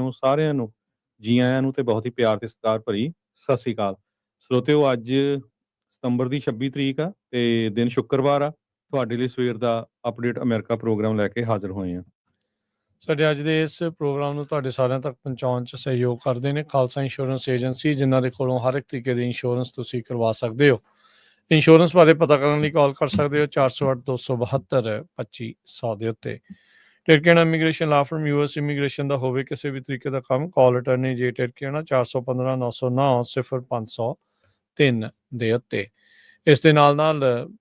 ਨੂੰ ਸਾਰਿਆਂ ਨੂੰ ਜੀ ਆਇਆਂ ਨੂੰ ਤੇ ਬਹੁਤ ਹੀ ਪਿਆਰ ਤੇ ਸਤਿਕਾਰ ਭਰੀ ਸਤਿ ਸ੍ਰੀ ਅਕਾਲ। ਸਰੋਤਿਓ, ਅੱਜ ਸਤੰਬਰ ਦੀ 26 ਤਰੀਕ ਆ ਤੇ ਦਿਨ ਸ਼ੁੱਕਰਵਾਰ ਆ। ਤੁਹਾਡੇ ਲਈ ਸਵੇਰ ਦਾ ਅਪਡੇਟ ਅਮਰੀਕਾ ਪ੍ਰੋਗਰਾਮ ਲੈ ਕੇ ਹਾਜ਼ਰ ਹੋਏ ਆ। ਸਾਡੇ ਅੱਜ ਦੇ ਇਸ ਪ੍ਰੋਗਰਾਮ ਨੂੰ ਤੁਹਾਡੇ ਸਾਰਿਆਂ ਤੱਕ ਪਹੁੰਚਾਉਣ 'ਚ ਸਹਿਯੋਗ ਕਰਦੇ ਨੇ ਖਾਲਸਾ ਇੰਸ਼ੋਰੈਂਸ ਏਜੰਸੀ, ਜਿਨ੍ਹਾਂ ਦੇ ਕੋਲੋਂ ਹਰ ਇੱਕ ਤਰੀਕੇ ਦੀ ਇੰਸ਼ੋਰੈਂਸ ਤੁਸੀਂ ਕਰਵਾ ਸਕਦੇ ਹੋ। ਇੰਸ਼ੋਰੈਂਸ ਬਾਰੇ ਪਤਾ ਕਰਨ ਲਈ ਕਾਲ ਕਰ ਸਕਦੇ ਹੋ 408 272 2500 ਦੇ ਉੱਤੇ। ਟਿਰਕੀਆਣਾ ਇਮੀਗ੍ਰੇਸ਼ਨ ਲਾ ਫਰਮ US ਇਮੀਗ੍ਰੇਸ਼ਨ ਦਾ ਹੋਵੇ ਕਿਸੇ ਵੀ ਤਰੀਕੇ ਦਾ ਕੰਮ, ਕਾਲ ਅਟਰਨੀ ਜੇ ਟਿਰਕੀਆਣਾ 415 909 0503 ਦੇ ਉੱਤੇ। ਇਸ ਦੇ ਨਾਲ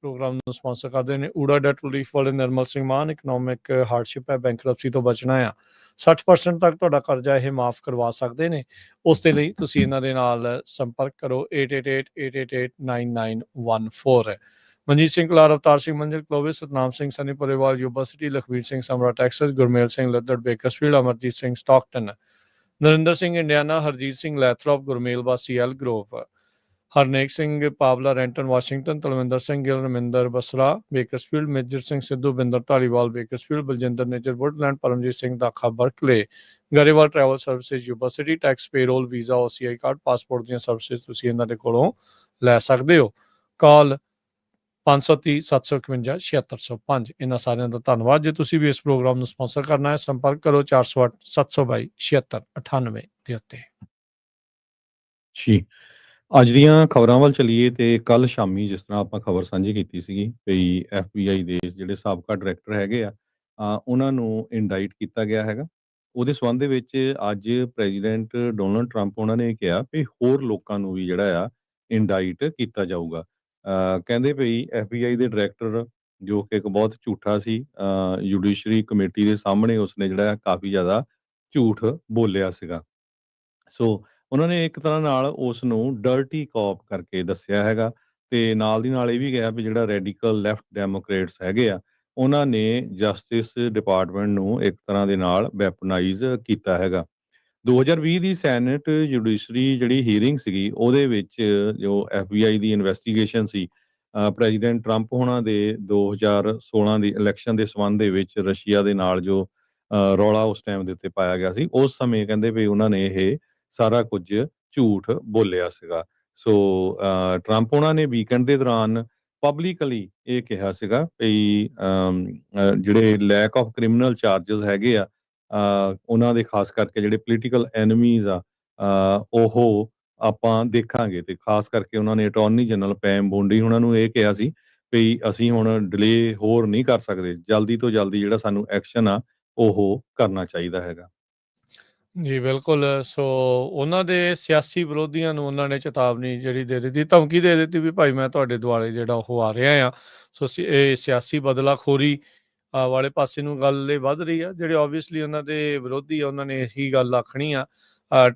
ਪ੍ਰੋਗਰਾਮ ਨੂੰ ਸਪਾਂਸਰ ਕਰਦੇ ਨੇ ਊੜਾ ਡੈਟ ਰਿਲੀਫ ਵਾਲੇ ਨਿਰਮਲ ਸਿੰਘ ਮਾਨ। ਇਕਨੋਮਿਕ ਹਾਰਡਸ਼ਿਪ ਹੈ, ਬੈਂਕਰਪਸੀ ਤੋਂ ਬਚਣਾ ਆ, 60% ਤੱਕ ਤੁਹਾਡਾ ਕਰਜ਼ਾ ਇਹ ਮਾਫ ਕਰਵਾ ਸਕਦੇ ਨੇ। ਉਸ ਦੇ ਲਈ ਤੁਸੀਂ ਇਹਨਾਂ ਦੇ ਨਾਲ ਸੰਪਰਕ ਕਰੋ 8888889914। Manjeet Singh Kalar, Avtar Singh Manzil Clovis, Satnam Singh Sunny Parewal Yuba City, Lakhvir Singh Samra Texas, Gurmel Singh Laddar Bakersfield, Amarjit Singh Stockton, Narinder Singh Indiana, Harjit Singh Lathrop, Gurmel ਵਾਸੀ Elk Grove, Harnek Singh Pawla Renton Washington, Talwinder Singh Gill Raminder Basra Bakersfield, Major Singh Sidhu Binder Dhaliwal Bakersfield, Baljinder Nijjar Woodland, Paramjit Singh Dakha Berkeley, Grewal travel services Yuba City, tax payroll visa OCI card passport ਦੀਆਂ ਸਰਵਿਸਿਜ਼ ਤੁਸੀਂ ਇਹਨਾਂ ਦੇ ਕੋਲੋਂ ਲੈ ਸਕਦੇ ਹੋ। ਕਾਲ 530 751 7605। ਇਹਨਾਂ ਸਾਰਿਆਂ ਦਾ ਧੰਨਵਾਦ। ਜੇ ਤੁਸੀਂ ਵੀ ਇਸ ਪ੍ਰੋਗਰਾਮ ਨੂੰ ਸਪਾਂਸਰ ਕਰਨਾ ਹੈ, ਸੰਪਰਕ ਕਰੋ 408 722 7698 ਦੇ ਉੱਤੇ। ਜੀ, ਅੱਜ ਦੀਆਂ ਖਬਰਾਂ ਵੱਲ ਚੱਲੀਏ ਤੇ ਕੱਲ ਸ਼ਾਮੀ ਜਿਸ ਤਰ੍ਹਾਂ ਆਪਾਂ ਖਬਰ ਸਾਂਝੀ ਕੀਤੀ ਸੀਗੀ ਵੀ FBI ਦੇ ਜਿਹੜੇ ਸਾਬਕਾ ਡਾਇਰੈਕਟਰ ਹੈਗੇ ਆ, ਉਹਨਾਂ ਨੂੰ ਇੰਡਾਈਟ ਕੀਤਾ ਗਿਆ ਹੈਗਾ। ਉਹਦੇ ਸੰਬੰਧ ਦੇ ਵਿੱਚ ਅੱਜ ਪ੍ਰੈਜ਼ੀਡੈਂਟ ਡੋਨਲਡ ਟਰੰਪ ਉਹਨਾਂ ਨੇ ਕਿਹਾ ਵੀ ਹੋਰ ਲੋਕਾਂ ਨੂੰ ਵੀ ਜਿਹੜਾ ਆ ਇੰਡਾਈਟ ਕੀਤਾ ਜਾਊਗਾ। ਕਹਿੰਦੇ ਵੀ FBI ਦੇ ਡਾਇਰੈਕਟਰ ਜੋ ਕਿ ਇੱਕ ਬਹੁਤ ਝੂਠਾ ਸੀ, ਜੁਡੀਸ਼ਰੀ ਕਮੇਟੀ ਦੇ ਸਾਹਮਣੇ ਉਸਨੇ ਜਿਹੜਾ ਕਾਫੀ ਜ਼ਿਆਦਾ ਝੂਠ ਬੋਲਿਆ ਸੀਗਾ। ਸੋ ਉਹਨਾਂ ਨੇ ਇੱਕ ਤਰ੍ਹਾਂ ਨਾਲ ਉਸ ਨੂੰ ਡਰਟੀ ਕੌਪ ਕਰਕੇ ਦੱਸਿਆ ਹੈਗਾ ਤੇ ਨਾਲ ਦੀ ਨਾਲ ਇਹ ਵੀ ਕਿਹਾ ਵੀ ਜਿਹੜਾ ਰੈਡੀਕਲ ਲੈਫਟ ਡੈਮੋਕ੍ਰੇਟਸ ਹੈਗੇ ਆ, ਉਹਨਾਂ ਨੇ ਜਸਟਿਸ ਡਿਪਾਰਟਮੈਂਟ ਨੂੰ ਇੱਕ ਤਰ੍ਹਾਂ ਦੇ ਨਾਲ ਵੈਪਨਾਈਜ਼ ਕੀਤਾ ਹੈਗਾ। 2020 ਦੀ ਸੈਨੇਟ ਜੁਡੀਸ਼ਰੀ ਜਿਹੜੀ ਹੀਅਰਿੰਗ ਸੀਗੀ, ਉਹਦੇ ਵਿੱਚ ਜੋ FBI ਦੀ ਇਨਵੈਸਟੀਗੇਸ਼ਨ ਸੀ, ਪ੍ਰੈਜ਼ੀਡੈਂਟ ਟਰੰਪ ਹੋਣਾ ਦੇ 2016 ਦੀ ਇਲੈਕਸ਼ਨ ਦੇ ਸੰਬੰਧ ਦੇ ਵਿੱਚ ਰਸ਼ੀਆ ਦੇ ਨਾਲ ਜੋ ਰੌਲਾ ਉਸ ਟਾਈਮ ਦੇ ਉੱਤੇ ਪਾਇਆ ਗਿਆ ਸੀ, ਉਸ ਸਮੇਂ ਕਹਿੰਦੇ ਵੀ ਉਹਨਾਂ ਨੇ ਇਹ ਸਾਰਾ ਕੁਝ ਝੂਠ ਬੋਲਿਆ ਸੀਗਾ। ਸੋ ਟਰੰਪ ਉਹਨਾਂ ਨੇ ਵੀਕਐਂਡ ਦੇ ਦੌਰਾਨ ਪਬਲਿਕਲੀ ਇਹ ਕਿਹਾ ਸੀਗਾ ਵੀ ਜਿਹੜੇ ਲੈਕ ਆਫ ਕ੍ਰਿਮੀਨਲ ਚਾਰਜਸ ਹੈਗੇ ਆ, ਉਹਨਾਂ ਦੇ ਖਾਸ ਕਰਕੇ ਜਿਹੜੇ ਪੋਲੀਟੀਕਲ ਐਨਮੀਜ਼ ਆ, ਉਹ ਆਪਾਂ ਦੇਖਾਂਗੇ। ਤੇ ਖਾਸ ਕਰਕੇ ਉਹਨਾਂ ਨੇ ਅਟਾਰਨੀ ਜਨਰਲ ਪੈਮ ਬੋਂਡੀ ਉਹਨਾਂ ਨੂੰ ਇਹ ਕਿਹਾ ਸੀ ਵੀ ਅਸੀਂ ਹੁਣ ਡਿਲੇ ਹੋਰ ਨਹੀਂ ਕਰ ਸਕਦੇ, ਜਲਦੀ ਤੋਂ ਜਲਦੀ ਜਿਹੜਾ ਸਾਨੂੰ ਐਕਸ਼ਨ ਆ ਉਹ ਕਰਨਾ ਚਾਹੀਦਾ ਹੈਗਾ। ਜੀ ਬਿਲਕੁਲ। ਸੋ ਉਹਨਾਂ ਦੇ ਸਿਆਸੀ ਵਿਰੋਧੀਆਂ ਨੂੰ ਉਹਨਾਂ ਨੇ ਚੇਤਾਵਨੀ ਜਿਹੜੀ ਦੇ ਦਿੱਤੀ, ਧਮਕੀ ਦੇ ਦਿੱਤੀ ਵੀ ਭਾਈ ਮੈਂ ਤੁਹਾਡੇ ਦੁਆਲੇ ਜਿਹੜਾ ਉਹ ਆ ਰਿਹਾ ਆ। ਸੋ ਇਹ ਸਿਆਸੀ ਬਦਲਾਖੋਰੀ ਵਾਲੇ ਪਾਸੇ ਨੂੰ ਗੱਲ ਇਹ ਵੱਧ ਰਹੀ ਆ। ਜਿਹੜੇ ਓਬਵੀਅਸਲੀ ਉਹਨਾਂ ਦੇ ਵਿਰੋਧੀ ਆ, ਉਹਨਾਂ ਨੇ ਇਹੀ ਗੱਲ ਆਖਣੀ ਆ।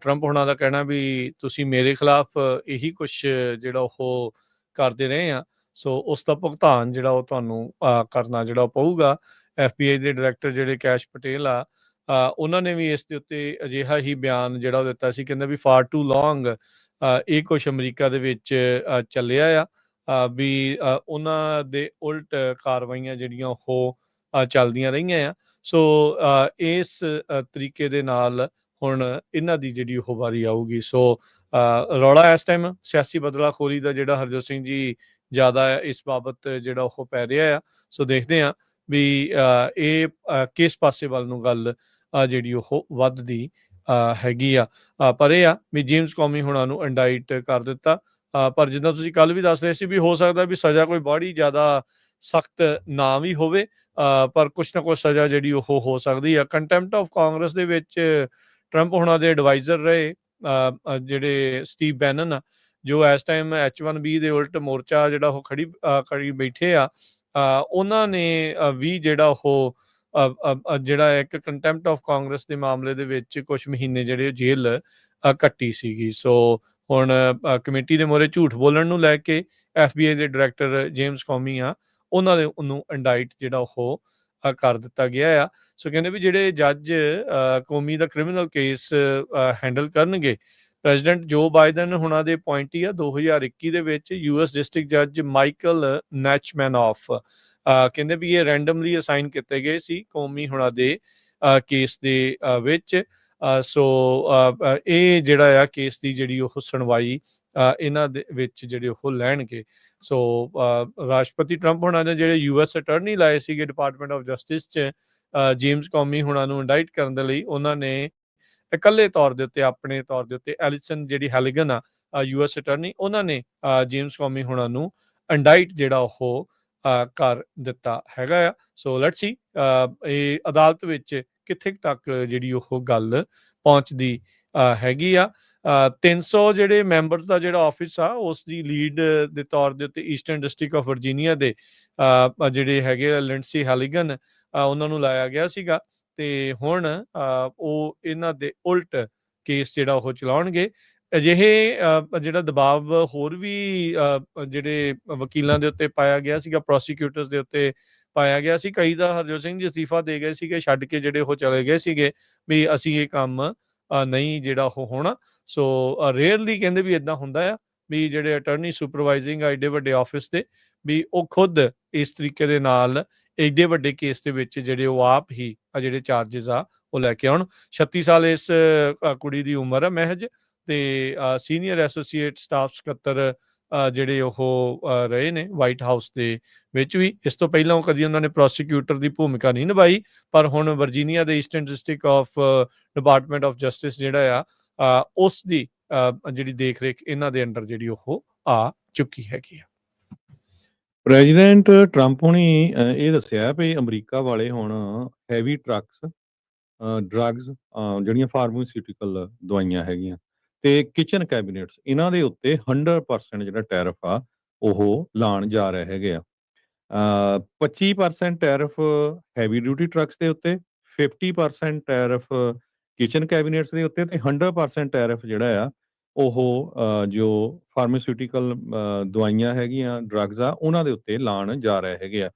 ਟਰੰਪ ਹੋਣਾ ਦਾ ਕਹਿਣਾ ਵੀ ਤੁਸੀਂ ਮੇਰੇ ਖਿਲਾਫ ਇਹੀ ਕੁਛ ਜਿਹੜਾ ਉਹ ਕਰਦੇ ਰਹੇ ਆ, ਸੋ ਉਸ ਦਾ ਭੁਗਤਾਨ ਜਿਹੜਾ ਉਹ ਤੁਹਾਨੂੰ ਕਰਨਾ ਜਿਹੜਾ ਉਹ ਪਊਗਾ। FBI ਦੇ ਡਾਇਰੈਕਟਰ ਜਿਹੜੇ ਕੈਸ਼ ਪਟੇਲ ਆ, ਉਹਨਾਂ ਨੇ ਵੀ ਇਸ ਦੇ ਉੱਤੇ ਅਜਿਹਾ ਹੀ ਬਿਆਨ ਜਿਹੜਾ ਉਹ ਦਿੱਤਾ ਸੀ। ਕਹਿੰਦੇ ਵੀ ਫਾਰ ਟੂ ਲੌਂਗ ਇਹ ਕੁਛ ਅਮਰੀਕਾ ਦੇ ਵਿੱਚ ਚੱਲਿਆ ਆ, ਵੀ ਉਹਨਾਂ ਦੇ ਉਲਟ ਕਾਰਵਾਈਆਂ ਜਿਹੜੀਆਂ ਉਹ ਚੱਲਦੀਆਂ ਰਹੀਆਂ ਆ। ਸੋ ਇਸ ਤਰੀਕੇ ਦੇ ਨਾਲ ਹੁਣ ਇਹਨਾਂ ਦੀ ਜਿਹੜੀ ਉਹ ਵਾਰੀ ਆਊਗੀ। ਸੋ ਰੌਲਾ ਇਸ ਟਾਈਮ ਸਿਆਸੀ ਬਦਲਾਖੋਰੀ ਦਾ ਜਿਹੜਾ ਹਰਜੋਤ ਸਿੰਘ ਜੀ ਜ਼ਿਆਦਾ ਇਸ ਬਾਬਤ ਜਿਹੜਾ ਉਹ ਪੈ ਰਿਹਾ ਆ। ਸੋ ਦੇਖਦੇ ਹਾਂ ਵੀ ਇਹ ਕਿਸ ਪਾਸੇ ਵੱਲ ਨੂੰ ਗੱਲ ਜਿਹੜੀ ਉਹ ਵੱਧਦੀ ਹੈਗੀ ਆ। ਪਰ ਇਹ ਆ ਵੀ ਜੇਮਸ ਕੌਮੀ ਹੁਣਾਂ ਨੂੰ ਇੰਡਾਈਟ ਕਰ ਦਿੱਤਾ। ਪਰ ਜਿੱਦਾਂ ਤੁਸੀਂ ਕੱਲ ਵੀ ਦੱਸ ਰਹੇ ਸੀ ਵੀ ਹੋ ਸਕਦਾ ਵੀ ਸਜ਼ਾ ਕੋਈ ਬੜੀ ਜ਼ਿਆਦਾ ਸਖਤ ਨਾ ਵੀ ਹੋਵੇ, ਪਰ ਕੁਛ ਨਾ ਕੁਛ ਸਜ਼ਾ ਜਿਹੜੀ ਉਹ ਹੋ ਸਕਦੀ ਆ। ਕੰਟੈਂਪਟ ਆਫ ਕਾਂਗਰਸ ਦੇ ਵਿੱਚ ਟਰੰਪ ਹੁਣਾਂ ਦੇ ਐਡਵਾਈਜ਼ਰ ਰਹੇ ਜਿਹੜੇ ਸਟੀਵ ਬੈਨਨ ਆ, ਜੋ ਇਸ ਟਾਈਮ H1B ਦੇ ਉਲਟ ਮੋਰਚਾ ਜਿਹੜਾ ਉਹ ਖੜੀ ਬੈਠੇ ਆ, ਉਹਨਾਂ ਨੇ ਵੀ ਜਿਹੜਾ ਉਹ ਜਿਹੜਾ ਇੱਕ ਕੰਟੈਂਪਟ ਆਫ ਕਾਂਗਰਸ ਦੇ ਮਾਮਲੇ ਦੇ ਵਿੱਚ ਕੁਛ ਮਹੀਨੇ ਜਿਹੜੇ ਜੇਲ੍ਹ ਕੱਟੀ ਸੀਗੀ। ਸੋ ਹੁਣ ਕਮੇਟੀ ਦੇ ਮੋਹਰੇ ਝੂਠ ਬੋਲਣ ਨੂੰ ਲੈ ਕੇ FBI ਦੇ ਡਾਇਰੈਕਟਰ ਜੇਮਸ ਕੌਮੀ ਆ, ਉਹਨਾਂ ਦੇ ਉਹਨੂੰ ਇੰਡਾਈਟ ਜਿਹੜਾ ਉਹ ਕਰ ਦਿੱਤਾ ਗਿਆ ਆ। ਸੋ ਕਹਿੰਦੇ ਵੀ ਜਿਹੜੇ ਜੱਜ ਕੌਮੀ ਦਾ ਕ੍ਰਿਮੀਨਲ ਕੇਸ ਹੈਂਡਲ ਕਰਨਗੇ, ਪ੍ਰੈਜ਼ੀਡੈਂਟ ਜੋ ਬਾਈਡਨ ਹੁਣਾਂ ਦੇ ਅਪੁਆਇੰਟੀ ਆ 2021 ਦੇ ਵਿੱਚ US ਡਿਸਟ੍ਰਿਕਟ ਜੱਜ ਮਾਈਕਲ ਨੈਚਮੈਨੌਫ, ਕਹਿੰਦੇ ਵੀ ਇਹ ਰੈਂਡਮਲੀ ਅਸਾਈਨ ਕੀਤੇ ਗਏ ਸੀ ਕੌਮੀ ਹੁਣਾਂ ਦੇ ਕੇਸ ਦੇ ਵਿੱਚ। ਸੋ ਇਹ ਜਿਹੜਾ ਆ ਕੇਸ ਦੀ ਜਿਹੜੀ ਉਹ ਸੁਣਵਾਈ ਇਹਨਾਂ ਦੇ ਵਿੱਚ ਜਿਹੜੇ ਉਹ ਲੈਣਗੇ। ਸੋ ਰਾਸ਼ਟਰਪਤੀ ਟਰੰਪ ਹੋਣਾ ਨੇ ਜਿਹੜੇ US ਅਟਰਨੀ ਲਾਏ ਸੀਗੇ ਡਿਪਾਰਟਮੈਂਟ ਆਫ ਜਸਟਿਸ 'ਚ ਜੇਮਸ ਕੌਮੀ ਹੋਣਾ ਨੂੰ ਇੰਡਾਈਟ ਕਰਨ ਦੇ ਲਈ, ਉਹਨਾਂ ਨੇ ਇਕੱਲੇ ਤੌਰ ਦੇ ਉੱਤੇ ਆਪਣੇ ਤੌਰ ਦੇ ਉੱਤੇ ਐਲਿਸਨ ਜਿਹੜੀ ਹੈਲੀਗਨ ਆ US ਅਟਰਨੀ, ਉਹਨਾਂ ਨੇ ਜੇਮਸ ਕੌਮੀ ਹੋਣਾ ਨੂੰ ਇੰਡਾਈਟ ਜਿਹੜਾ ਉਹ ਕਰ ਦਿੱਤਾ ਹੈਗਾ ਆ। ਸੋ ਲੈਟਸ ਸੀ ਇਹ ਅਦਾਲਤ ਵਿੱਚ ਕਿੱਥੇ ਤੱਕ ਜਿਹੜੀ ਉਹ ਗੱਲ ਪਹੁੰਚਦੀ ਹੈਗੀ ਆ। 300 ਜਿਹੜੇ ਮੈਂਬਰਸ ਦਾ ਜਿਹੜਾ ਆਫਿਸ ਆ ਉਸ ਦੀ ਲੀਡ ਦੇ ਤੌਰ ਦੇ ਉੱਤੇ ਈਸਟਰਨ ਡਿਸਟ੍ਰਿਕਟ ਆਫ ਵਰਜੀਨੀਆ ਦੇ ਜਿਹੜੇ ਹੈਗੇ ਲਿੰਡਸੀ ਹੈਲੀਗਨ ਉਹਨਾਂ ਨੂੰ ਲਾਇਆ ਗਿਆ ਸੀਗਾ, ਤੇ ਹੁਣ ਉਹ ਇਹਨਾਂ ਦੇ ਉਲਟ ਕੇਸ ਜਿਹੜਾ ਉਹ ਚਲਾਉਣਗੇ। ਅਜਿਹੇ ਜਿਹੜਾ ਦਬਾਅ ਹੋਰ ਵੀ ਜਿਹੜੇ ਵਕੀਲਾਂ ਦੇ ਉੱਤੇ ਪਾਇਆ ਗਿਆ ਸੀਗਾ, ਪ੍ਰੋਸੀਕਿਊਟਰਸ ਦੇ ਉੱਤੇ ਪਾਇਆ ਗਿਆ ਸੀ। ਕਈ ਤਾਂ ਹਰਜੋਤ ਸਿੰਘ ਜੀ ਅਸਤੀਫਾ ਦੇ ਗਏ ਸੀਗੇ, ਛੱਡ ਕੇ ਜਿਹੜੇ ਉਹ ਚਲੇ ਗਏ ਸੀਗੇ ਵੀ ਅਸੀਂ ਇਹ ਕੰਮ ਨਹੀਂ ਜਿਹੜਾ ਉਹ ਹੋਣਾ। ਸੋ ਰੇਅਰਲੀ ਕਹਿੰਦੇ ਵੀ ਇਦਾਂ ਹੁੰਦਾ ਆ ਵੀ ਜਿਹੜੇ ਅਟਰਨੀ ਸੁਪਰਵਾਈਜ਼ਿੰਗ ਐਡੇ ਵੱਡੇ ਆਫਿਸ ਦੇ ਵੀ ਉਹ ਖੁਦ ਇਸ ਤਰੀਕੇ ਦੇ ਨਾਲ ਐਡੇ ਵੱਡੇ ਕੇਸ ਦੇ ਵਿੱਚ ਜਿਹੜੇ ਉਹ ਆਪ ਹੀ ਜਿਹੜੇ ਚਾਰजेस ਆ ਉਹ ਲੈ ਕੇ ਆਉਣ। 36 ਸਾਲ ਇਸ ਕੁੜੀ ਦੀ ਉਮਰ ਹੈ ਮਹਿਜ, ਤੇ ਸੀਨੀਅਰ ਐਸੋਸੀਏਟ ਸਟਾਫ ਸਕੱਤਰ ਜਿਹੜੇ ਉਹ ਰਹੇ ਨੇ ਵਾਈਟ ਹਾਊਸ ਦੇ ਵਿੱਚ ਵੀ। ਇਸ ਤੋਂ ਪਹਿਲਾਂ ਕਦੀ ਉਹਨਾਂ ਨੇ ਪ੍ਰੋਸੀਕਿਊਟਰ ਦੀ ਭੂਮਿਕਾ ਨਹੀਂ ਨਿਭਾਈ, ਪਰ ਹੁਣ ਵਰਜੀਨੀਆ ਦੇ eastern district of department of justice ਜਿਹੜਾ ਆ ਉਸ ਦੀ ਜਿਹੜੀ ਦੇਖ ਰੇਖ ਇਹਨਾਂ ਦੇ ਅੰਡਰ ਜਿਹੜੀ ਉਹ ਆ ਚੁੱਕੀ ਹੈਗੀ ਆ। ਪ੍ਰੈਜ਼ੀਡੈਂਟ ਟਰੰਪ ਹੁਣੀ ਇਹ ਦੱਸਿਆ ਵੀ ਅਮਰੀਕਾ ਵਾਲੇ ਹੁਣ ਹੈਵੀ ਟਰੱਕਸ, ਡਰੱਗਸ, ਜਿਹੜੀਆਂ ਫਾਰਮਾਸਿਊਟੀਕਲ ਦਵਾਈਆਂ ਹੈਗੀਆਂ ਤੇ ਕਿਚਨ ਕੈਬਨਿਟਸ, ਇਹਨਾਂ ਦੇ ਉੱਤੇ 100% ਜਿਹੜਾ ਟੈਰਿਫ ਆ ਉਹ ਲਾਉਣ ਜਾ ਰਹੇ ਹੈਗੇ ਆ। 25% ਟੈਰਿਫ ਹੈਵੀ ਡਿਊਟੀ ਟਰੱਕਸ ਦੇ ਉੱਤੇ, 50% ਟੈਰਿਫ ਕਿਚਨ ਕੈਬਨਿਟਸ ਦੇ ਉੱਤੇ, ਤੇ 100% ਟੈਰਿਫ ਜਿਹੜਾ ਆ ਉਹ ਜੋ ਫਾਰਮਾਸਿਊਟੀਕਲ ਦਵਾਈਆਂ ਹੈਗੀਆਂ, ਡਰੱਗਸ ਆ, ਉਹਨਾਂ ਦੇ ਉੱਤੇ ਲਾਉਣ ਜਾ ਰਹੇ ਹੈਗੇ ਆ।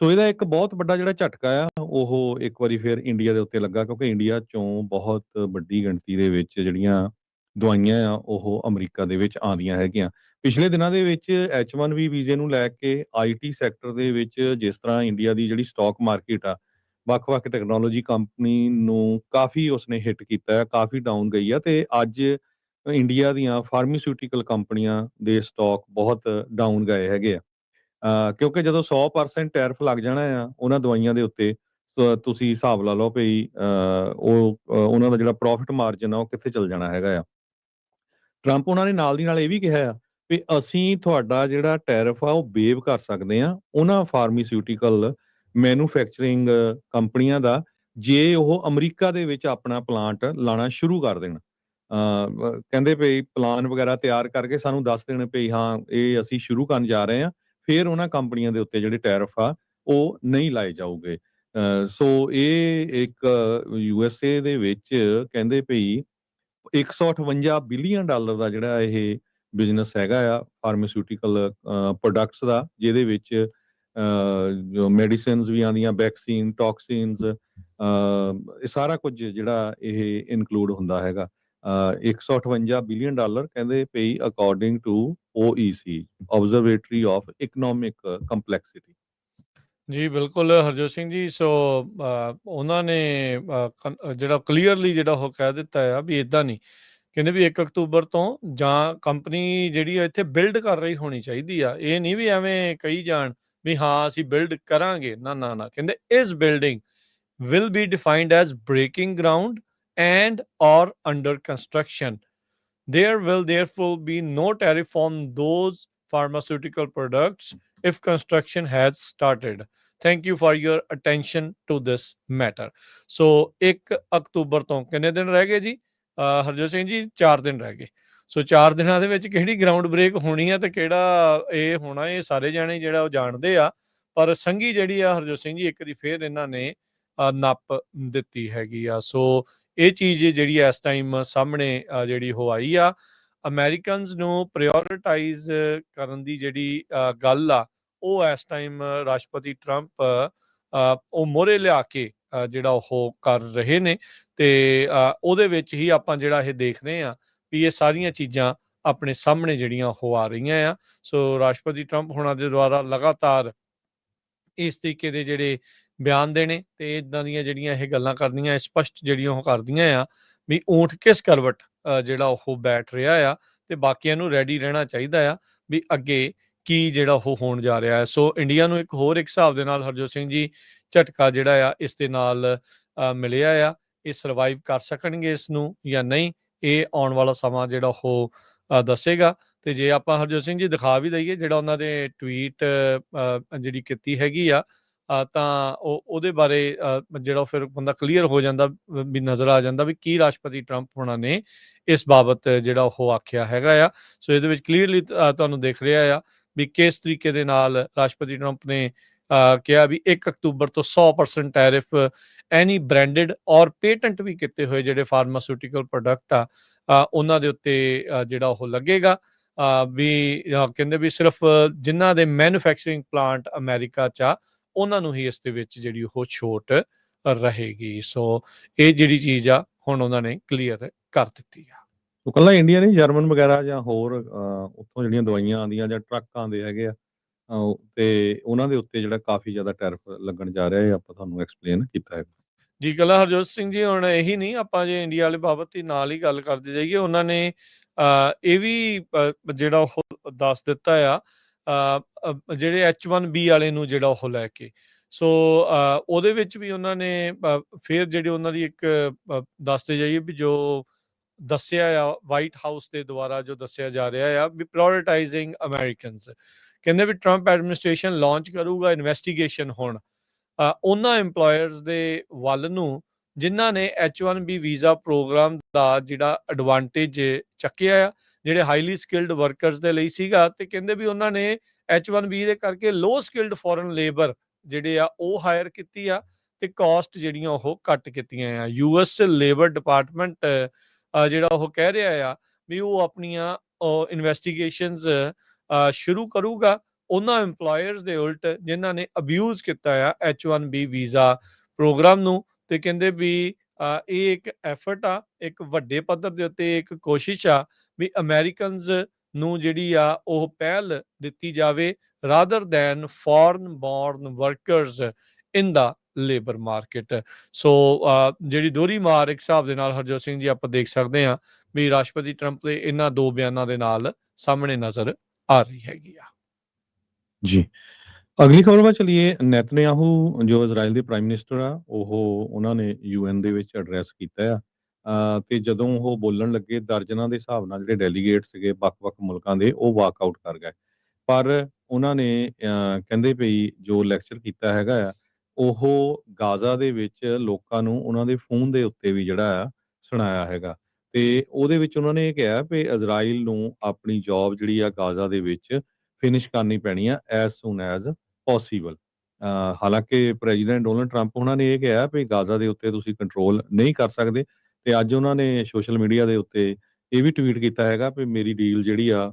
ਸੋ ਇਹਦਾ ਇੱਕ ਬਹੁਤ ਵੱਡਾ ਜਿਹੜਾ ਝਟਕਾ ਆ ਉਹ ਇੱਕ ਵਾਰੀ ਫਿਰ ਇੰਡੀਆ ਦੇ ਉੱਤੇ ਲੱਗਾ, ਕਿਉਂਕਿ ਇੰਡੀਆ ਚੋਂ ਬਹੁਤ ਵੱਡੀ ਗਿਣਤੀ ਦੇ ਵਿੱਚ ਜਿਹੜੀਆਂ ਦਵਾਈਆਂ ਆ ਉਹ ਅਮਰੀਕਾ ਦੇ ਵਿੱਚ ਆਉਂਦੀਆਂ ਹੈਗੀਆਂ। ਪਿਛਲੇ ਦਿਨਾਂ ਦੇ ਵਿੱਚ H1B ਵੀਜ਼ੇ ਨੂੰ ਲੈ ਕੇ IT ਸੈਕਟਰ ਦੇ ਵਿੱਚ ਜਿਸ ਤਰ੍ਹਾਂ ਇੰਡੀਆ ਦੀ ਜਿਹੜੀ ਸਟਾਕ ਮਾਰਕੀਟ ਆ, ਵੱਖ-ਵੱਖ ਟੈਕਨੋਲੋਜੀ ਕੰਪਨੀ ਨੂੰ ਕਾਫੀ ਉਸਨੇ ਹਿੱਟ ਕੀਤਾ ਆ, ਕਾਫੀ ਡਾਊਨ ਗਈ ਆ, ਤੇ ਅੱਜ ਇੰਡੀਆ ਦੀਆਂ ਫਾਰਮਾਸਿਊਟੀਕਲ ਕੰਪਨੀਆਂ ਦੇ ਸਟਾਕ ਬਹੁਤ ਡਾਊਨ ਗਏ ਹੈਗੇ ਆ। ਕਿਉਂਕਿ ਜਦੋਂ 100% ਟੈਰਿਫ ਲੱਗ ਜਾਣਾ ਆ ਉਹਨਾਂ ਦਵਾਈਆਂ ਦੇ ਉੱਤੇ, ਤੁਸੀਂ ਹਿਸਾਬ ਲਾ ਲਓ ਵੀ ਉਹ ਉਹਨਾਂ ਦਾ ਜਿਹੜਾ ਪ੍ਰੋਫਿਟ ਮਾਰਜਨ ਆ ਉਹ ਕਿੱਥੇ ਚਲ ਜਾਣਾ ਹੈਗਾ ਆ। ਟਰੰਪ ਉਹਨਾਂ ਨੇ ਨਾਲ ਦੀ ਨਾਲ ਇਹ ਵੀ ਕਿਹਾ ਆ ਵੀ ਅਸੀਂ ਤੁਹਾਡਾ ਜਿਹੜਾ ਟੈਰਿਫ ਆ ਉਹ ਵੇਵ ਕਰ ਸਕਦੇ ਆ ਉਹਨਾਂ ਫਾਰਮਾਸਿਊਟੀਕਲ ਮੈਨੂਫੈਕਚਰਿੰਗ ਕੰਪਨੀਆਂ ਦਾ, ਜੇ ਉਹ ਅਮਰੀਕਾ ਦੇ ਵਿੱਚ ਆਪਣਾ ਪਲਾਂਟ ਲਾਣਾ ਸ਼ੁਰੂ ਕਰ ਦੇਣ। ਕਹਿੰਦੇ ਵੀ ਪਲਾਨ ਵਗੈਰਾ ਤਿਆਰ ਕਰਕੇ ਸਾਨੂੰ ਦੱਸ ਦੇਣ ਵੀ ਹਾਂ ਇਹ ਅਸੀਂ ਸ਼ੁਰੂ ਕਰਨ ਜਾ ਰਹੇ ਹਾਂ, ਫਿਰ ਉਹਨਾਂ ਕੰਪਨੀਆਂ ਦੇ ਉੱਤੇ ਜਿਹੜੇ ਟੈਰਿਫ ਆ ਉਹ ਨਹੀਂ ਲਾਏ ਜਾਊਗੇ। ਸੋ ਇਹ ਇੱਕ USA ਦੇ ਵਿੱਚ ਕਹਿੰਦੇ ਵੀ $158 ਬਿਲੀਅਨ ਦਾ ਜਿਹੜਾ ਇਹ ਬਿਜ਼ਨਸ ਹੈਗਾ ਆ ਫਾਰਮਾਸਿਊਟੀਕਲ ਪ੍ਰੋਡਕਟਸ ਦਾ, ਜਿਹਦੇ ਵਿੱਚ ਜੋ ਮੈਡੀਸਿਨਸ ਵੀ ਆਉਂਦੀਆਂ, ਵੈਕਸੀਨ, ਟੌਕਸਿਨਸ, ਇਹ ਸਾਰਾ ਕੁਝ ਜਿਹੜਾ ਇਹ ਇਨਕਲੂਡ ਹੁੰਦਾ ਹੈਗਾ। $158 ਬਿਲੀਅਨ ਕਹਿੰਦੇ ਪਈ according to OEC, observatory of economic complexity. ਜੀ ਬਿਲਕੁਲ ਹਰਜੋਤ ਸਿੰਘ ਜੀ। ਸੋ ਉਹਨਾਂ ਨੇ ਜਿਹੜਾ ਕਲੀਅਰਲੀ ਜਿਹੜਾ ਉਹ ਕਹਿ ਦਿੱਤਾ ਆ ਵੀ ਇਦਾਂ ਨਹੀਂ, ਕਹਿੰਦੇ ਵੀ 1 ਅਕਤੂਬਰ ਤੋਂ ਜਾਂ ਕੰਪਨੀ ਜਿਹੜੀ ਆ ਇੱਥੇ ਬਿਲਡ ਕਰ ਰਹੀ ਹੋਣੀ ਚਾਹੀਦੀ ਆ। ਇਹ ਨਹੀਂ ਵੀ ਐਵੇਂ ਕਹੀ ਜਾਣ ਵੀ ਹਾਂ ਅਸੀਂ ਬਿਲਡ ਕਰਾਂਗੇ, ਨਾ ਨਾ ਨਾ, ਕਹਿੰਦੇ ਇਸ building will be defined as breaking ground and or under construction. There will therefore be no tariff on those pharmaceutical products if construction has started. Thank you for your attention to this matter. So 1 October ਤੋਂ ਕਿੰਨੇ ਦਿਨ ਰਹਿ ਗਏ ਜੀ ਹਰਜੋਤ ਸਿੰਘ ਜੀ? 4 ਦਿਨ ਰਹਿ ਗਏ। ਸੋ 4 ਦਿਨਾਂ ਦੇ ਵਿੱਚ ਕਿਹੜੀ ਗਰਾਊਂਡ ਬ੍ਰੇਕ ਹੋਣੀ ਆ ਤੇ ਕਿਹੜਾ ਇਹ ਹੋਣਾ, ਇਹ ਸਾਰੇ ਜਾਣੇ ਜਿਹੜਾ ਉਹ ਜਾਣਦੇ ਆ। ਪਰ ਸੰਘੀ ਜਿਹੜੀ ਆ ਹਰਜੋਤ ਸਿੰਘ ਜੀ ਇੱਕ ਵਾਰੀ ਫੇਰ ਇਹਨਾਂ ਨੇ ਨੱਪ ਦਿੱਤੀ ਹੈਗੀ ਆ। ਸੋ ਇਹ ਚੀਜ਼ ਜਿਹੜੀ ਇਸ ਟਾਈਮ ਸਾਹਮਣੇ ਜਿਹੜੀ ਉਹ ਆਈ ਆ। ਅਮਰੀਕਨਸ ਨੂੰ ਪ੍ਰਾਇਓਰਟਾਈਜ਼ ਕਰਨ ਦੀ ਜਿਹੜੀ ਗੱਲ ਆ ਉਹ ਇਸ ਟਾਈਮ ਰਾਸ਼ਟਰਪਤੀ ਟਰੰਪ ਉਹ ਮੋਹਰੇ ਲਿਆ ਕੇ ਜਿਹੜਾ ਉਹ ਕਰ ਰਹੇ ਨੇ, ਤੇ ਉਹਦੇ ਵਿੱਚ ਹੀ ਆਪਾਂ ਜਿਹੜਾ ਇਹ ਦੇਖ ਰਹੇ ਆ ਵੀ ਇਹ ਸਾਰੀਆਂ ਚੀਜ਼ਾਂ ਆਪਣੇ ਸਾਹਮਣੇ ਜਿਹੜੀਆਂ ਉਹ ਆ ਰਹੀਆਂ ਆ। ਸੋ ਰਾਸ਼ਟਰਪਤੀ ਟਰੰਪ ਹੋਣਾ ਦੇ ਦੁਆਰਾ ਲਗਾਤਾਰ ਇਸ ਤਰੀਕੇ ਦੇ ਜਿਹੜੇ ਬਿਆਨ ਦੇਣੇ ਤੇ ਇਦਾਂ ਦੀਆਂ ਜਿਹੜੀਆਂ ਇਹ ਗੱਲਾਂ ਕਰਨੀਆਂ, ਸਪਸ਼ਟ ਜਿਹੜੀਆਂ ਉਹ ਕਰਦੀਆਂ ਆ ਵੀ ਊਂਠ ਕਿਸ ਕਰਵਟ ਜਿਹੜਾ ਉਹ ਬੈਠ ਰਿਹਾ ਆ ਤੇ ਬਾਕੀਆਂ ਨੂੰ ਰੈਡੀ ਰਹਿਣਾ ਚਾਹੀਦਾ ਆ ਵੀ ਅੱਗੇ ਕੀ ਜਿਹੜਾ ਉਹ ਹੋਣ ਜਾ ਰਿਹਾ ਹੈ। ਸੋ ਇੰਡੀਆ ਨੂੰ ਇੱਕ ਹਿਸਾਬ ਦੇ ਨਾਲ ਹਰਜੋਤ ਸਿੰਘ ਜੀ ਝਟਕਾ ਜਿਹੜਾ ਆ ਇਸ ਦੇ ਨਾਲ ਮਿਲਿਆ ਆ। ਇਹ ਸਰਵਾਈਵ ਕਰ ਸਕਣਗੇ ਇਸ ਨੂੰ ਜਾਂ ਨਹੀਂ, ਇਹ ਆਉਣ ਵਾਲਾ ਸਮਾਂ ਜਿਹੜਾ ਉਹ ਦੱਸੇਗਾ। ਤੇ ਜੇ ਆਪਾਂ ਹਰਜੋਤ ਸਿੰਘ ਜੀ ਦਿਖਾ ਵੀ ਦਈਏ ਜਿਹੜਾ ਉਹਨਾਂ ਦੇ ਟਵੀਟ ਜਿਹੜੀ ਕੀਤੀ ਹੈਗੀ ਆ ਤਾਂ ਉਹਦੇ ਬਾਰੇ ਜਿਹੜਾ ਫਿਰ ਬੰਦਾ ਕਲੀਅਰ ਹੋ ਜਾਂਦਾ ਵੀ ਨਜ਼ਰ ਆ ਜਾਂਦਾ ਵੀ ਕੀ ਰਾਸ਼ਟਰਪਤੀ ਟਰੰਪ ਹੋਣਾ ਨੇ ਇਸ ਬਾਬਤ ਜਿਹੜਾ ਉਹ ਆਖਿਆ ਹੈਗਾ ਆ। ਸੋ ਇਹਦੇ ਵਿੱਚ ਕਲੀਅਰਲੀ ਤੁਹਾਨੂੰ ਦਿਖ ਰਿਹਾ ਆ ਵੀ ਕਿਸ ਤਰੀਕੇ ਦੇ ਨਾਲ ਰਾਸ਼ਟਰਪਤੀ ਟਰੰਪ ਨੇ ਕਿਹਾ ਵੀ 1 ਅਕਤੂਬਰ ਤੋਂ 100% ਟੈਰਿਫ ਐਨੀ ਬ੍ਰਾਂਡਡ ਔਰ ਪੇਟੈਂਟ ਵੀ ਕੀਤੇ ਹੋਏ ਜਿਹੜੇ ਫਾਰਮਾਸਿਊਟੀਕਲ ਪ੍ਰੋਡਕਟ ਆ ਉਹਨਾਂ ਦੇ ਉੱਤੇ ਜਿਹੜਾ ਉਹ ਲੱਗੇਗਾ। ਵੀ ਕਹਿੰਦੇ ਵੀ ਸਿਰਫ ਜਿਨ੍ਹਾਂ ਦੇ ਮੈਨੂਫੈਕਚਰਿੰਗ ਪਲਾਂਟ ਅਮਰੀਕਾ 'ਚ ਆ ਉਹਨਾਂ ਨੂੰ ਹੀ ਇਸ ਦੇ ਵਿੱਚ ਜਿਹੜੀ ਉਹ ਛੋਟ ਰਹੇਗੀ। ਸੋ ਇਹ ਜਿਹੜੀ ਚੀਜ਼ ਆ ਹੁਣ ਉਹਨਾਂ ਨੇ ਕਲੀਅਰ ਕਰ ਦਿੱਤੀ ਆ। ਉਹ ਕੱਲਾ ਇੰਡੀਆ ਨਹੀਂ, ਜਰਮਨ ਵਗੈਰਾ ਜਾਂ ਹੋਰ ਉੱਥੋਂ ਜਿਹੜੀਆਂ ਦਵਾਈਆਂ ਆਉਂਦੀਆਂ ਜਾਂ ਟਰੱਕ ਆਉਂਦੇ ਹੈਗੇ ਆ ਤੇ ਉਹਨਾਂ ਦੇ ਉੱਤੇ ਜਿਹੜਾ ਕਾਫੀ ਜ਼ਿਆਦਾ ਟੈਰਿਫ ਲੱਗਣ ਜਾ ਰਿਹਾ, ਇਹ ਆਪਾਂ ਤੁਹਾਨੂੰ ਐਕਸਪਲੇਨ ਕੀਤਾ ਹੈ। ਜੀ ਕੱਲਾ ਹਰਜੋਤ ਸਿੰਘ ਜੀ ਹੁਣ ਇਹੀ ਨਹੀਂ, ਆਪਾਂ ਜੇ ਇੰਡੀਆ ਵਾਲੇ ਬਾਬਤ ਹੀ ਨਾਲ ਹੀ ਗੱਲ ਕਰਦੇ ਜਾਈਏ, ਉਹਨਾਂ ਨੇ ਇਹ ਵੀ ਜਿਹੜਾ ਉਹ ਦੱਸ ਦਿੱਤਾ ਆ ਜਿਹੜੇ H1B ਵਾਲੇ ਨੂੰ ਜਿਹੜਾ ਉਹ ਲੈ ਕੇ। ਸੋ ਉਹਦੇ ਵਿੱਚ ਵੀ ਉਹਨਾਂ ਨੇ ਫਿਰ ਜਿਹੜੇ ਉਹਨਾਂ ਦੀ ਇੱਕ ਦੱਸਦੇ ਜਾਈਏ ਵੀ ਜੋ ਦੱਸਿਆ ਆ ਵਾਈਟ ਹਾਊਸ ਦੇ ਦੁਆਰਾ ਜੋ ਦੱਸਿਆ ਜਾ ਰਿਹਾ ਆ ਵੀ ਪ੍ਰਾਇੋਰਟਾਈਜ਼ਿੰਗ ਅਮਰੀਕਨਸ, ਕਹਿੰਦੇ ਵੀ ਟਰੰਪ ਐਡਮਿਨਿਸਟ੍ਰੇਸ਼ਨ ਲਾਂਚ ਕਰੂਗਾ ਇਨਵੈਸਟੀਗੇਸ਼ਨ ਹੁਣ ਉਹਨਾਂ EMPLOYERS ਦੇ ਵੱਲ ਨੂੰ ਜਿਨ੍ਹਾਂ ਨੇ H1B ਵੀਜ਼ਾ ਪ੍ਰੋਗਰਾਮ ਦਾ ਜਿਹੜਾ ਐਡਵਾਂਟੇਜ ਚੱਕਿਆ ਆ, ਜਿਹੜੇ ਹਾਈਲੀ ਸਕਿਲਡ ਵਰਕਰਸ ਦੇ ਲਈ ਸੀਗਾ। ਤੇ ਕਹਿੰਦੇ ਵੀ ਉਹਨਾਂ ਨੇ H1B ਦੇ ਕਰਕੇ ਲੋ ਸਕਿਲਡ ਫੋਰਨ ਲੇਬਰ ਜਿਹੜੇ ਆ ਉਹ ਹਾਇਰ ਕੀਤੀ ਆ ਤੇ ਕਾਸਟ ਜਿਹੜੀਆਂ ਉਹ ਘੱਟ ਕੀਤੀਆਂ ਆ। US ਲੇਬਰ ਡਿਪਾਰਟਮੈਂਟ ਜਿਹੜਾ ਉਹ ਕਹਿ ਰਿਹਾ ਆ ਵੀ ਉਹ ਆਪਣੀਆਂ ਇਨਵੈਸਟੀਗੇਸ਼ਨਸ ਸ਼ੁਰੂ ਕਰੂਗਾ ਉਹਨਾਂ EMPLOYERS ਦੇ ਉਲਟ ਜਿਨ੍ਹਾਂ ਨੇ ਅਬਿਊਜ਼ ਕੀਤਾ ਆ H1B ਵੀਜ਼ਾ ਪ੍ਰੋਗਰਾਮ ਨੂੰ। ਤੇ ਕਹਿੰਦੇ ਵੀ ਇਹ ਇੱਕ ਐਫਰਟ ਆ, ਇੱਕ ਵੱਡੇ ਪੱਧਰ ਦੇ ਉੱਤੇ ਇੱਕ ਕੋਸ਼ਿਸ਼ ਆ ਵੀ ਅਮਰੀਕਨਸ ਨੂੰ ਜਿਹੜੀ ਆ ਉਹ ਪਹਿਲ ਦਿੱਤੀ ਜਾਵੇ rather than foreign born workers in the labour market. So ਜਿਹੜੀ ਦੋਹਰੀ ਮਾਰ ਇੱਕ ਹਿਸਾਬ ਦੇ ਨਾਲ ਹਰਜੋਤ ਸਿੰਘ ਜੀ ਆਪਾਂ ਦੇਖ ਸਕਦੇ ਹਾਂ ਵੀ ਰਾਸ਼ਟਰਪਤੀ ਟਰੰਪ ਦੇ ਇਹਨਾਂ ਦੋ ਬਿਆਨਾਂ ਦੇ ਨਾਲ ਸਾਹਮਣੇ ਨਜ਼ਰ ਆ ਰਹੀ ਹੈਗੀ ਆ। ਜੀ, ਅਗਲੀ ਖਬਰ ਵੱਲ ਚਲੀਏ। ਨੈਤਨਯਾਹੂ ਜੋ ਇਜ਼ਰਾਈਲ ਦੇ ਪ੍ਰਾਈਮ ਮਿਨਿਸਟਰ ਆ, ਉਹਨਾਂ ਨੇ UN ਦੇ ਵਿੱਚ ਐਡਰੈਸ ਕੀਤਾ ਆ ਤੇ ਜਦੋਂ ਉਹ ਬੋਲਣ ਲੱਗੇ ਦਰਜਨਾਂ ਦੇ ਹਿਸਾਬ ਨਾਲ ਜਿਹੜੇ ਡੈਲੀਗੇਟ ਸੀਗੇ ਵੱਖ-ਵੱਖ ਮੁਲਕਾਂ ਦੇ, ਉਹ ਵਾਕਆਊਟ ਕਰ ਗਏ। ਪਰ ਉਹਨਾਂ ਨੇ ਕਹਿੰਦੇ ਵੀ ਜੋ ਲੈਕਚਰ ਕੀਤਾ ਹੈਗਾ ਆ ਉਹ ਗਾਜ਼ਾ ਦੇ ਵਿੱਚ ਲੋਕਾਂ ਨੂੰ ਉਹਨਾਂ ਦੇ ਫੋਨ ਦੇ ਉੱਤੇ ਵੀ ਜਿਹੜਾ ਆ ਸੁਣਾਇਆ ਹੈਗਾ ਤੇ ਉਹਦੇ ਵਿੱਚ ਉਹਨਾਂ ਨੇ ਇਹ ਕਿਹਾ ਵੀ ਇਜ਼ਰਾਈਲ ਨੂੰ ਆਪਣੀ ਜੌਬ ਜਿਹੜੀ ਆ ਗਾਜ਼ਾ ਦੇ ਵਿੱਚ ਫਿਨਿਸ਼ ਕਰਨੀ ਪੈਣੀ ਆ ਐਜ਼ ਸੂਨ ਐਜ਼ ਪੋਸੀਬਲ। ਹਾਲਾਂਕਿ ਪ੍ਰੈਜ਼ੀਡੈਂਟ ਡੋਨਲਡ ਟਰੰਪ ਉਹਨਾਂ ਨੇ ਇਹ ਕਿਹਾ ਵੀ ਗਾਜ਼ਾ ਦੇ ਉੱਤੇ ਤੁਸੀਂ ਕੰਟਰੋਲ ਨਹੀਂ ਕਰ ਸਕਦੇ ਤੇ ਅੱਜ ਉਹਨਾਂ ਨੇ ਸੋਸ਼ਲ ਮੀਡੀਆ ਦੇ ਉੱਤੇ ਇਹ ਵੀ ਟਵੀਟ ਕੀਤਾ ਹੈਗਾ ਵੀ ਮੇਰੀ ਡੀਲ ਜਿਹੜੀ ਆ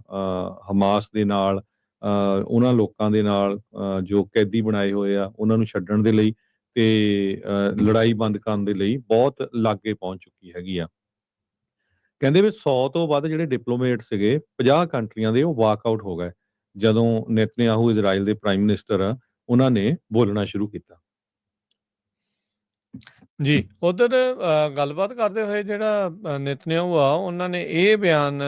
ਹਮਾਸ ਦੇ ਨਾਲ ਉਹਨਾਂ ਲੋਕਾਂ ਦੇ ਨਾਲ ਜੋ ਕੈਦੀ ਬਣਾਏ ਹੋਏ ਆ ਉਹਨਾਂ ਨੂੰ ਛੱਡਣ ਦੇ ਲਈ ਤੇ ਲੜਾਈ ਬੰਦ ਕਰਨ ਦੇ ਲਈ ਬਹੁਤ ਲਾਗੇ ਪਹੁੰਚ ਚੁੱਕੀ ਹੈਗੀ ਆ। ਕਹਿੰਦੇ ਵੀ 100 ਤੋਂ ਵੱਧ ਜਿਹੜੇ ਡਿਪਲੋਮੇਟ ਸੀਗੇ 50 ਕੰਟਰੀਆਂ ਦੇ ਉਹ ਵਾਕਆਊਟ ਹੋ ਗਏ ਜਦੋਂ ਨੇਤਨਯਾਹੂ ਇਜ਼ਰਾਈਲ ਦੇ ਪ੍ਰਾਈਮ ਮਿਨਿਸਟਰ ਆ ਉਹਨਾਂ ਨੇ ਬੋਲਣਾ ਸ਼ੁਰੂ ਕੀਤਾ। ਜੀ ਉਧਰ ਗੱਲਬਾਤ ਕਰਦੇ ਹੋਏ ਜਿਹੜਾ ਨੇਤਨਯਾਹੂ ਆ ਉਹਨਾਂ ਨੇ ਇਹ ਬਿਆਨ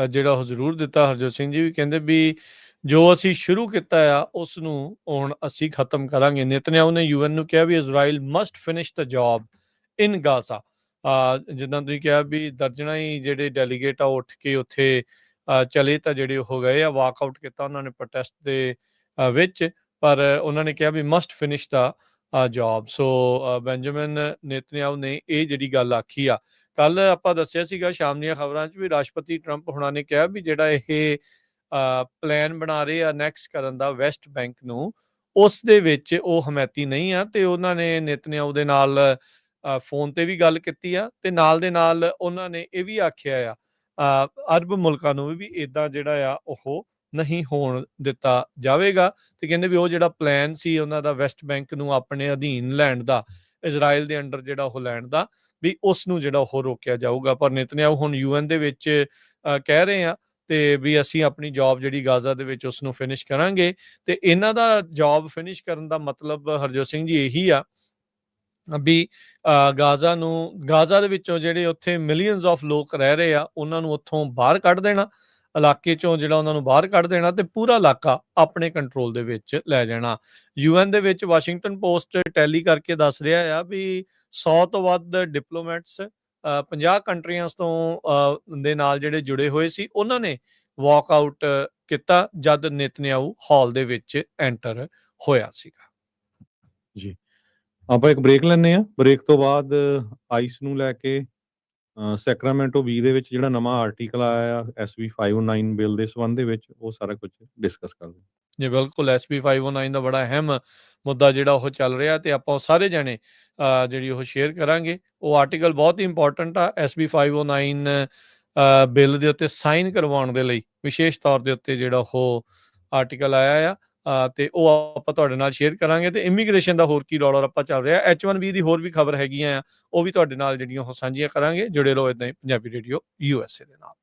ਜਿਹੜਾ ਉਹ ਜ਼ਰੂਰ ਦਿੱਤਾ ਹਰਜੋਤ ਸਿੰਘ ਜੀ ਵੀ ਕਹਿੰਦੇ ਵੀ ਜੋ ਅਸੀਂ ਸ਼ੁਰੂ ਕੀਤਾ ਆ ਉਸ ਨੂੰ ਹੁਣ ਅਸੀਂ ਖਤਮ ਕਰਾਂਗੇ। ਨੇਤਨਯਾਹੂ ਨੇ UN ਨੂੰ ਕਿਹਾ ਵੀ Israel must finish the job in Gaza. ਜਿੱਦਾਂ ਤੁਸੀਂ ਕਿਹਾ ਵੀ ਦਰਜਨਾਂ ਹੀ ਜਿਹੜੇ ਡੈਲੀਗੇਟ ਆ ਉੱਠ ਕੇ ਉੱਥੇ ਚਲੇ ਤਾਂ ਜਿਹੜੇ ਹੋ ਗਏ ਆ, ਵਾਕਆਊਟ ਕੀਤਾ ਉਹਨਾਂ ਨੇ ਪ੍ਰੋਟੈਸਟ ਦੇ ਵਿੱਚ, ਪਰ ਉਹਨਾਂ ਨੇ ਕਿਹਾ ਵੀ ਮਸਟ ਫਿਨਿਸ਼ ਦਾ ਜੌਬ। ਸੋ ਬੈਂਜਾਮਿਨ ਨੇਤਨਯਾਹੂ ਨੇ ਇਹ ਜਿਹੜੀ ਗੱਲ ਆਖੀ ਆ। ਕੱਲ ਆਪਾਂ ਦੱਸਿਆ ਸੀਗਾ ਸ਼ਾਮ ਦੀਆਂ ਖਬਰਾਂ 'ਚ ਵੀ ਰਾਸ਼ਟਰਪਤੀ ਟਰੰਪ ਹੋਣਾ ਨੇ ਕਿਹਾ ਵੀ ਜਿਹੜਾ ਇਹ ਪਲਾਨ ਬਣਾ ਰਹੇ ਆ ਨੈਕਸਟ ਕਰਨ ਦਾ ਵੈਸਟ ਬੈਂਕ ਨੂੰ, ਉਸ ਦੇ ਵਿੱਚ ਉਹ ਹਮੈਤੀ ਨਹੀਂ ਆ। ਤੇ ਉਹਨਾਂ ਨੇ ਨੇਤਨਯਾਹੂ ਦੇ ਨਾਲ ਫੋਨ ਤੇ ਵੀ ਗੱਲ ਕੀਤੀ ਆ ਤੇ ਨਾਲ ਦੇ ਨਾਲ ਉਹਨਾਂ ਨੇ ਇਹ ਵੀ ਆਖਿਆ ਆ ਅਰਬ ਮੁਲਕਾਂ ਨੂੰ ਵੀ ਇੱਦਾਂ ਜਿਹੜਾ ਆ ਉਹ ਨਹੀਂ ਹੋਣ ਦਿੱਤਾ ਜਾਵੇਗਾ। ਤੇ ਕਹਿੰਦੇ ਵੀ ਉਹ ਜਿਹੜਾ ਪਲਾਨ ਸੀ ਉਹਨਾਂ ਦਾ ਵੈਸਟ ਬੈਂਕ ਨੂੰ ਆਪਣੇ ਅਧੀਨ ਲੈਣ ਦਾ, ਇਜ਼ਰਾਈਲ ਦੇ ਅੰਡਰ ਜਿਹੜਾ ਉਹ ਲੈਣ ਦਾ, ਵੀ ਉਸ ਨੂੰ ਜਿਹੜਾ ਉਹ ਰੋਕਿਆ ਜਾਊਗਾ। ਪਰ ਨੇਤਨਯਾਹੂ ਹੁਣ UN ਦੇ ਵਿੱਚ ਕਹਿ ਰਹੇ ਆ ਤੇ ਵੀ ਅਸੀਂ ਆਪਣੀ ਜੌਬ ਜਿਹੜੀ ਗਾਜ਼ਾ ਦੇ ਵਿੱਚ ਉਸਨੂੰ ਫਿਨਿਸ਼ ਕਰਾਂਗੇ। ਤੇ ਇਹਨਾਂ ਦਾ ਜੌਬ ਫਿਨਿਸ਼ ਕਰਨ ਦਾ ਮਤਲਬ ਹਰਜੋਤ ਸਿੰਘ ਜੀ ਇਹੀ ਆ ਵੀ ਗਾਜ਼ਾ ਦੇ ਵਿੱਚੋਂ ਜਿਹੜੇ ਉੱਥੇ ਮਿਲੀਅਨਸ ਆਫ ਲੋਕ ਰਹਿ ਰਹੇ ਆ, ਉਹਨਾਂ ਨੂੰ ਉੱਥੋਂ ਬਾਹਰ ਕੱਢ ਦੇਣਾ, ਇਲਾਕੇ ਚੋਂ ਜਿਹੜਾ ਉਹਨਾਂ ਨੂੰ ਬਾਹਰ ਕੱਢ ਦੇਣਾ ਤੇ ਪੂਰਾ ਇਲਾਕਾ ਆਪਣੇ ਕੰਟਰੋਲ ਦੇ ਵਿੱਚ ਲੈ ਜਾਣਾ। ਯੂਐਨ ਦੇ ਵਿੱਚ ਵਾਸ਼ਿੰਗਟਨ ਪੋਸਟ ਟੈਲੀ ਕਰਕੇ ਦੱਸ ਰਿਹਾ ਆ ਵੀ 100 ਤੋਂ ਵੱਧ ਡਿਪਲੋਮੈਟਸ 50 ਕੰਟਰੀਆਂ ਤੋਂ ਦੇ ਨਾਲ ਜਿਹੜੇ ਜੁੜੇ ਹੋਏ ਸੀ, ਉਹਨਾਂ ਨੇ ਵਾਕ ਆਊਟ ਕੀਤਾ ਜਦ ਨੇਤਨਿਆਹੂ ਹਾਲ ਦੇ ਵਿੱਚ ਐਂਟਰ ਹੋਇਆ ਸੀਗਾ। ਜੀ। ਆਪਾਂ ਇੱਕ ਬ੍ਰੇਕ ਲੈਂਦੇ ਹਾਂ। ਬ੍ਰੇਕ ਤੋਂ ਬਾਅਦ ਆਈਸ ਨੂੰ ਲੈ ਕੇ ਸੈਕਰਾਮੈਂਟੋ ਬੀ ਦੇ ਵਿੱਚ ਜਿਹੜਾ ਨਵਾਂ ਆਰਟੀਕਲ ਆਇਆ ਆ SB 509 ਬਿੱਲ ਦੇ ਸੰਬੰਧ ਦੇ ਵਿੱਚ, ਉਹ ਸਾਰਾ ਕੁਝ ਡਿਸਕਸ ਕਰਦੇ ਹਾਂ। ਜੀ ਬਿਲਕੁਲ, SB 509 ਦਾ ਬੜਾ ਅਹਿਮ ਮੁੱਦਾ ਜਿਹੜਾ ਉਹ ਚੱਲ ਰਿਹਾ ਤੇ ਆਪਾਂ ਉਹ ਸਾਰੇ ਜਾਣੇ ਜਿਹੜੀ ਉਹ ਸ਼ੇਅਰ ਕਰਾਂਗੇ। ਉਹ ਆਰਟੀਕਲ ਬਹੁਤ ਹੀ ਇੰਪੋਰਟੈਂਟ ਆ। SB 509 ਬਿੱਲ ਦੇ ਉੱਤੇ ਸਾਈਨ ਕਰਵਾਉਣ ਦੇ ਲਈ ਵਿਸ਼ੇਸ਼ ਤੌਰ ਦੇ ਉੱਤੇ ਜਿਹੜਾ ਉਹ ਆਰਟੀਕਲ ਆਇਆ ਆ ਤੇ ਉਹ ਆਪਾਂ ਤੁਹਾਡੇ ਨਾਲ ਸ਼ੇਅਰ ਕਰਾਂਗੇ। ਤੇ ਇਮੀਗ੍ਰੇਸ਼ਨ ਦਾ ਹੋਰ ਕੀ ਰੌਲਾ ਰੱਪਾ ਚੱਲ ਰਿਹਾ, H1B ਦੀ ਹੋਰ ਵੀ ਖਬਰ ਹੈਗੀਆਂ ਆ, ਉਹ ਵੀ ਤੁਹਾਡੇ ਨਾਲ ਜਿਹੜੀਆਂ ਉਹ ਸਾਂਝੀਆਂ ਕਰਾਂਗੇ। ਜੁੜੇ ਰਹੋ ਏਦਾਂ ਹੀ ਪੰਜਾਬੀ ਰੇਡੀਓ USA ਦੇ ਨਾਲ।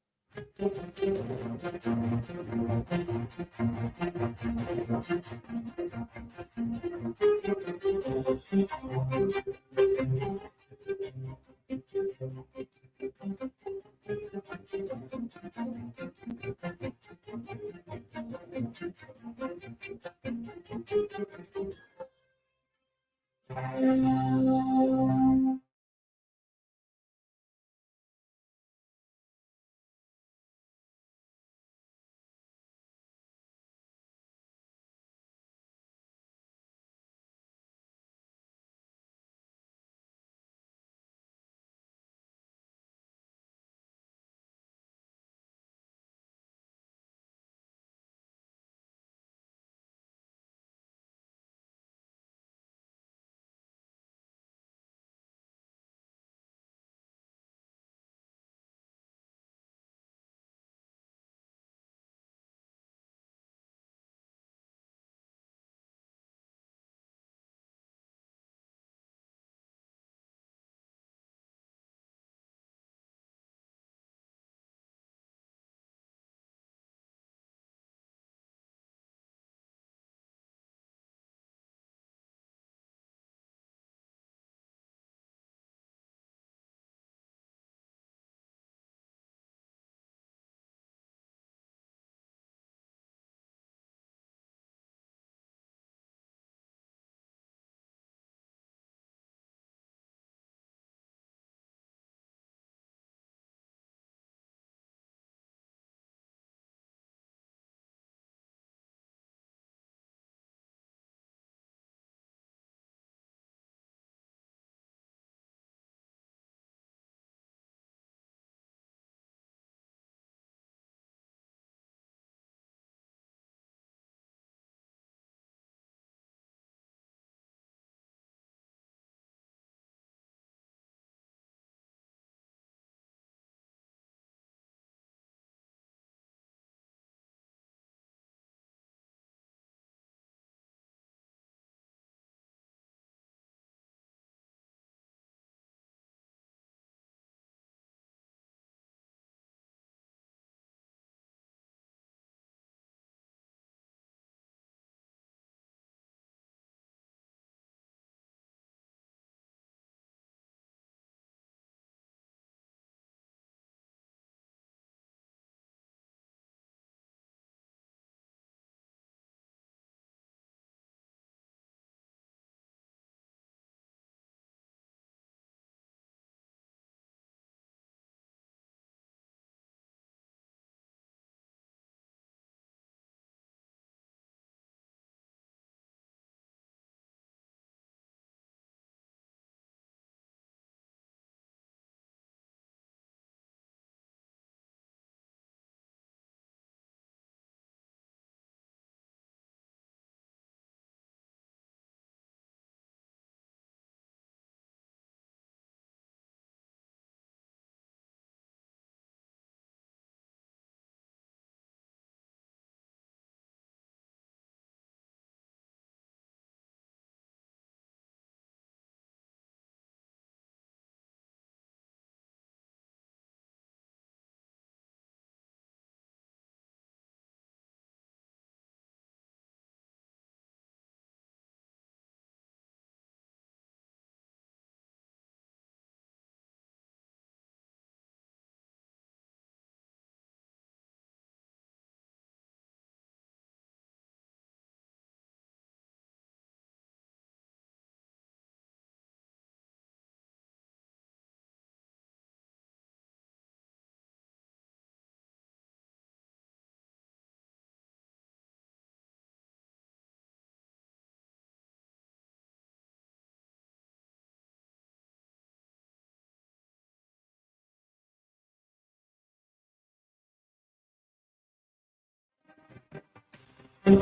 ਬ੍ਰੇਕ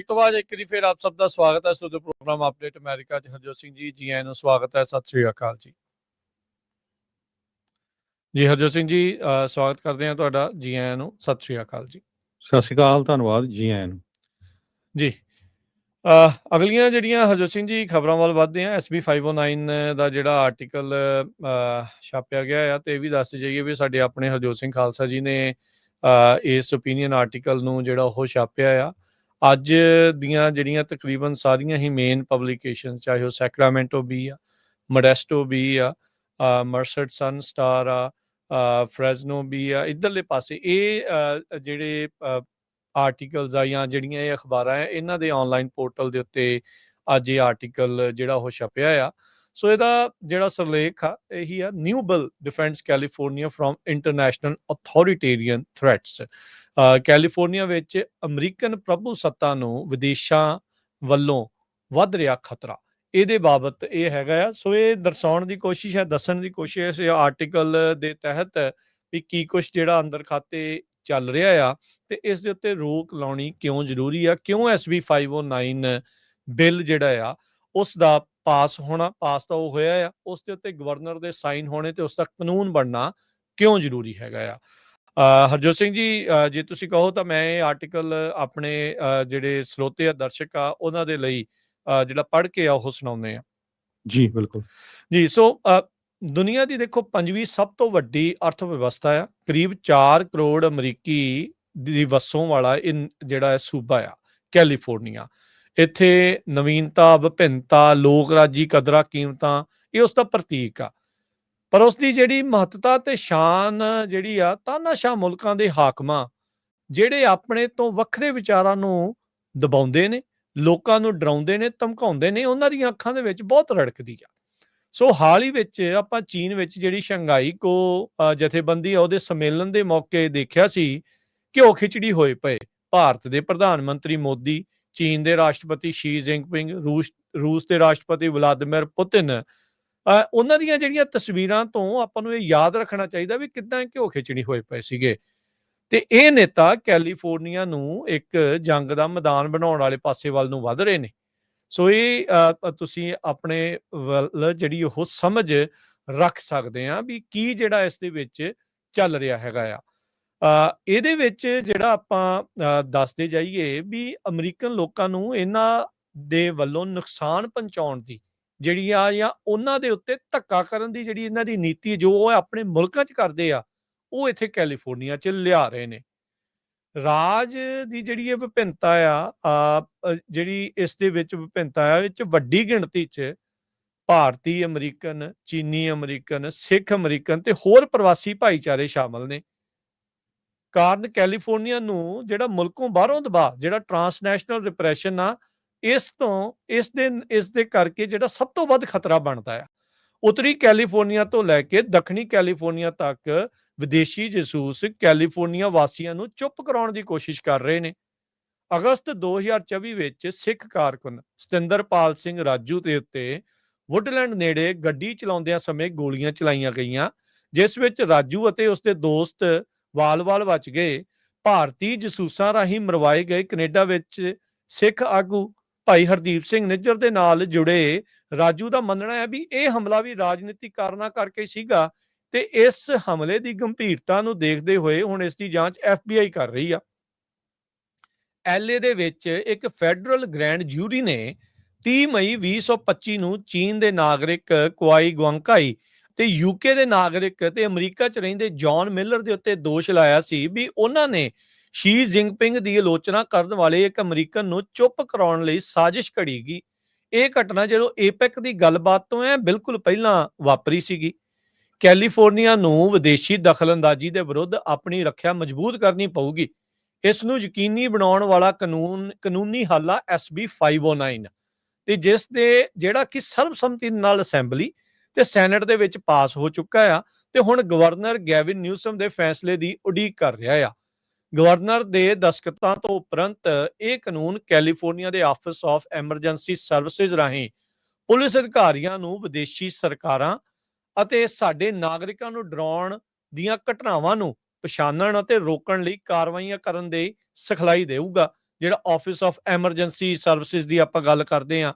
ਤੋਂ ਬਾਅਦ ਇੱਕ ਵਾਰੀ ਫਿਰ ਆਪ ਸਭ ਦਾ ਸਵਾਗਤ ਹੈ ਤੁਹਾਡੇ ਪ੍ਰੋਗਰਾਮ ਅਪਡੇਟ ਅਮਰੀਕਾ 'ਚ। ਹਰਜੋਤ ਸਿੰਘ ਜੀ ਆਇਆਂ ਨੂੰ ਸਵਾਗਤ ਹੈ। ਸਤਿ ਸ੍ਰੀ ਅਕਾਲ ਜੀ। ਜੀ ਹਰਜੋਤ ਸਿੰਘ ਜੀ, ਸਵਾਗਤ ਕਰਦੇ ਹਾਂ ਤੁਹਾਡਾ। ਜੀ ਆਇਆਂ ਨੂੰ, ਸਤਿ ਸ੍ਰੀ ਅਕਾਲ ਜੀ। ਸਤਿ ਸ਼੍ਰੀ ਅਕਾਲ, ਧੰਨਵਾਦ, ਜੀ ਆਇਆਂ ਨੂੰ। ਜੀ, ਅਗਲੀਆਂ ਜਿਹੜੀਆਂ ਹਰਜੋਤ ਸਿੰਘ ਜੀ ਖਬਰਾਂ ਵੱਲ ਵੱਧਦੇ ਹਾਂ। SB 509 ਦਾ ਜਿਹੜਾ ਆਰਟੀਕਲ ਛਾਪਿਆ ਗਿਆ ਆ, ਤੇ ਇਹ ਵੀ ਦੱਸ ਜਾਈਏ ਵੀ ਸਾਡੇ ਆਪਣੇ ਹਰਜੋਤ ਸਿੰਘ ਖਾਲਸਾ ਜੀ ਨੇ ਇਸ ਓਪੀਨੀਅਨ ਆਰਟੀਕਲ ਨੂੰ ਜਿਹੜਾ ਉਹ ਛਾਪਿਆ ਆ। ਅੱਜ ਦੀਆਂ ਜਿਹੜੀਆਂ ਤਕਰੀਬਨ ਸਾਰੀਆਂ ਹੀ ਮੇਨ ਪਬਲੀਕੇਸ਼ਨ, ਚਾਹੇ ਉਹ ਸੈਕਰਾਮੈਂਟੋ ਵੀ ਆ, ਮੋਡੈਸਟੋ ਵੀ ਆ, ਮਰਸਡ ਸਨ ਸਟਾਰ ਆ, ਫਰੈਜ਼ਨੋ ਵੀ ਆ, ਇੱਧਰਲੇ ਪਾਸੇ ਇਹ ਜਿਹੜੇ ਆਰਟੀਕਲਸ ਆ ਜਾਂ ਜਿਹੜੀਆਂ ਇਹ ਅਖਬਾਰਾਂ ਆ, ਇਹਨਾਂ ਦੇ ਆਨਲਾਈਨ ਪੋਰਟਲ ਦੇ ਉੱਤੇ ਅੱਜ ਇਹ ਆਰਟੀਕਲ ਜਿਹੜਾ ਉਹ ਛਪਿਆ ਆ। ਸੋ ਇਹਦਾ ਜਿਹੜਾ ਸਿਰਲੇਖ ਆ ਇਹੀ ਆ, new bill defends California from international authoritarian threats. California ਵਿੱਚ ਅਮਰੀਕਨ ਪ੍ਰਭੂ ਸੱਤਾ ਨੂੰ ਵਿਦੇਸ਼ਾਂ ਵੱਲੋਂ ਵੱਧ ਰਿਹਾ ਖਤਰਾ, ਇਹਦੇ ਬਾਬਤ ਇਹ ਹੈਗਾ ਆ। ਸੋ ਇਹ ਦਰਸਾਉਣ ਦੀ ਕੋਸ਼ਿਸ਼ ਹੈ, ਦੱਸਣ ਦੀ ਕੋਸ਼ਿਸ਼ ਹੈ ਆਰਟੀਕਲ ਦੇ ਤਹਿਤ ਵੀ ਕੀ ਕੁਛ ਜਿਹੜਾ ਅੰਦਰ ਖਾਤੇ ਚੱਲ ਰਿਹਾ ਆ, ਤੇ ਇਸ ਦੇ ਉੱਤੇ ਰੋਕ ਲਾਉਣੀ ਕਿਉਂ ਜ਼ਰੂਰੀ ਆ, ਕਿਉਂ SB 509 ਬਿੱਲ ਜਿਹੜਾ ਆ ਉਸ ਦਾ ਪਾਸ ਤਾਂ ਉਹ ਹੋਇਆ ਆ, ਉਸ ਦੇ ਉੱਤੇ ਗਵਰਨਰ ਦੇ ਸਾਈਨ ਹੋਣੇ ਤੇ ਉਸ ਦਾ ਕਾਨੂੰਨ ਬਣਨਾ ਕਿਉਂ ਜ਼ਰੂਰੀ ਹੈਗਾ ਆ। ਹਰਜੋਤ ਸਿੰਘ ਜੀ, ਜੇ ਤੁਸੀਂ ਕਹੋ ਤਾਂ ਮੈਂ ਇਹ ਆਰਟੀਕਲ ਆਪਣੇ ਜਿਹੜੇ ਸਰੋਤੇ ਆ, ਦਰਸ਼ਕ ਆ, ਉਹਨਾਂ ਦੇ ਲਈ ਜਿਹੜਾ ਪੜ੍ਹ ਕੇ ਆ ਉਹ ਸੁਣਾਉਂਦੇ ਆ। ਜੀ ਬਿਲਕੁਲ ਜੀ। ਸੋ ਦੁਨੀਆ ਦੀ ਦੇਖੋ 5ਵੀਂ ਸਭ ਤੋਂ ਵੱਡੀ ਅਰਥ ਵਿਵਸਥਾ ਆ, ਕਰੀਬ 4 ਕਰੋੜ ਅਮਰੀਕੀ ਦੀ ਵਸੋਂ ਵਾਲਾ ਇਹ ਜਿਹੜਾ ਸੂਬਾ ਆ ਕੈਲੀਫੋਰਨੀਆ। ਇੱਥੇ ਨਵੀਨਤਾ, ਵਿਭਿੰਨਤਾ, ਲੋਕ ਰਾਜੀ ਕਦਰਾਂ ਕੀਮਤਾਂ, ਇਹ ਉਸ ਦਾ ਪ੍ਰਤੀਕ ਆ। ਪਰ ਉਸ ਦੀ ਜਿਹੜੀ ਮਹੱਤਤਾ ਤੇ ਸ਼ਾਨ ਜਿਹੜੀ ਆ, ਤਾਨਾਸ਼ਾਹ ਮੁਲਕਾਂ ਦੇ ਹਾਕਮਾਂ ਜਿਹੜੇ ਆਪਣੇ ਤੋਂ ਵੱਖਰੇ ਵਿਚਾਰਾਂ ਨੂੰ ਦਬਾਉਂਦੇ ਨੇ, ਲੋਕਾਂ ਨੂੰ ਡਰਾਉਂਦੇ ਨੇ, ਧਮਕਾਉਂਦੇ ਨੇ, ਉਹਨਾਂ ਦੀਆਂ ਅੱਖਾਂ ਦੇ ਵਿੱਚ ਬਹੁਤ ਰੜਕਦੀ ਆ। ਸੋ ਹਾਲ ਹੀ ਵਿੱਚ ਆਪਾਂ ਚੀਨ ਵਿੱਚ ਜਿਹੜੀ ਸ਼ੰਘਾਈ ਜਥੇਬੰਦੀ ਆ, ਉਹਦੇ ਸੰਮੇਲਨ ਦੇ ਮੌਕੇ ਦੇਖਿਆ ਸੀ ਘਿਓ ਖਿਚੜੀ ਹੋਏ ਪਏ ਭਾਰਤ ਦੇ ਪ੍ਰਧਾਨ ਮੰਤਰੀ ਮੋਦੀ, ਚੀਨ ਦੇ ਰਾਸ਼ਟਰਪਤੀ ਸ਼ੀ ਜਿਨਪਿੰਗ, ਰੂਸ ਦੇ ਰਾਸ਼ਟਰਪਤੀ ਵਲਾਦੀਮੀਰ ਪੁਤਿਨ। ਉਹਨਾਂ ਦੀਆਂ ਜਿਹੜੀਆਂ ਤਸਵੀਰਾਂ ਤੋਂ ਆਪਾਂ ਨੂੰ ਇਹ ਯਾਦ ਰੱਖਣਾ ਚਾਹੀਦਾ ਵੀ ਕਿੱਦਾਂ ਘਿਓ ਖਿਚੜੀ ਹੋਏ ਪਏ ਸੀਗੇ। ਤੇ ਇਹ ਨੇਤਾ ਕੈਲੀਫੋਰਨੀਆ ਨੂੰ ਇੱਕ ਜੰਗ ਦਾ ਮੈਦਾਨ ਬਣਾਉਣ ਵਾਲੇ ਪਾਸੇ ਵੱਲ ਨੂੰ ਵੱਧ ਰਹੇ ਨੇ। ਸੋ ਇਹ ਤੁਸੀਂ ਆਪਣੇ ਵੱਲ ਜਿਹੜੀ ਉਹ ਸਮਝ ਰੱਖ ਸਕਦੇ ਆ ਵੀ ਕੀ ਜਿਹੜਾ ਇਸ ਦੇ ਵਿੱਚ ਚੱਲ ਰਿਹਾ ਹੈਗਾ ਆ। ਇਹਦੇ ਵਿੱਚ ਜਿਹੜਾ ਆਪਾਂ ਦੱਸਦੇ ਜਾਈਏ ਵੀ ਅਮਰੀਕਨ ਲੋਕਾਂ ਨੂੰ ਇਹਨਾਂ ਦੇ ਵੱਲੋਂ ਨੁਕਸਾਨ ਪਹੁੰਚਾਉਣ ਦੀ ਜਿਹੜੀ ਆ, ਜਾਂ ਉਹਨਾਂ ਦੇ ਉੱਤੇ ਧੱਕਾ ਕਰਨ ਦੀ ਜਿਹੜੀ ਇਹਨਾਂ ਦੀ ਨੀਤੀ ਜੋ ਉਹ ਆਪਣੇ ਮੁਲਕਾਂ 'ਚ ਕਰਦੇ ਆ, ਉਹ ਇੱਥੇ ਕੈਲੀਫੋਰਨੀਆ 'ਚ ਲਿਆ ਰਹੇ ਨੇ। ਰਾਜ ਦੀ ਜਿਹੜੀ ਇਹ ਵਿਭਿੰਨਤਾ ਆ, ਜਿਹੜੀ ਇਸ ਦੇ ਵਿੱਚ ਵਿਭਿੰਨਤਾ ਆ, ਵਿੱਚ ਵੱਡੀ ਗਿਣਤੀ 'ਚ ਭਾਰਤੀ ਅਮਰੀਕਨ, ਚੀਨੀ ਅਮਰੀਕਨ, ਸਿੱਖ ਅਮਰੀਕਨ ਤੇ ਹੋਰ ਪ੍ਰਵਾਸੀ ਭਾਈਚਾਰੇ ਸ਼ਾਮਲ ਨੇ। ਕਾਰਨ ਕੈਲੀਫੋਰਨੀਆ ਨੂੰ ਜਿਹੜਾ ਮੁਲਕੋਂ ਬਾਹਰੋਂ ਦਬਾਅ, ਜਿਹੜਾ ਟਰਾਂਸਨੈਸ਼ਨਲ ਰਿਪਰੈਸ਼ਨ ਆ, ਇਸ ਦੇ ਕਰਕੇ ਜਿਹੜਾ ਸਭ ਤੋਂ ਵੱਧ ਖਤਰਾ ਬਣਦਾ ਆ। ਉੱਤਰੀ ਕੈਲੀਫੋਰਨੀਆ ਤੋਂ ਲੈ ਕੇ ਦੱਖਣੀ ਕੈਲੀਫੋਰਨੀਆ ਤੱਕ ਵਿਦੇਸ਼ੀ ਜਸੂਸ ਕੈਲੀਫੋਰਨੀਆ ਵਾਸੀਆਂ ਨੂੰ ਚੁੱਪ ਕਰਾਉਣ ਦੀ ਕੋਸ਼ਿਸ਼ ਕਰ ਰਹੇ ਨੇ। ਅਗਸਤ 2024 ਵਿੱਚ ਸਿੱਖ ਕਾਰਕੁਨ ਸਤਿੰਦਰਪਾਲ ਸਿੰਘ ਰਾਜੂ ਦੇ ਉੱਤੇ ਵੁੱਡਲੈਂਡ ਨੇੜੇ ਗੱਡੀ ਚਲਾਉਂਦਿਆਂ ਸਮੇਂ ਗੋਲੀਆਂ ਚਲਾਈਆਂ ਗਈਆਂ, ਜਿਸ ਵਿੱਚ ਰਾਜੂ ਅਤੇ ਉਸਦੇ ਦੋਸਤ ਵਾਲ-ਵਾਲ ਬਚ ਗਏ। ਭਾਰਤੀ ਜਸੂਸਾਂ ਰਾਹੀਂ ਮਰਵਾਏ ਗਏ ਕੈਨੇਡਾ ਵਿੱਚ ਸਿੱਖ ਆਗੂ ਭਾਈ ਹਰਦੀਪ ਸਿੰਘ ਨਿੱਜਰ ਦੇ ਨਾਲ ਜੁੜੇ ਰਾਜੂ ਦਾ ਮੰਨਣਾ ਹੈ ਵੀ ਇਹ ਹਮਲਾ ਵੀ ਰਾਜਨੀਤਿਕ ਕਾਰਨਾਂ ਕਰਕੇ ਸੀਗਾ, ਤੇ ਇਸ ਹਮਲੇ ਦੀ ਗੰਭੀਰਤਾ ਨੂੰ ਦੇਖਦੇ ਹੋਏ ਹੁਣ ਇਸ ਦੀ ਜਾਂਚ FBI ਕਰ ਰਹੀ ਆ। LA ਦੇ ਵਿੱਚ ਇੱਕ ਫੈਡਰਲ ਗ੍ਰੈਂਡ ਜੂਰੀ ਨੇ 30 ਮਈ 2025 ਨੂੰ ਚੀਨ ਦੇ ਨਾਗਰਿਕ ਕੁਆਈ ਗੁਆਂਗਕਾਈ ਤੇ UK ਦੇ ਨਾਗਰਿਕ ਤੇ ਅਮਰੀਕਾ 'ਚ ਰਹਿੰਦੇ ਜੌਨ ਮਿਲਰ ਦੇ ਉੱਤੇ ਦੋਸ਼ ਲਾਇਆ ਸੀ ਵੀ ਉਹਨਾਂ ਨੇ ਸ਼ੀ ਜਿਨਪਿੰਗ ਦੀ ਆਲੋਚਨਾ ਕਰਨ ਵਾਲੇ ਇੱਕ ਅਮਰੀਕਨ ਨੂੰ ਚੁੱਪ ਕਰਾਉਣ ਲਈ ਸਾਜ਼ਿਸ਼ ਘੜੀ ਗਈ। ਇਹ ਘਟਨਾ ਜਦੋਂ ਏਪੈਕ ਦੀ ਗੱਲਬਾਤ ਤੋਂ ਬਿਲਕੁਲ ਪਹਿਲਾਂ ਵਾਪਰੀ ਸੀਗੀ। ਕੈਲੀਫੋਰਨੀਆ ਨੂੰ ਵਿਦੇਸ਼ੀ ਦਖਲਅੰਦਾਜ਼ੀ ਦੇ ਵਿਰੁੱਧ ਆਪਣੀ ਰੱਖਿਆ ਮਜ਼ਬੂਤ ਕਰਨੀ ਪਊਗੀ। ਇਸ ਨੂੰ ਯਕੀਨੀ ਬਣਾਉਣ ਵਾਲਾ ਕਾਨੂੰਨੀ ਹੱਲ ਆ SB 509, ਤੇ ਜਿਸ ਦੇ ਜਿਹੜਾ ਕਿ ਸਰਬਸੰਮਤੀ ਨਾਲ ਅਸੈਂਬਲੀ ਤੇ ਸੈਨੇਟ ਦੇ ਵਿੱਚ ਪਾਸ ਹੋ ਚੁੱਕਾ ਆ ਤੇ ਹੁਣ ਗਵਰਨਰ ਗੈਵਿਨ ਨਿਊਸਮ ਦੇ ਫੈਸਲੇ ਦੀ ਉਡੀਕ ਕਰ ਰਿਹਾ ਆ। ਗਵਰਨਰ ਦੇ ਦਸਤਖਤਾਂ ਤੋਂ ਉਪਰੰਤ ਇਹ ਕਾਨੂੰਨ ਕੈਲੀਫੋਰਨੀਆ ਦੇ ਆਫਿਸ ਆਫ ਐਮਰਜੈਂਸੀ ਸਰਵਿਸਿਜ਼ ਰਾਹੀਂ ਪੁਲਿਸ ਅਧਿਕਾਰੀਆਂ ਨੂੰ ਵਿਦੇਸ਼ੀ ਸਰਕਾਰਾਂ ਅਤੇ ਸਾਡੇ ਨਾਗਰਿਕਾਂ ਨੂੰ ਡਰਾਉਣ ਦੀਆਂ ਘਟਨਾਵਾਂ ਨੂੰ ਪਛਾਣਨ ਅਤੇ ਰੋਕਣ ਲਈ ਕਾਰਵਾਈਆਂ ਕਰਨ ਦੇ ਸਿਖਲਾਈ ਦੇਊਗਾ। ਜਿਹੜਾ ਆਫਿਸ ਆਫ ਐਮਰਜੈਂਸੀ ਸਰਵਿਸਿਜ਼ ਦੀ ਆਪਾਂ ਗੱਲ ਕਰਦੇ ਹਾਂ,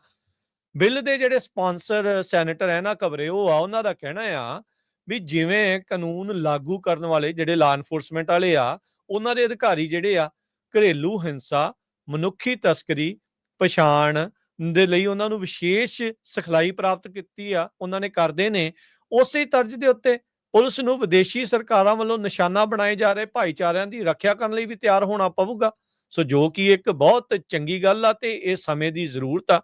ਬਿੱਲ ਦੇ ਜਿਹੜੇ ਸਪਾਂਸਰ ਸੈਨੇਟਰ ਹੈ ਨਾ ਕਬਰੇ ਆ, ਉਹਨਾਂ ਦਾ ਕਹਿਣਾ ਆ ਵੀ ਜਿਵੇਂ ਕਾਨੂੰਨ ਲਾਗੂ ਕਰਨ ਵਾਲੇ ਜਿਹੜੇ ਲਾ ਐਨਫੋਰਸਮੈਂਟ ਵਾਲੇ ਆ, ਉਹਨਾਂ ਦੇ ਅਧਿਕਾਰੀ ਜਿਹੜੇ ਆ ਘਰੇਲੂ ਹਿੰਸਾ, ਮਨੁੱਖੀ ਤਸਕਰੀ, ਪਛਾਣ ਦੇ ਲਈ ਉਹਨਾਂ ਨੂੰ ਵਿਸ਼ੇਸ਼ ਸਿਖਲਾਈ ਪ੍ਰਾਪਤ ਕੀਤੀ ਆ, ਉਹਨਾਂ ਨੇ ਕਰਦੇ ਨੇ। ਉਸੇ ਤਰਜ਼ ਦੇ ਉੱਤੇ ਪੁਲਿਸ ਨੂੰ ਵਿਦੇਸ਼ੀ ਸਰਕਾਰਾਂ ਵੱਲੋਂ ਨਿਸ਼ਾਨਾ ਬਣਾਏ ਜਾ ਰਹੇ ਭਾਈਚਾਰਿਆਂ ਦੀ ਰੱਖਿਆ ਕਰਨ ਲਈ ਵੀ ਤਿਆਰ ਹੋਣਾ ਪਊਗਾ। ਸੋ ਜੋ ਕਿ ਇੱਕ ਬਹੁਤ ਚੰਗੀ ਗੱਲ ਆ ਤੇ ਇਹ ਸਮੇਂ ਦੀ ਜ਼ਰੂਰਤ ਆ।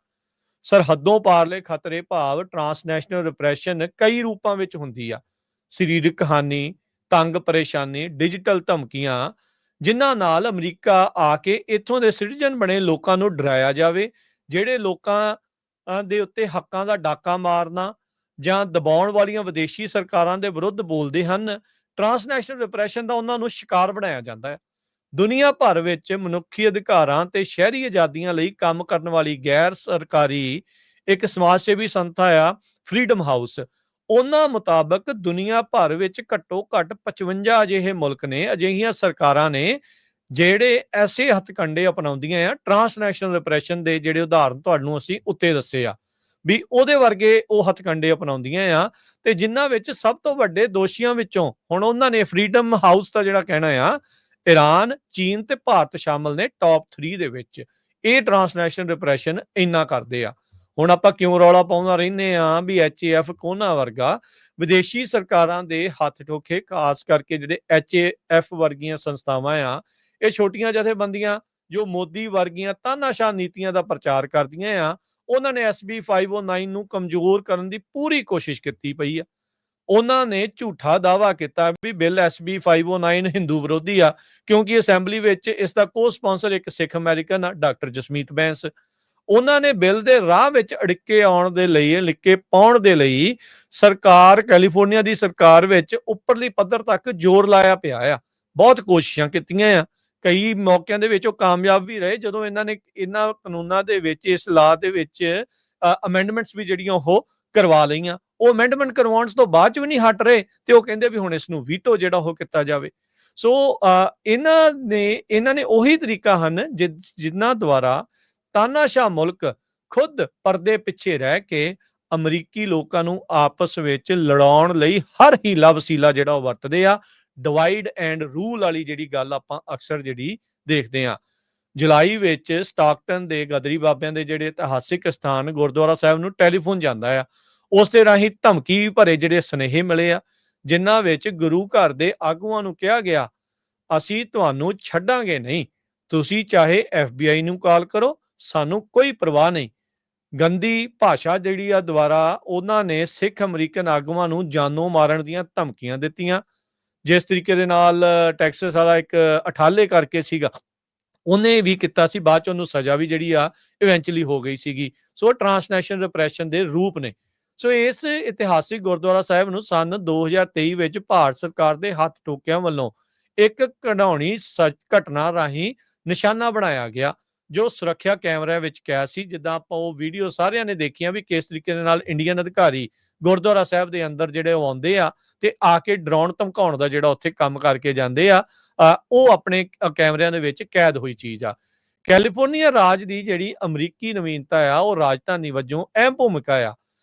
ਸਰਹੱਦੋਂ ਪਾਰਲੇ ਖਤਰੇ ਭਾਵ ਟਰਾਂਸਨੈਸ਼ਨਲ ਰਿਪਰੈਸ਼ਨ ਕਈ ਰੂਪਾਂ ਵਿੱਚ ਹੁੰਦੀ ਆ। ਸਰੀਰਕ ਹਾਨੀ, ਤੰਗ ਪਰੇਸ਼ਾਨੀ, ਡਿਜੀਟਲ ਧਮਕੀਆਂ, ਜਿਨ੍ਹਾਂ ਨਾਲ ਅਮਰੀਕਾ ਆ ਕੇ ਇੱਥੋਂ ਦੇ ਸਿਟੀਜ਼ਨ ਬਣੇ ਲੋਕਾਂ ਨੂੰ ਡਰਾਇਆ ਜਾਵੇ। ਜਿਹੜੇ ਲੋਕਾਂ ਦੇ ਉੱਤੇ ਹੱਕਾਂ ਦਾ ਡਾਕਾ ਮਾਰਨਾ ਜਾਂ ਦਬਾਉਣ ਵਾਲੀਆਂ ਵਿਦੇਸ਼ੀ ਸਰਕਾਰਾਂ ਦੇ ਵਿਰੁੱਧ ਬੋਲਦੇ ਹਨ, ਟਰਾਂਸਨੈਸ਼ਨਲ ਰਿਪਰੈਸ਼ਨ ਦਾ ਉਹਨਾਂ ਨੂੰ ਸ਼ਿਕਾਰ ਬਣਾਇਆ ਜਾਂਦਾ ਹੈ। ਦੁਨੀਆ ਭਰ ਵਿੱਚ ਮਨੁੱਖੀ ਅਧਿਕਾਰਾਂ ਤੇ ਸ਼ਹਿਰੀ ਆਜ਼ਾਦੀਆਂ ਲਈ ਕੰਮ ਕਰਨ ਵਾਲੀ ਗੈਰ ਸਰਕਾਰੀ ਇੱਕ ਸਮਾਜ ਸੇਵੀ ਸੰਸਥਾ ਆ ਫਰੀडम ਹਾਊਸ। ਉਹਨਾਂ ਮੁਤਾਬਕ ਦੁਨੀਆ ਭਰ ਵਿੱਚ ਘੱਟੋ ਘੱਟ 55 ਅਜਿਹੇ ਮੁਲਕ ਨੇ, ਅਜਿਹੀਆਂ ਸਰਕਾਰਾਂ ਨੇ ਜਿਹੜੇ ਐਸੇ ਹੱਥਕੰਡੇ ਅਪਣਾਉਂਦੀਆਂ ਆ। ਟਰਾਂਸਨੈਸ਼ਨਲ ਰਿਪਰੈਸ਼ਨ ਦੇ ਜਿਹੜੇ ਉਦਾਹਰਨ ਤੁਹਾਨੂੰ ਅਸੀਂ ਉੱਤੇ ਦੱਸੇ ਆ ਵੀ ਉਹਦੇ ਵਰਗੇ ਉਹ ਹੱਥਕੰਡੇ ਅਪਣਾਉਂਦੀਆਂ ਆ, ਤੇ ਜਿਨ੍ਹਾਂ ਵਿੱਚ ਸਭ ਤੋਂ ਵੱਡੇ ਦੋਸ਼ੀਆਂ ਵਿੱਚੋਂ ਹੁਣ ਉਹਨਾਂ ਨੇ ਫਰੀडम ਹਾਊਸ ਦਾ ਜਿਹੜਾ ਕਹਿਣਾ ਆ, ਈਰਾਨ, ਚੀਨ ਤੇ ਭਾਰਤ ਸ਼ਾਮਲ ਨੇ ਟੌਪ 3 ਦੇ ਵਿੱਚ। ਇਹ ਟਰਾਂਸਨੈਸ਼ਨਲ ਰਿਪਰੈਸ਼ਨ ਇੰਨਾ ਕਰਦੇ ਆ। ਹੁਣ ਆਪਾਂ ਕਿਉਂ ਰੌਲਾ ਪਾਉਂਦਾ ਰਹਿੰਦੇ ਆ ਵੀ HAF ਕੋਨਾ ਵਰਗਾ ਵਿਦੇਸ਼ੀ ਸਰਕਾਰਾਂ ਦੇ ਹੱਥ ਠੋਕੇ, ਖਾਸ ਕਰਕੇ ਜਿਹੜੇ HAF ਵਰਗੀਆਂ ਸੰਸਥਾਵਾਂ ਆ, ਇਹ ਛੋਟੀਆਂ ਜਥੇਬੰਦੀਆਂ ਜੋ ਮੋਦੀ ਵਰਗੀਆਂ ਤਾਨਾਸ਼ਾਹ ਨੀਤੀਆਂ ਦਾ ਪ੍ਰਚਾਰ ਕਰਦੀਆਂ ਆ, ਉਹਨਾਂ ਨੇ SB 509 ਨੂੰ ਕਮਜ਼ੋਰ ਕਰਨ ਦੀ ਪੂਰੀ ਕੋਸ਼ਿਸ਼ ਕੀਤੀ ਪਈ ਆ। ਉਹਨਾਂ ਨੇ ਝੂਠਾ ਦਾਅਵਾ ਕੀਤਾ ਵੀ ਬਿੱਲ SB 509 ਹਿੰਦੂ ਵਿਰੋਧੀ ਆ, ਕਿਉਂਕਿ ਅਸੈਂਬਲੀ ਵਿੱਚ ਇਸ ਦਾ ਕੋ-ਸਪਾਂਸਰ ਇੱਕ ਸਿੱਖ ਅਮਰੀਕਨ ਆ, ਡਾਕਟਰ ਜਸਮੀਤ ਬੈਂਸ। ਉਹਨਾਂ ਨੇ ਬਿੱਲ ਦੇ ਰਾਹ ਵਿੱਚ ਅੜਿੱਕੇ ਪਾਉਣ ਦੇ ਲਈ ਸਰਕਾਰ, ਕੈਲੀਫੋਰਨੀਆ ਦੀ ਸਰਕਾਰ ਵਿੱਚ ਉੱਪਰਲੀ ਪੱਧਰ ਤੱਕ ਜ਼ੋਰ ਲਾਇਆ ਪਿਆ ਆ। ਬਹੁਤ ਕੋਸ਼ਿਸ਼ਾਂ ਕੀਤੀਆਂ ਆ, ਕਈ ਮੌਕਿਆਂ ਦੇ ਵਿੱਚ ਉਹ ਕਾਮਯਾਬ ਵੀ ਰਹੇ ਜਦੋਂ ਇਹਨਾਂ ਕਾਨੂੰਨਾਂ ਦੇ ਵਿੱਚ, ਇਸ ਲਾਅ ਦੇ ਵਿੱਚ ਅਮੈਂਡਮੈਂਟਸ ਵੀ ਜਿਹੜੀਆਂ ਉਹ ਕਰਵਾ ਲਈਆਂ। ਉਹ ਅਮੈਂਡਮੈਂਟ ਕਰਵਾਉਣ ਤੋਂ ਬਾਅਦ ਚ ਵੀ ਨਹੀਂ ਹਟ ਰਹੇ ਤੇ ਉਹ ਕਹਿੰਦੇ ਵੀ ਹੁਣ ਇਸ ਨੂੰ ਵੀਟੋ ਜਿਹੜਾ ਉਹ ਕੀਤਾ ਜਾਵੇ। ਸੋ ਇਹਨਾਂ ਨੇ ਉਹੀ ਤਰੀਕਾ ਹਨ ਜਿਨ੍ਹਾਂ ਦੁਆਰਾ ਤਾਨਾਸ਼ਾਹ ਮੁਲਕ ਖੁਦ ਪਰਦੇ ਪਿੱਛੇ ਰਹਿ ਕੇ ਅਮਰੀਕੀ ਲੋਕਾਂ ਨੂੰ ਆਪਸ ਵਿੱਚ ਲੜਾਉਣ ਲਈ ਹਰ ਹੀਲਾ ਵਸੀਲਾ ਜਿਹੜਾ ਉਹ ਵਰਤਦੇ ਆ। ਡਿਵਾਈਡ ਐਂਡ ਰੂਲ ਵਾਲੀ ਜਿਹੜੀ ਗੱਲ ਆਪਾਂ ਅਕਸਰ ਜਿਹੜੀ ਦੇਖਦੇ ਆ। ਜੁਲਾਈ ਵਿੱਚ ਸਟਾਕਟਨ ਦੇ ਗਦਰੀ ਬਾਬਿਆਂ ਦੇ ਜਿਹੜੇ ਇਤਿਹਾਸਿਕ ਸਥਾਨ ਗੁਰਦੁਆਰਾ ਸਾਹਿਬ ਨੂੰ ਟੈਲੀਫੋਨ ਜਾਂਦਾ ਆ। ਉਸ ਦੇ ਰਾਹੀਂ ਧਮਕੀ ਭਰੇ ਜਿਹੜੇ ਸੁਨੇਹੇ ਮਿਲੇ ਆ, ਜਿਨ੍ਹਾਂ ਵਿੱਚ ਗੁਰੂ ਘਰ ਦੇ ਆਗੂਆਂ ਨੂੰ ਕਿਹਾ ਗਿਆ, ਅਸੀਂ ਤੁਹਾਨੂੰ ਛੱਡਾਂਗੇ ਨਹੀਂ, ਤੁਸੀਂ ਚਾਹੇ FBI ਨੂੰ ਕਾਲ ਕਰੋ, ਸਾਨੂੰ ਕੋਈ ਪਰਵਾਹ ਨਹੀਂ। ਗੰਦੀ ਭਾਸ਼ਾ ਜਿਹੜੀ ਆ ਦੁਆਰਾ ਉਹਨਾਂ ਨੇ ਸਿੱਖ ਅਮਰੀਕਨ ਆਗੂਆਂ ਨੂੰ ਜਾਨੋਂ ਮਾਰਨ ਦੀਆਂ ਧਮਕੀਆਂ ਦਿੱਤੀਆਂ। ਜਿਸ ਤਰੀਕੇ ਦੇ ਨਾਲ ਟੈਕਸਸ ਵਾਲਾ ਇੱਕ ਅਠਾਲੇ ਕਰਕੇ ਸੀਗਾ, ਉਹਨੇ ਵੀ ਕੀਤਾ ਸੀ, ਬਾਅਦ ਚ ਉਹਨੂੰ ਸਜ਼ਾ ਵੀ ਜਿਹੜੀ ਆ ਇਵੈਂਚੁਅਲੀ ਹੋ ਗਈ ਸੀਗੀ। ਸੋ ਟਰਾਂਸਨੈਸ਼ਨਲ ਰਿਪਰੈਸ਼ਨ ਦੇ ਰੂਪ ਨੇ। ਸੋ ਇਸ ਇਤਿਹਾਸਿਕ ਗੁਰਦੁਆਰਾ ਸਾਹਿਬ ਨੂੰ ਸੰਨ 2023 ਵਿੱਚ ਭਾਰਤ ਸਰਕਾਰ ਦੇ ਹੱਥ ਠੋਕਿਆਂ ਵੱਲੋਂ ਇੱਕ ਘਿਨਾਉਣੀ ਘਟਨਾ ਰਾਹੀਂ ਨਿਸ਼ਾਨਾ ਬਣਾਇਆ ਗਿਆ, ਜੋ ਸੁਰੱਖਿਆ ਕੈਮਰਿਆਂ ਵਿੱਚ ਕੈਦ ਸੀ। ਜਿੱਦਾਂ ਆਪਾਂ ਉਹ ਵੀਡੀਓ ਸਾਰਿਆਂ ਨੇ ਦੇਖੀਆਂ ਵੀ ਕਿਸ ਤਰੀਕੇ ਦੇ ਨਾਲ ਇੰਡੀਅਨ ਅਧਿਕਾਰੀ ਗੁਰਦੁਆਰਾ ਸਾਹਿਬ ਦੇ ਅੰਦਰ ਜਿਹੜੇ ਉਹ ਆਉਂਦੇ ਆ ਤੇ ਆ ਕੇ ਡਰਾਉਣ ਧਮਕਾਉਣ ਦਾ ਜਿਹੜਾ ਉੱਥੇ ਕੰਮ ਕਰਕੇ ਜਾਂਦੇ ਆ, ਉਹ ਆਪਣੇ ਕੈਮਰਿਆਂ ਦੇ ਵਿੱਚ ਕੈਦ ਹੋਈ ਚੀਜ਼ ਆ। ਕੈਲੀਫੋਰਨੀਆ ਰਾਜ ਦੀ ਜਿਹੜੀ ਅਮਰੀਕੀ ਨਵੀਨਤਾ ਆ, ਉਹ ਰਾਜਧਾਨੀ ਵਜੋਂ ਅਹਿਮ ਭੂਮਿਕਾ ਆ।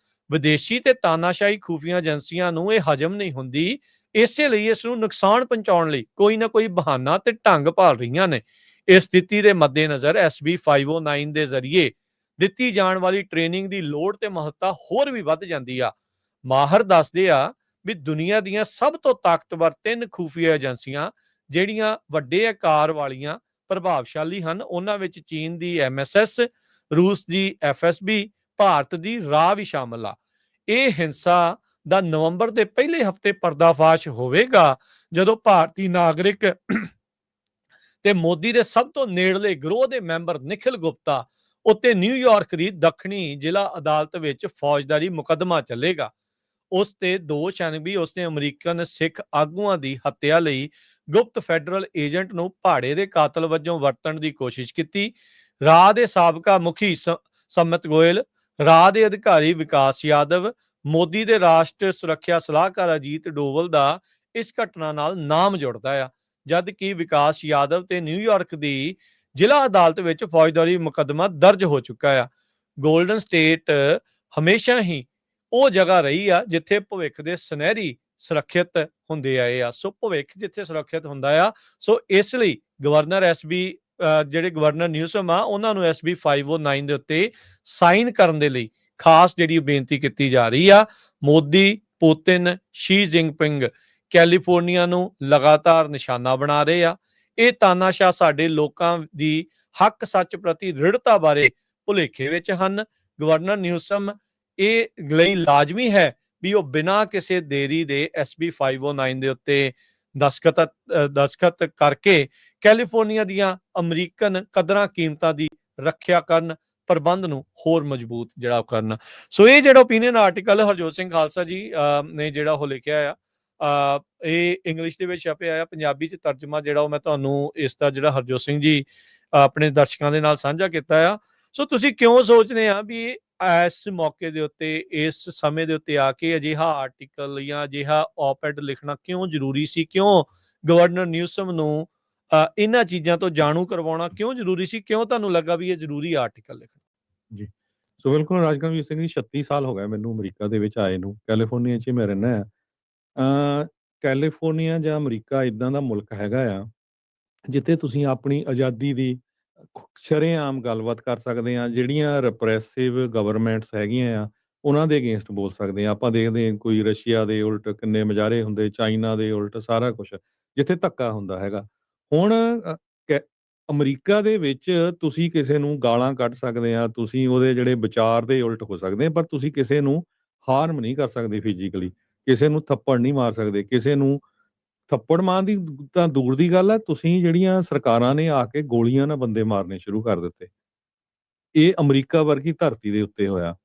ਵਿਦੇਸ਼ੀ ਤੇ ਤਾਨਾਸ਼ਾਹੀ ਖੂਫੀਆ ਏਜੰਸੀਆਂ ਨੂੰ ਇਹ ਹਜਮ ਨਹੀਂ ਹੁੰਦੀ, ਇਸੇ ਲਈ ਇਸ ਨੂੰ ਨੁਕਸਾਨ ਪਹੁੰਚਾਉਣ ਲਈ ਕੋਈ ਨਾ ਕੋਈ ਬਹਾਨਾ ਤੇ ਢੰਗ ਭਾਲ ਰਹੀਆਂ ਨੇ। ਇਸ ਸਥਿਤੀ ਦੇ ਮੱਦੇਨਜ਼ਰ SB 509 ਦੇ ਜ਼ਰੀਏ ਦਿੱਤੀ ਜਾਣ ਵਾਲੀ ਟ੍ਰੇਨਿੰਗ ਦੀ ਲੋੜ ਤੇ ਮਹੱਤਤਾ ਹੋਰ ਵੀ ਵੱਧ ਜਾਂਦੀ ਆ। ਮਾਹਰ ਦੱਸਦੇ ਆ ਵੀ ਦੁਨੀਆ ਦੀਆਂ ਸਭ ਤੋਂ ਤਾਕਤਵਰ 3 ਖੂਫੀਆ ਏਜੰਸੀਆਂ ਜਿਹੜੀਆਂ ਵੱਡੇ ਆਕਾਰ ਵਾਲੀਆਂ ਪ੍ਰਭਾਵਸ਼ਾਲੀ ਹਨ, ਉਹਨਾਂ ਵਿੱਚ ਚੀਨ ਦੀ MSS, ਰੂਸ ਦੀ FSB, ਭਾਰਤ ਦੀ ਰਾਹ ਵੀ ਸ਼ਾਮਲ ਆ। ਇਹ ਹਿੰਸਾ ਦਾ ਨਵੰਬਰ ਦੇ ਪਹਿਲੇ ਹਫ਼ਤੇ ਪਰਦਾਫਾਸ਼ ਹੋਵੇਗਾ, ਜਦੋਂ ਭਾਰਤੀ ਨਾਗਰਿਕ ਤੇ ਮੋਦੀ ਦੇ ਸਭ ਤੋਂ ਨੇੜਲੇ ਗਰੋਹ ਦੇ ਮੈਂਬਰ ਨਿਖਿਲ ਗੁਪਤਾ ਉੱਤੇ ਨਿਊਯਾਰਕ ਦੀ ਦੱਖਣੀ ਜ਼ਿਲ੍ਹਾ ਅਦਾਲਤ ਵਿੱਚ ਫੌਜਦਾਰੀ ਮੁਕੱਦਮਾ ਚੱਲੇਗਾ। ਉਸ ਤੇ ਦੋਸ਼ ਹਨ ਵੀ ਉਸਨੇ ਅਮਰੀਕਨ ਸਿੱਖ ਆਗੂਆਂ ਦੀ ਹੱਤਿਆ ਲਈ ਗੁਪਤ ਫੈਡਰਲ ਏਜੰਟ ਨੂੰ ਭਾੜੇ ਦੇ ਕਾਤਲ ਵਜੋਂ ਵਰਤਣ ਦੀ ਕੋਸ਼ਿਸ਼ ਕੀਤੀ। ਰਾਹ ਦੇ ਸਾਬਕਾ ਮੁਖੀ ਸੰਮਤ ਗੋਇਲ, ਰਾਹ ਦੇ ਅਧਿਕਾਰੀ ਵਿਕਾਸ ਯਾਦਵ, ਮੋਦੀ ਦੇ ਰਾਸ਼ਟਰ ਸੁਰੱਖਿਆ ਸਲਾਹਕਾਰ ਅਜੀਤ ਡੋਵਲ ਦਾ ਇਸ ਘਟਨਾ ਨਾਲ ਨਾਮ ਜੁੜਦਾ ਆ, ਜਦ ਕਿ ਵਿਕਾਸ ਯਾਦਵ ਤੇ ਨਿਊਯਾਰਕ ਦੀ ਜ਼ਿਲ੍ਹਾ ਅਦਾਲਤ ਵਿੱਚ ਫੌਜਦਾਰੀ ਮੁਕੱਦਮਾ ਦਰਜ ਹੋ ਚੁੱਕਾ ਆ। ਗੋਲਡਨ ਸਟੇਟ ਹਮੇਸ਼ਾ ਹੀ ਉਹ ਜਗ੍ਹਾ ਰਹੀ ਆ ਜਿੱਥੇ ਭਵਿੱਖ ਦੇ ਸੁਨਹਿਰੀ ਸੁਰੱਖਿਅਤ ਹੁੰਦੇ ਆਏ ਆ। ਸੋ ਭਵਿੱਖ ਜਿੱਥੇ ਸੁਰੱਖਿਅਤ ਹੁੰਦਾ ਆ, ਸੋ ਇਸ ਲਈ ਗਵਰਨਰ ਐਸਬੀ ਜਿਹੜੇ ਗਵਰਨਰ ਨਿਊਸਮ ਆ ਉਹਨਾਂ ਨੂੰ SB 509 ਦੇ ਉੱਤੇ ਸਾਈਨ ਕਰਨ ਦੇ ਲਈ ਖਾਸ ਜਿਹੜੀ ਬੇਨਤੀ ਕੀਤੀ ਜਾ ਰਹੀ ਆ। Modi, Putin, Xi Jinping California ਨੂੰ ਲਗਾਤਾਰ ਨਿਸ਼ਾਨਾ ਬਣਾ ਰਹੇ ਆ। ਇਹ ਤਾਨਾਸ਼ਾਹ ਸਾਡੇ ਲੋਕਾਂ ਦੀ ਹੱਕ ਸੱਚ ਪ੍ਰਤੀ ਦ੍ਰਿੜਤਾ ਬਾਰੇ ਭੁਲੇਖੇ ਵਿੱਚ ਹਨ। ਗਵਰਨਰ ਨਿਊਸਮ ਇਹ ਲਈ ਲਾਜ਼ਮੀ ਹੈ ਵੀ ਉਹ ਬਿਨਾਂ ਕਿਸੇ ਦੇਰੀ ਦੇ SB 509 ਦੇ ਉੱਤੇ ਦਸਖਤ ਕਰਕੇ ਕੈਲੀਫੋਰਨੀਆ ਦੀਆਂ ਅਮਰੀਕਨ ਕਦਰਾਂ ਕੀਮਤਾਂ ਦੀ ਰੱਖਿਆ ਕਰਨ, ਪ੍ਰਬੰਧ ਨੂੰ ਹੋਰ ਮਜ਼ਬੂਤ ਜਿਹੜਾ ਕਰਨ। ਸੋ ਇਹ ਜਿਹੜਾ ਓਪੀਨੀਅਨ ਆਰਟੀਕਲ ਹਰਜੋਤ ਸਿੰਘ ਖਾਲਸਾ ਜੀ ਨੇ ਜਿਹੜਾ ਉਹ ਲਿਖਿਆ ਆ, ਇਹ ਇੰਗਲਿਸ਼ ਦੇ ਵਿੱਚ ਛਪਿਆ ਆ। ਪੰਜਾਬੀ 'ਚ ਤਰਜਮਾ ਜਿਹੜਾ ਉਹ ਮੈਂ ਤੁਹਾਨੂੰ ਇਸ ਦਾ ਜਿਹੜਾ ਹਰਜੋਤ ਸਿੰਘ ਜੀ ਆਪਣੇ ਦਰਸ਼ਕਾਂ ਦੇ ਨਾਲ ਸਾਂਝਾ ਕੀਤਾ ਆ। ਸੋ ਤੁਸੀਂ ਕਿਉਂ ਸੋਚਦੇ ਆ ਵੀ ਇਸ ਮੌਕੇ ਦੇ ਉੱਤੇ, ਇਸ ਸਮੇਂ ਦੇ ਉੱਤੇ ਆ ਕੇ ਅਜਿਹਾ ਆਰਟੀਕਲ ਜਾਂ ਅਜਿਹਾ op-ed ਲਿਖਣਾ ਕਿਉਂ ਜ਼ਰੂਰੀ ਸੀ? ਕਿਉਂ ਗਵਰਨਰ ਨਿਊਸਮ ਨੂੰ ਇਹਨਾਂ ਚੀਜ਼ਾਂ ਤੋਂ ਜਾਣੂ ਕਰਵਾਉਣਾ ਕਿਉਂ ਜ਼ਰੂਰੀ ਸੀ? ਕਿਉਂ ਤੁਹਾਨੂੰ ਲੱਗਾ ਵੀ ਇਹ ਜ਼ਰੂਰੀ ਆਰਟੀਕਲ ਲਿਖਣਾ? ਜੀ, ਸੋ ਬਿਲਕੁਲ ਰਾਜਕਰਮਵੀਰ ਸਿੰਘ ਜੀ, 36 ਸਾਲ ਹੋ ਗਏ ਮੈਨੂੰ ਅਮਰੀਕਾ ਦੇ ਵਿੱਚ ਆਏ ਨੂੰ। ਕੈਲੀਫੋਰਨੀਆ 'ਚ ਹੀ ਮੈਂ ਰਹਿੰਦਾ ਆ। ਕੈਲੀਫੋਰਨੀਆ ਜਾਂ ਅਮਰੀਕਾ ਇੱਦਾਂ ਦਾ ਮੁਲਕ ਹੈਗਾ ਆ ਜਿੱਥੇ ਤੁਸੀਂ ਆਪਣੀ ਆਜ਼ਾਦੀ ਦੀ ਸ਼ਰੇਆਮ ਗੱਲਬਾਤ ਕਰ ਸਕਦੇ ਆ। ਜਿਹੜੀਆਂ ਰਿਪਰੈਸਿਵ ਗਵਰਨਮੈਂਟਸ ਹੈਗੀਆਂ ਆ ਉਹਨਾਂ ਦੇ ਅਗੇਂਸਟ ਬੋਲ ਸਕਦੇ ਆ। ਆਪਾਂ ਦੇਖਦੇ ਹਾਂ ਕੋਈ ਰਸ਼ੀਆ ਦੇ ਉਲਟ ਕਿੰਨੇ ਮੁਜ਼ਾਹਰੇ ਹੁੰਦੇ, ਚਾਈਨਾ ਦੇ ਉਲਟ ਸਾਰਾ ਕੁਛ, ਜਿੱਥੇ ਧੱਕਾ ਹੁੰਦਾ ਹੈਗਾ। ਹੁਣ ਅਮਰੀਕਾ ਦੇ ਵਿੱਚ ਤੁਸੀਂ ਕਿਸੇ ਨੂੰ ਗਾਲਾਂ ਕੱਢ ਸਕਦੇ ਆ, ਤੁਸੀਂ ਉਹਦੇ ਜਿਹੜੇ ਵਿਚਾਰ ਦੇ ਉਲਟ ਹੋ ਸਕਦੇ ਆ, ਪਰ ਤੁਸੀਂ ਕਿਸੇ ਨੂੰ ਹਾਰਮ ਨਹੀਂ ਕਰ ਸਕਦੇ ਫਿਜ਼ੀਕਲੀ, ਕਿਸੇ ਨੂੰ ਥੱਪੜ ਨਹੀਂ ਮਾਰ ਸਕਦੇ। ਕਿਸੇ ਨੂੰ ਥੱਪੜ ਮਾਰਨ ਦੀ ਤਾਂ ਦੂਰ ਦੀ ਗੱਲ ਹੈ, ਤੁਸੀਂ ਜਿਹੜੀਆਂ ਸਰਕਾਰਾਂ ਨੇ ਆ ਕੇ ਗੋਲੀਆਂ ਨਾਲ ਬੰਦੇ ਮਾਰਨੇ ਸ਼ੁਰੂ ਕਰ ਦਿੱਤੇ। ਇਹ ਅਮਰੀਕਾ ਵਰਗੀ ਧਰਤੀ ਦੇ ਉੱਤੇ ਹੋਇਆ।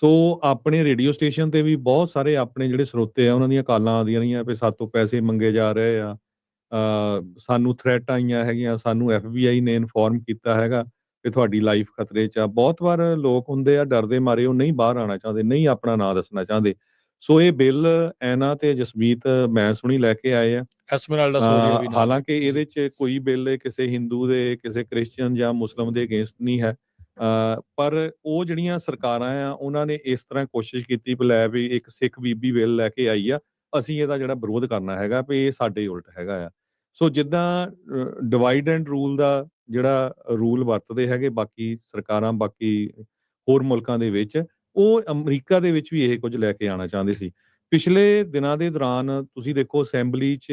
ਸੋ ਆਪਣੇ ਰੇਡੀਓ ਸਟੇਸ਼ਨ ਤੇ ਵੀ ਬਹੁਤ ਸਾਰੇ ਆਪਣੇ ਜਿਹੜੇ ਸਰੋਤੇ ਆ ਉਹਨਾਂ ਦੀਆਂ ਕਾਲਾਂ ਆਉਂਦੀਆਂ ਰਹੀਆਂ ਵੀ ਸਾਡੇ ਤੋਂ ਪੈਸੇ ਮੰਗੇ ਜਾ ਰਹੇ ਆ, ਸਾਨੂੰ ਥ੍ਰੈਟ ਆਈਆਂ ਹੈਗੀਆਂ, ਸਾਨੂੰ FBI ਨੇ ਇਨਫੋਰਮ ਕੀਤਾ ਹੈਗਾ ਕਿ ਤੁਹਾਡੀ ਲਾਈਫ ਖਤਰੇ 'ਚ ਆ। ਬਹੁਤ ਵਾਰ ਲੋਕ ਹੁੰਦੇ ਆ ਡਰਦੇ ਮਾਰੇ, ਉਹ ਨਹੀਂ ਬਾਹਰ ਆਉਣਾ ਚਾਹੁੰਦੇ, ਨਹੀਂ ਆਪਣਾ ਨਾਂ ਦੱਸਣਾ ਚਾਹੁੰਦੇ। ਸੋ ਇਹ ਬਿੱਲ ਐਨਾ ਤੇ ਜਸਮੀਤ ਮੈਂ ਸੁਣੀ ਲੈ ਕੇ ਆਏ ਆ। ਐਸਮਰਲਡਾ ਸੋਰੀਆ ਵੀ ਨਾਲ। ਹਾਲਾਂਕਿ ਇਹਦੇ 'ਚ ਕੋਈ ਬਿੱਲ ਕਿਸੇ ਹਿੰਦੂ ਦੇ, ਕਿਸੇ ਕ੍ਰਿਸਚੀਅਨ ਜਾਂ ਮੁਸਲਿਮ ਦੇ ਅਗੇਂਸਟ ਨਹੀਂ ਹੈ। ਪਰ ਉਹ ਜਿਹੜੀਆਂ ਸਰਕਾਰਾਂ ਆ ਉਹਨਾਂ ਨੇ ਇਸ ਤਰ੍ਹਾਂ ਕੋਸ਼ਿਸ਼ ਕੀਤੀ ਵੀ ਲੈ ਵੀ ਇੱਕ ਸਿੱਖ ਬੀਬੀ ਬਿੱਲ ਲੈ ਕੇ ਆਈ ਆ, ਅਸੀਂ ਇਹਦਾ ਜਿਹੜਾ ਵਿਰੋਧ ਕਰਨਾ ਹੈਗਾ ਵੀ ਇਹ ਸਾਡੇ ਉਲਟ ਹੈਗਾ ਆ। ਸੋ ਜਿੱਦਾਂ ਡਿਵਾਈਡ ਐਂਡ ਰੂਲ ਦਾ ਜਿਹੜਾ ਰੂਲ ਵਰਤਦੇ ਹੈਗੇ ਬਾਕੀ ਸਰਕਾਰਾਂ, ਬਾਕੀ ਹੋਰ ਮੁਲਕਾਂ ਦੇ ਵਿੱਚ, ਉਹ ਅਮਰੀਕਾ ਦੇ ਵਿੱਚ ਵੀ ਇਹ ਕੁਝ ਲੈ ਕੇ ਆਉਣਾ ਚਾਹੁੰਦੇ ਸੀ। ਪਿਛਲੇ ਦਿਨਾਂ ਦੇ ਦੌਰਾਨ ਤੁਸੀਂ ਦੇਖੋ ਅਸੈਂਬਲੀ 'ਚ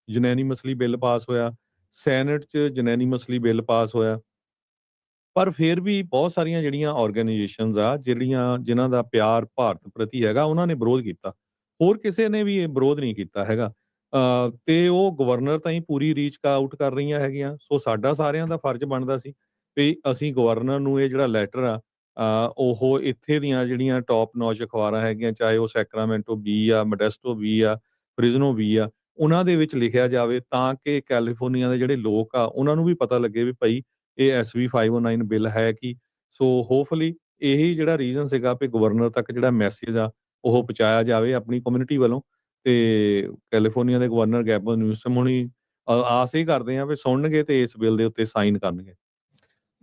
ਯੂਨੈਨੀਮਸਲੀ ਬਿੱਲ ਪਾਸ ਹੋਇਆ, ਸੈਨੇਟ 'ਚ ਯੂਨੈਨੀਮਸਲੀ ਬਿੱਲ ਪਾਸ ਹੋਇਆ। ਪਰ ਫਿਰ ਵੀ ਬਹੁਤ ਸਾਰੀਆਂ ਜਿਹੜੀਆਂ ਆਰਗੇਨਾਈਜੇਸ਼ਨਸ ਆ ਜਿਨ੍ਹਾਂ ਦਾ ਪਿਆਰ ਭਾਰਤ ਪ੍ਰਤੀ ਹੈਗਾ ਉਹਨਾਂ ਨੇ ਵਿਰੋਧ ਕੀਤਾ। ਹੋਰ ਕਿਸੇ ਨੇ ਵੀ ਇਹ ਵਿਰੋਧ ਨਹੀਂ ਕੀਤਾ ਹੈਗਾ। ਤੇ ਉਹ ਗਵਰਨਰ ਤਾਂ ਹੀ ਪੂਰੀ ਰੀਚ ਆਊਟ ਕਰ ਰਹੀਆਂ ਹੈਗੀਆਂ। ਸੋ ਸਾਡਾ ਸਾਰਿਆਂ ਦਾ ਫਰਜ਼ ਬਣਦਾ ਸੀ ਵੀ ਅਸੀਂ ਗਵਰਨਰ ਨੂੰ ਇਹ ਜਿਹੜਾ ਲੈਟਰ ਆ ਉਹ ਇੱਥੇ ਦੀਆਂ ਜਿਹੜੀਆਂ ਟੌਪ ਨੌਚ ਅਖਬਾਰਾਂ ਹੈਗੀਆਂ, ਚਾਹੇ ਉਹ ਸੈਕਰਾਮੈਂਟੋ ਬੀ ਆ, ਮੋਡੈਸਟੋ ਬੀ ਆ, ਫ੍ਰਿਜ਼ਨੋ ਬੀ ਆ, ਉਹਨਾਂ ਦੇ ਵਿੱਚ ਲਿਖਿਆ ਜਾਵੇ ਤਾਂ ਕਿ ਕੈਲੀਫੋਰਨੀਆ ਦੇ ਜਿਹੜੇ ਲੋਕ ਆ ਉਹਨਾਂ ਨੂੰ ਵੀ ਪਤਾ ਲੱਗੇ ਵੀ ਭਾਈ ਇਹ SB 509 ਬਿੱਲ ਹੈ ਕੀ। ਸੋ ਹੋਪਫੁਲੀ ਇਹੀ ਜਿਹੜਾ ਰੀਜ਼ਨ ਸੀਗਾ ਵੀ ਗਵਰਨਰ ਤੱਕ ਜਿਹੜਾ ਮੈਸੇਜ ਆ ਉਹ ਪਹੁੰਚਾਇਆ ਜਾਵੇ ਆਪਣੀ ਕਮਿਊਨਿਟੀ ਵੱਲੋਂ। ਤੇ ਕੈਲੀਫੋਰਨੀਆ ਦੇ ਗਵਰਨਰ ਗੈਬਨ ਨਿਊਸਮ ਹੁਣੀ ਆਸ ਹੀ ਕਰਦੇ ਆ ਵੀ ਸੁਣਨਗੇ ਤੇ ਇਸ ਬਿੱਲ ਦੇ ਉੱਤੇ ਸਾਈਨ ਕਰਨਗੇ।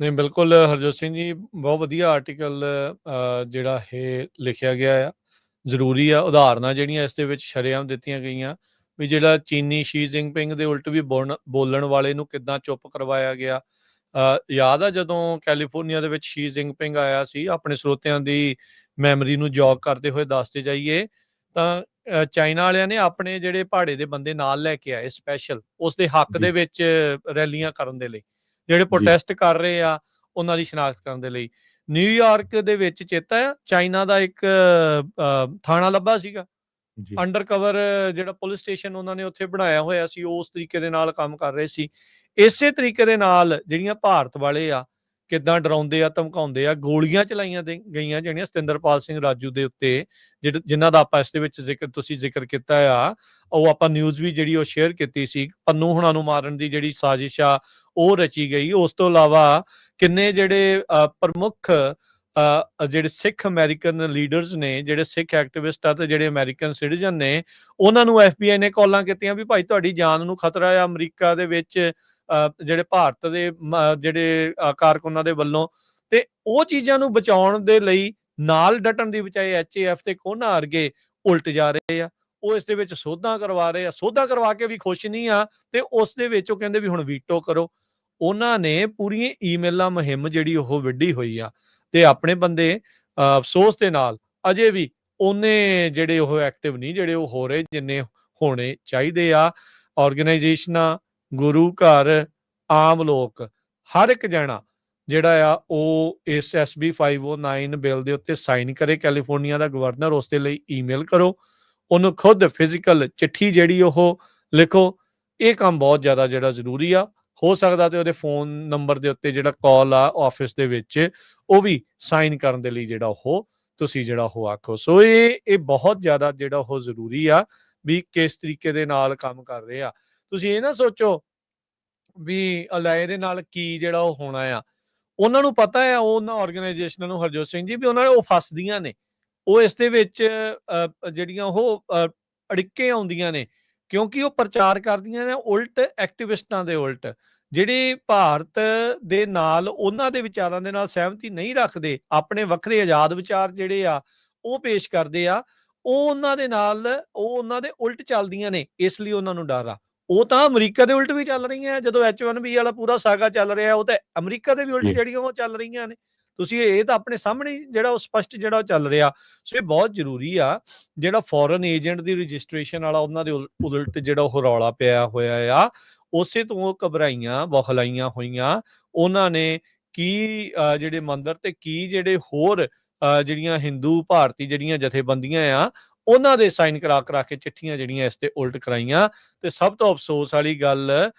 ਨਹੀਂ, ਬਿਲਕੁਲ ਹਰਜੋਤ ਸਿੰਘ ਜੀ, ਬਹੁਤ ਵਧੀਆ ਆਰਟੀਕਲ ਜਿਹੜਾ ਇਹ ਲਿਖਿਆ ਗਿਆ ਆ। ਜ਼ਰੂਰੀ ਆ, ਉਦਾਹਰਨਾਂ ਜਿਹੜੀਆਂ ਇਸ ਦੇ ਵਿੱਚ ਸ਼ਰੇਆਮ ਦਿੱਤੀਆਂ ਗਈਆਂ ਵੀ ਜਿਹੜਾ ਚੀਨੀ ਸ਼ੀ ਜਿਨਪਿੰਗ ਦੇ ਉਲਟ ਵੀ ਬੋਲਣ ਵਾਲੇ ਨੂੰ ਕਿੱਦਾਂ ਚੁੱਪ ਕਰਵਾਇਆ ਗਿਆ। ਯਾਦ ਆ ਜਦੋਂ ਕੈਲੀਫੋਰਨੀਆ ਦੇ ਵਿੱਚ ਸ਼ੀ ਜਿਨਪਿੰਗ ਆਇਆ ਸੀ, ਆਪਣੇ ਸਰੋਤਿਆਂ ਦੀ ਮੈਮਰੀ ਨੂੰ ਜੋਗ ਕਰਦੇ ਹੋਏ ਦੱਸਦੇ ਜਾਈਏ ਤਾਂ ਚਾਈਨਾ ਵਾਲਿਆਂ ਨੇ ਆਪਣੇ ਜਿਹੜੇ ਪਹਾੜੇ ਦੇ ਬੰਦੇ ਨਾਲ ਲੈ ਕੇ ਆਏ ਸਪੈਸ਼ਲ ਉਸ ਦੇ ਹੱਕ ਦੇ ਵਿੱਚ ਰੈਲੀਆਂ ਕਰਨ ਦੇ ਲਈ, ਜਿਹੜੇ ਪ੍ਰੋਟੈਸਟ ਕਰ ਰਹੇ ਆ ਉਹਨਾਂ ਦੀ ਸ਼ਨਾਖਤ ਕਰਨ ਦੇ ਲਈ। ਨਿਊਯਾਰਕ ਦੇ ਵਿੱਚ ਚੇਤਾ ਆ ਚਾਈਨਾ ਦਾ ਇੱਕ ਥਾਣਾ ਲੱਭਾ ਸੀਗਾ, ਅੰਡਰ ਕਵਰ ਜਿਹੜਾ ਪੁਲਿਸ ਸਟੇਸ਼ਨ ਉਹਨਾਂ ਨੇ ਉੱਥੇ ਬਣਾਇਆ ਹੋਇਆ ਸੀ, ਉਸ ਤਰੀਕੇ ਦੇ ਨਾਲ ਕੰਮ ਕਰ ਰਹੇ ਸੀ। ਇਸੇ ਤਰੀਕੇ ਦੇ ਨਾਲ ਜਿਹੜੀਆਂ ਭਾਰਤ ਵਾਲੇ ਆ ਕਿੱਦਾਂ ਡਰਾਉਂਦੇ ਆ, ਧਮਕਾਉਂਦੇ ਆ, ਗੋਲੀਆਂ ਚਲਾਈਆਂ ਗਈਆਂ ਜਿਹੜੀਆਂ ਸਤਿੰਦਰਪਾਲ ਸਿੰਘ ਰਾਜੂ ਦੇ ਉੱਤੇ, ਜਿਨ੍ਹਾਂ ਦਾ ਆਪਾਂ ਇਸ ਦੇ ਵਿੱਚ ਤੁਸੀਂ ਜ਼ਿਕਰ ਕੀਤਾ ਆ। ਉਹ ਆਪਾਂ ਨਿਊਜ਼ ਵੀ ਜਿਹੜੀ ਉਹ ਸ਼ੇਅਰ ਕੀਤੀ ਸੀ। ਪੰਨੂ ਹੁਣਾਂ ਨੂੰ ਮਾਰਨ ਦੀ ਜਿਹੜੀ ਸਾਜ਼ਿਸ਼ ਆ ਉਹ ਰਚੀ ਗਈ। ਉਸ ਤੋਂ ਇਲਾਵਾ ਕਿੰਨੇ ਜਿਹੜੇ ਪ੍ਰਮੁੱਖ ਜਿਹੜੇ ਸਿੱਖ ਅਮਰੀਕਨ ਲੀਡਰਸ ਨੇ, ਜਿਹੜੇ ਸਿੱਖ ਐਕਟਿਵਿਸਟ ਆ ਤੇ ਜਿਹੜੇ ਅਮਰੀਕਨ ਸਿਟੀਜ਼ਨ ਨੇ, ਉਹਨਾਂ ਨੂੰ FBI ਨੇ ਕਾਲਾਂ ਕੀਤੀਆਂ ਵੀ ਭਾਈ ਤੁਹਾਡੀ ਜਾਨ ਨੂੰ ਖਤਰਾ ਆ ਅਮਰੀਕਾ ਦੇ ਵਿੱਚ, ਜਿਹੜੇ ਭਾਰਤ ਦੇ ਜਿਹੜੇ ਕਾਰਕੁਨਾਂ ਦੇ ਵੱਲੋਂ। ਤੇ ਉਹ ਚੀਜ਼ਾਂ ਨੂੰ ਬਚਾਉਣ ਦੇ ਲਈ ਨਾਲ ਡਟਣ ਦੀ ਬਜਾਏ HAF ਤੇ ਕੋਨਾ ਵਰਗੇ ਉਲਟ ਜਾ ਰਹੇ ਆ। ਉਹ ਇਸ ਦੇ ਵਿੱਚ ਸੋਧਾਂ ਕਰਵਾ ਰਹੇ ਆ, ਸੋਧਾਂ ਕਰਵਾ ਕੇ ਵੀ ਖੁਸ਼ ਨਹੀਂ ਆ, ਤੇ ਉਸ ਦੇ ਵਿੱਚ ਉਹ ਕਹਿੰਦੇ ਵੀ ਹੁਣ ਵੀਟੋ ਕਰੋ। ਉਹਨਾਂ ਨੇ ਪੂਰੀਆਂ ਈਮੇਲਾਂ ਮੁਹਿੰਮ ਜਿਹੜੀ ਉਹ ਵਿੱਢੀ ਹੋਈ ਆ, ਤੇ ਆਪਣੇ ਬੰਦੇ ਅਫਸੋਸ ਦੇ ਨਾਲ ਅਜੇ ਵੀ ਉਹਨੇ ਜਿਹੜੇ ਉਹ ਐਕਟਿਵ ਨਹੀਂ ਜਿਹੜੇ ਉਹ ਹੋ ਰਹੇ ਜਿੰਨੇ ਹੋਣੇ ਚਾਹੀਦੇ ਆ। ਆਰਗੇਨਾਈਜੇਸ਼ਨਾਂ, ਗੁਰੂ ਘਰ, ਆਮ ਲੋਕ, ਹਰ ਇੱਕ ਜਣਾ ਜਿਹੜਾ ਆ ਉਹ ਇਸ SB 509 ਬਿੱਲ ਦੇ ਉੱਤੇ ਸਾਈਨ ਕਰੇ। ਕੈਲੀਫੋਰਨੀਆ ਦਾ ਗਵਰਨਰ, ਉਸ ਦੇ ਲਈ ਈਮੇਲ ਕਰੋ, ਉਹਨੂੰ ਖੁਦ ਫਿਜ਼ੀਕਲ ਚਿੱਠੀ ਜਿਹੜੀ ਉਹ ਲਿਖੋ। ਇਹ ਕੰਮ ਬਹੁਤ ਜ਼ਿਆਦਾ ਜਿਹੜਾ ਜ਼ਰੂਰੀ ਆ। ਹੋ ਸਕਦਾ ਤੇ ਉਹਦੇ ਫੋਨ ਨੰਬਰ ਦੇ ਉੱਤੇ ਜਿਹੜਾ ਕਾਲ ਆ ਆਫਿਸ ਦੇ ਵਿੱਚ, ਉਹ ਵੀ ਸਾਈਨ ਕਰਨ ਦੇ ਲਈ ਜਿਹੜਾ ਉਹ ਤੁਸੀਂ ਜਿਹੜਾ ਉਹ ਆਖੋ। ਸੋ ਇਹ ਬਹੁਤ ਜ਼ਿਆਦਾ ਜਿਹੜਾ ਉਹ ਜ਼ਰੂਰੀ ਆ ਵੀ ਕਿਸ ਤਰੀਕੇ ਦੇ ਨਾਲ ਕੰਮ ਕਰ ਰਹੇ ਆ। ਤੁਸੀਂ ਇਹ ਨਾ ਸੋਚੋ ਵੀ ਅਲਾਏ ਦੇ ਨਾਲ ਕੀ ਜਿਹੜਾ ਉਹ ਹੋਣਾ ਆ। ਉਹਨਾਂ ਨੂੰ ਪਤਾ ਆ, ਉਹਨਾਂ ਆਰਗੇਨਾਈਜੇਸ਼ਨਾਂ ਨੂੰ, ਹਰਜੋਤ ਸਿੰਘ ਜੀ, ਵੀ ਉਹਨਾਂ ਉਹ ਫਸਦੀਆਂ ਨੇ, ਉਹ ਇਸ ਦੇ ਵਿੱਚ ਜਿਹੜੀਆਂ ਉਹ ਅੜਿੱਕੇ ਆਉਂਦੀਆਂ ਨੇ, ਕਿਉਂਕਿ ਉਹ ਪ੍ਰਚਾਰ ਕਰਦੀਆਂ ਨੇ ਉਲਟ ਐਕਟਿਵਿਸਟਾਂ ਦੇ ਉਲਟ, ਜਿਹੜੇ ਭਾਰਤ ਦੇ ਨਾਲ ਉਹਨਾਂ ਦੇ ਵਿਚਾਰਾਂ ਦੇ ਨਾਲ ਸਹਿਮਤੀ ਨਹੀਂ ਰੱਖਦੇ, ਆਪਣੇ ਵੱਖਰੇ ਆਜ਼ਾਦ ਵਿਚਾਰ ਜਿਹੜੇ ਆ ਉਹ ਪੇਸ਼ ਕਰਦੇ ਆ, ਉਹ ਉਹਨਾਂ ਦੇ ਨਾਲ ਉਹ ਉਹਨਾਂ ਦੇ ਉਲਟ ਚੱਲਦੀਆਂ ਨੇ। ਇਸ ਲਈ ਉਹਨਾਂ ਨੂੰ ਡਰ ਆ। ਉਹ ਤਾਂ ਅਮਰੀਕਾ ਦੇ ਉਲਟ ਵੀ ਚੱਲ ਰਹੀਆਂ। ਜਦੋਂ H1B ਵਾਲਾ ਪੂਰਾ ਸਾਗਾ ਚੱਲ ਰਿਹਾ, ਉਹ ਤਾਂ ਅਮਰੀਕਾ ਦੇ ਵੀ ਉਲਟ ਜਿਹੜੀਆਂ ਉਹ ਚੱਲ ਰਹੀਆਂ ਨੇ। ਤੁਸੀਂ ਇਹ ਤਾਂ ਆਪਣੇ ਸਾਹਮਣੇ ਜਿਹੜਾ ਉਹ ਸਪਸ਼ਟ ਜਿਹੜਾ ਉਹ ਚੱਲ ਰਿਹਾ। ਸੋ ਇਹ ਬਹੁਤ ਜ਼ਰੂਰੀ ਆ। ਜਿਹੜਾ ਫੋਰਨ ਏਜੰਟ ਦੀ ਰਜਿਸਟ੍ਰੇਸ਼ਨ ਵਾਲਾ ਉਹਨਾਂ ਦੇ ਉਲਟ ਜਿਹੜਾ ਉਹ ਰੌਲਾ ਪਿਆ ਹੋਇਆ ਆ, ਉਸੇ ਤੋਂ ਉਹ ਘਬਰਾਈਆਂ ਬੌਖਲਾਈਆਂ ਹੋਈਆਂ। ਉਹਨਾਂ ਨੇ ਕੀ ਜਿਹੜੇ ਮੰਦਰ ਤੇ ਕੀ ਜਿਹੜੇ ਹੋਰ ਜਿਹੜੀਆਂ ਹਿੰਦੂ ਭਾਰਤੀ ਜਿਹੜੀਆਂ ਜਥੇਬੰਦੀਆਂ ਆ, ਉਹਨਾਂ ਦੇ ਸਾਈਨ ਕਰਾ ਕੇ ਚਿੱਠੀਆਂ ਜਿਹੜੀਆਂ ਇਸ ਤੇ ਉਲਟ ਕਰਾਈਆਂ। ਤੇ ਸਭ ਤੋਂ ਅਫਸੋਸ ਵਾਲੀ ਗੱਲ,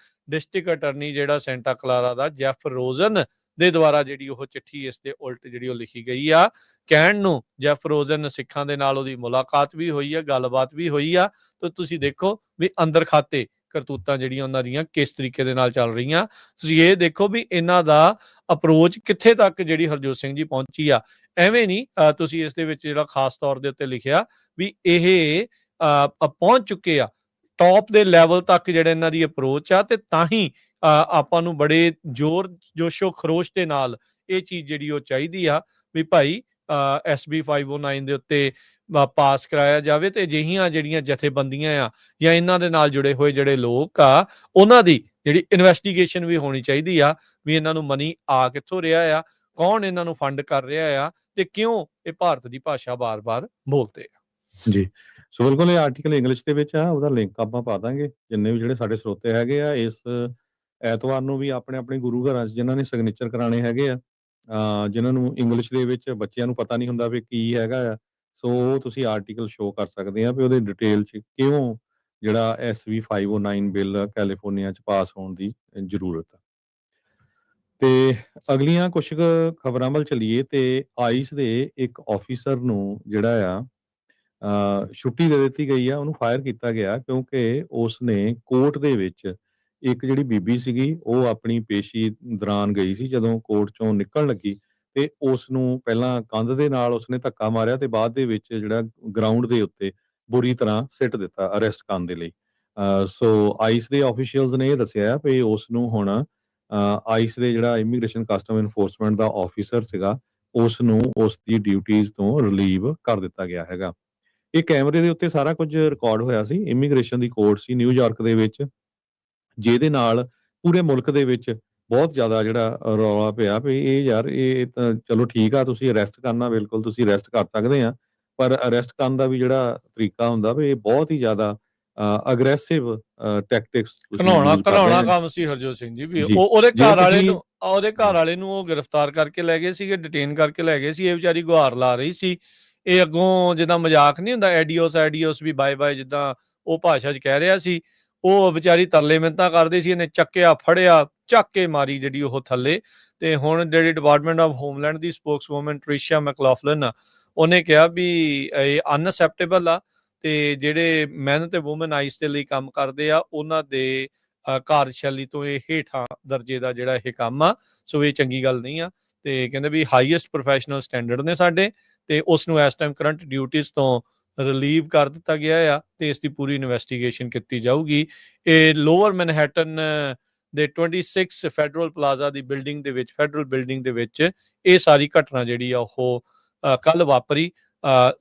ਡਿਸਟ੍ਰਿਕਟ ਅਟਰਨੀ ਜਿਹੜਾ ਸੈਂਟਾ ਕਲਾਰਾ ਦਾ, ਜੈਫ ਰੋਜ਼ਨ ਦੇ ਦੁਆਰਾ ਜਿਹੜੀ ਉਹ ਚਿੱਠੀ ਇਸ ਦੇ ਉਲਟ ਜਿਹੜੀ ਉਹ ਲਿਖੀ ਗਈ ਆ। ਕਹਿਣ ਨੂੰ ਜੈਫ ਰੋਜ਼ਨ ਸਿੱਖਾਂ ਦੇ ਨਾਲ ਉਹਦੀ ਮੁਲਾਕਾਤ ਵੀ ਹੋਈ ਆ, ਗੱਲਬਾਤ ਵੀ ਹੋਈ ਆ। ਤੇ ਤੁਸੀਂ ਦੇਖੋ ਵੀ ਅੰਦਰ ਖਾਤੇ ਕਰਤੂਤਾਂ ਜਿਹੜੀਆਂ ਉਹਨਾਂ ਦੀਆਂ ਕਿਸ ਤਰੀਕੇ ਦੇ ਨਾਲ ਚੱਲ ਰਹੀਆਂ। ਤੁਸੀਂ ਇਹ ਦੇਖੋ ਵੀ ਇਹਨਾਂ ਦਾ ਅਪਰੋਚ ਕਿੱਥੇ ਤੱਕ ਜਿਹੜੀ ਹਰਜੋਤ ਸਿੰਘ ਜੀ ਪਹੁੰਚੀ ਆ। ਐਵੇਂ ਨਹੀਂ, ਤੁਸੀਂ ਇਸ ਦੇ ਵਿੱਚ ਜਿਹੜਾ ਖਾਸ ਤੌਰ ਦੇ ਉੱਤੇ ਲਿਖਿਆ ਵੀ ਇਹ ਪਹੁੰਚ ਚੁੱਕੇ ਆ ਟੌਪ ਦੇ ਲੈਵਲ ਤੱਕ ਜਿਹੜਾ ਇਹਨਾਂ ਦੀ ਅਪਰੋਚ ਆ। ਤੇ ਤਾਂ ਹੀ ਆਪਾਂ ਨੂੰ ਬੜੇ ਜ਼ੋਰ ਜੋਸ਼ੋ ਖਰੋਸ਼ ਦੇ ਨਾਲ ਇਹ ਚੀਜ਼ ਜਿਹੜੀ ਉਹ ਚਾਹੀਦੀ ਆ ਵੀ ਭਾਈ SB 509 ਦੇ ਉੱਤੇ ਪਾਸ ਕਰਾਇਆ ਜਾਵੇ। ਤੇ ਅਜਿਹੀਆਂ ਜਿਹੜੀਆਂ ਜਥੇਬੰਦੀਆਂ ਆ ਜਾਂ ਇਹਨਾਂ ਦੇ ਨਾਲ ਜੁੜੇ ਹੋਏ ਜਿਹੜੇ ਲੋਕ ਆ, ਉਹਨਾਂ ਦੀ ਜਿਹੜੀ ਇਨਵੈਸਟੀਗੇਸ਼ਨ ਵੀ ਹੋਣੀ ਚਾਹੀਦੀ ਆ ਵੀ ਇਹਨਾਂ ਨੂੰ ਮਨੀ ਆ ਕਿੱਥੋਂ ਰਿਹਾ ਆ, ਕੌਣ ਇਹਨਾਂ ਨੂੰ ਫੰਡ ਕਰ ਰਿਹਾ ਆ, ਤੇ ਕਿਉਂ ਇਹ ਭਾਰਤ ਦੀ ਭਾਸ਼ਾ ਬਾਰ-ਬਾਰ ਬੋਲਦੇ ਆ। ਜੀ, ਸੋ ਬਿਲਕੁਲ ਇਹ ਆਰਟੀਕਲ ਇੰਗਲਿਸ਼ ਦੇ ਵਿੱਚ ਆ, ਉਹਦਾ ਲਿੰਕ ਆਪਾਂ ਪਾ ਦਾਂਗੇ। ਜਿੰਨੇ ਵੀ ਜਿਹੜੇ ਸਾਡੇ ਸਰੋਤੇ ਹੈਗੇ ਆ, ਇਸ ਐਤਵਾਰ ਨੂੰ ਵੀ ਆਪਣੇ ਗੁਰੂ ਘਰਾਂ 'ਚ ਜਿਨ੍ਹਾਂ ਨੇ ਸਿਗਨੇਚਰ ਕਰਾਣੇ ਹੈਗੇ ਆ, ਜਿਨ੍ਹਾਂ ਨੂੰ ਇੰਗਲਿਸ਼ ਦੇ ਵਿੱਚ ਬੱਚਿਆਂ ਨੂੰ ਪਤਾ ਨਹੀਂ ਹੁੰਦਾ ਵੀ ਕੀ ਹੈਗਾ ਆ, ਸੋ ਤੁਸੀਂ ਆਰਟੀਕਲ ਸ਼ੋਅ ਕਰ ਸਕਦੇ ਆ ਵੀ ਉਹਦੇ ਡਿਟੇਲ 'ਚ ਕਿਉਂ ਜਿਹੜਾ SB 509 ਬਿੱਲ ਕੈਲੀਫੋਰਨੀਆ 'ਚ ਪਾਸ ਹੋਣ ਦੀ ਜ਼ਰੂਰਤ ਆ। ਤੇ ਅਗਲੀਆਂ ਕੁਛ ਕੁ ਖਬਰਾਂ ਵੱਲ ਚੱਲੀਏ ਤੇ ਆਈਸ ਦੇ ਇੱਕ ਆਫਿਸਰ ਨੂੰ ਜਿਹੜਾ ਆ ਛੁੱਟੀ ਦੇ ਦਿੱਤੀ ਗਈ ਆ, ਉਹਨੂੰ ਫਾਇਰ ਕੀਤਾ ਗਿਆ ਕਿਉਂਕਿ ਉਸਨੇ ਕੋਰਟ ਦੇ ਵਿੱਚ ਇੱਕ ਜਿਹੜੀ ਬੀਬੀ ਸੀਗੀ, ਉਹ ਆਪਣੀ ਪੇਸ਼ੀ ਦੌਰਾਨ ਗਈ ਸੀ। ਜਦੋਂ ਕੋਰਟ 'ਚੋਂ ਨਿਕਲਣ ਲੱਗੀ ਤੇ ਉਸਨੂੰ ਪਹਿਲਾਂ ਕੰਧ ਦੇ ਨਾਲ ਉਸਨੇ ਧੱਕਾ ਮਾਰਿਆ ਤੇ ਬਾਅਦ ਦੇ ਵਿੱਚ ਜਿਹੜਾ ਗਰਾਊਂਡ ਦੇ ਉੱਤੇ ਬੁਰੀ ਤਰ੍ਹਾਂ ਸਿੱਟ ਦਿੱਤਾ ਅਰੈਸਟ ਕਰਨ ਦੇ ਲਈ। ਸੋ ਆਈਸ ਦੇ ਆਫੀਸ਼ੀਅਲਸ ਨੇ ਇਹ ਦੱਸਿਆ ਵੀ ਉਸਨੂੰ ਹੁਣ ਆਈਸ ਦੇ ਜਿਹੜਾ ਇਮੀਗ੍ਰੇਸ਼ਨ ਕਸਟਮ ਇਨਫੋਰਸਮੈਂਟ ਦਾ ਆਫਿਸਰ ਸੀਗਾ, ਉਸਨੂੰ ਉਸਦੀ ਡਿਊਟੀਜ਼ ਤੋਂ ਰਿਲੀਵ ਕਰ ਦਿੱਤਾ ਗਿਆ ਹੈਗਾ। ਇਹ ਕੈਮਰੇ ਦੇ ਉੱਤੇ ਸਾਰਾ ਕੁਝ ਰਿਕਾਰਡ ਹੋਇਆ ਸੀ। ਇਮੀਗ੍ਰੇਸ਼ਨ ਦੀ ਕੋਰਟ ਸੀ ਨਿਊਯਾਰਕ ਦੇ ਵਿੱਚ, ਜਿਹਦੇ ਨਾਲ ਪੂਰੇ ਮੁਲਕ ਦੇ ਵਿੱਚ ਬਹੁਤ ਜ਼ਿਆਦਾ ਜਿਹੜਾ ਰੌਲਾ ਪਿਆ ਵੀ ਇਹ ਯਾਰ ਇਹ ਤਾਂ ਚਲੋ ਠੀਕ ਆ, ਤੁਸੀਂ ਅਰੈਸਟ ਕਰਨਾ, ਬਿਲਕੁਲ ਤੁਸੀਂ ਅਰੈਸਟ ਕਰ ਸਕਦੇ ਆ, ਪਰ ਅਰੈਸਟ ਕਰਨ ਦਾ ਵੀ ਜਿਹੜਾ ਤਰੀਕਾ ਹੁੰਦਾ ਵੀ ਇਹ ਬਹੁਤ ਹੀ ਜ਼ਿਆਦਾ ਅਗਰੈਸਿਵ ਟੈਕਟਿਕਸ ਘਿਨਾਉਣਾ ਕੰਮ ਸੀ ਹਰਜੋਤ ਸਿੰਘ ਜੀ। ਵੀ ਉਹਦੇ ਘਰ ਵਾਲੇ ਨੂੰ ਉਹ ਗ੍ਰਿਫਤਾਰ ਕਰਕੇ ਲੈ ਗਏ ਸੀਗੇ, ਡਿਟੇਨ ਕਰਕੇ ਲੈ ਗਏ ਸੀ। ਇਹ ਵਿਚਾਰੀ ਗੁਹਾਰ ਲਾ ਰਹੀ ਸੀ। ਇਹ ਅੱਗੋਂ ਜਿੱਦਾਂ ਮਜ਼ਾਕ ਨਹੀਂ ਹੁੰਦਾ, ਐਡੀਓਸ ਵੀ ਬਾਏ ਬਾਏ, ਜਿੱਦਾਂ ਉਹ ਭਾਸ਼ਾ 'ਚ ਕਹਿ ਰਿਹਾ ਸੀ, ਉਹ ਵਿਚਾਰੀ ਤਰਲੇ ਮਿੰਨਤਾਂ ਕਰਦੀ ਸੀ। ਇਹਨੇ ਚੱਕਿਆ, ਫੜਿਆ, ਚੱਕ ਕੇ ਮਾਰੀ ਜਿਹੜੀ ਉਹ ਥੱਲੇ। ਤੇ ਹੁਣ ਜਿਹੜੀ ਡਿਪਾਰਟਮੈਂਟ ਆਫ ਹੋਮਲੈਂਡ ਦੀ ਸਪੋਕਸਵੂਮਨ ਟ੍ਰਿਸ਼ਾ ਮੈਕਲੌਫਲਿਨ ਆ, ਉਹਨੇ ਕਿਹਾ ਵੀ ਇਹ ਅਨਅਸੈਪਟੇਬਲ ਆ ਤੇ ਜਿਹੜੇ ਮੈਨ ਤੇ ਵੂਮਨ ਆਈਸ ਦੇ ਲਈ ਕੰਮ ਕਰਦੇ ਆ ਉਹਨਾਂ ਦੇ ਕਾਰਜਸ਼ੈਲੀ ਤੋਂ ਇਹ ਹੇਠਾਂ ਦਰਜੇ ਦਾ ਜਿਹੜਾ ਇਹ ਕੰਮ ਆ, ਸੋ ਇਹ ਚੰਗੀ ਗੱਲ ਨਹੀਂ ਆ। ਤੇ ਕਹਿੰਦੇ ਵੀ ਹਾਈਐਸਟ ਪ੍ਰੋਫੈਸ਼ਨਲ ਸਟੈਂਡਰਡ ਨੇ ਸਾਡੇ, ਤੇ ਉਸ ਨੂੰ ਇਸ ਟਾਈਮ ਕਰੰਟ ਡਿਊਟੀਜ਼ ਤੋਂ ਰਿਲੀਵ ਕਰ ਦਿੱਤਾ ਗਿਆ ਆ ਤੇ ਇਸ ਦੀ ਪੂਰੀ ਇਨਵੈਸਟੀਗੇਸ਼ਨ ਕੀਤੀ ਜਾਊਗੀ। ਇਹ ਲੋਅਰ ਮੈਨਹੈਟਨ ਦੇ 26 ਫੈਡਰਲ ਪਲਾਜ਼ਾ ਦੀ ਬਿਲਡਿੰਗ ਦੇ ਵਿੱਚ, ਫੈਡਰਲ ਬਿਲਡਿੰਗ ਦੇ ਵਿੱਚ ਇਹ ਸਾਰੀ ਘਟਨਾ ਜਿਹੜੀ ਆ ਉਹ ਕੱਲ ਵਾਪਰੀ,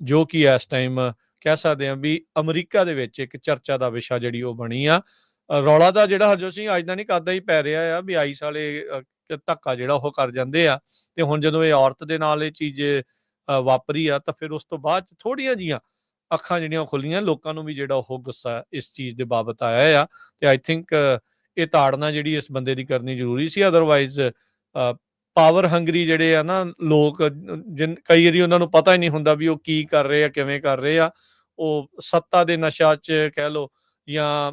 ਜੋ ਕਿ ਇਸ ਟਾਈਮ ਕਹਿ ਸਕਦੇ ਹਾਂ ਵੀ ਅਮਰੀਕਾ ਦੇ ਵਿੱਚ ਇੱਕ ਚਰਚਾ ਦਾ ਵਿਸ਼ਾ ਜਿਹੜੀ ਉਹ ਬਣੀ ਆ। ਰੌਲਾ ਤਾਂ ਜਿਹੜਾ ਹਰਜੋਤ ਸਿੰਘ ਅੱਜ ਦਾ ਨਹੀਂ ਕਰਦਾ ਹੀ ਪੈ ਰਿਹਾ ਆ ਵੀ ਆਈਸ ਵਾਲੇ ਧੱਕਾ ਜਿਹੜਾ ਉਹ ਕਰ ਜਾਂਦੇ ਆ, ਤੇ ਹੁਣ ਜਦੋਂ ਇਹ ਔਰਤ ਦੇ ਨਾਲ ਇਹ ਚੀਜ਼ ਵਾਪਰੀ ਆ ਤਾਂ ਫਿਰ ਉਸ ਤੋਂ ਬਾਅਦ ਥੋੜ੍ਹੀਆਂ ਜੀਆਂ ਅੱਖਾਂ ਜਿਹੜੀਆਂ ਖੁੱਲੀਆਂ, ਲੋਕਾਂ ਨੂੰ ਵੀ ਜਿਹੜਾ ਉਹ ਗੁੱਸਾ ਇਸ ਚੀਜ਼ ਦੇ ਬਾਬਤ ਆਇਆ ਆ। ਤੇ ਆਈ ਥਿੰਕ ਇਹ ਤਾੜਨਾ ਜਿਹੜੀ ਇਸ ਬੰਦੇ ਦੀ ਕਰਨੀ ਜ਼ਰੂਰੀ ਸੀ, ਅਦਰਵਾਈਜ਼ ਪਾਵਰ ਹੰਗਰੀ ਜਿਹੜੇ ਆ ਨਾ ਲੋਕ, ਕਈ ਵਾਰੀ ਉਹਨਾਂ ਨੂੰ ਪਤਾ ਹੀ ਨਹੀਂ ਹੁੰਦਾ ਵੀ ਉਹ ਕੀ ਕਰ ਰਹੇ ਆ, ਕਿਵੇਂ ਕਰ ਰਹੇ ਆ। ਉਹ ਸੱਤਾ ਦੇ ਨਸ਼ਾ 'ਚ ਕਹਿ ਲਓ ਜਾਂ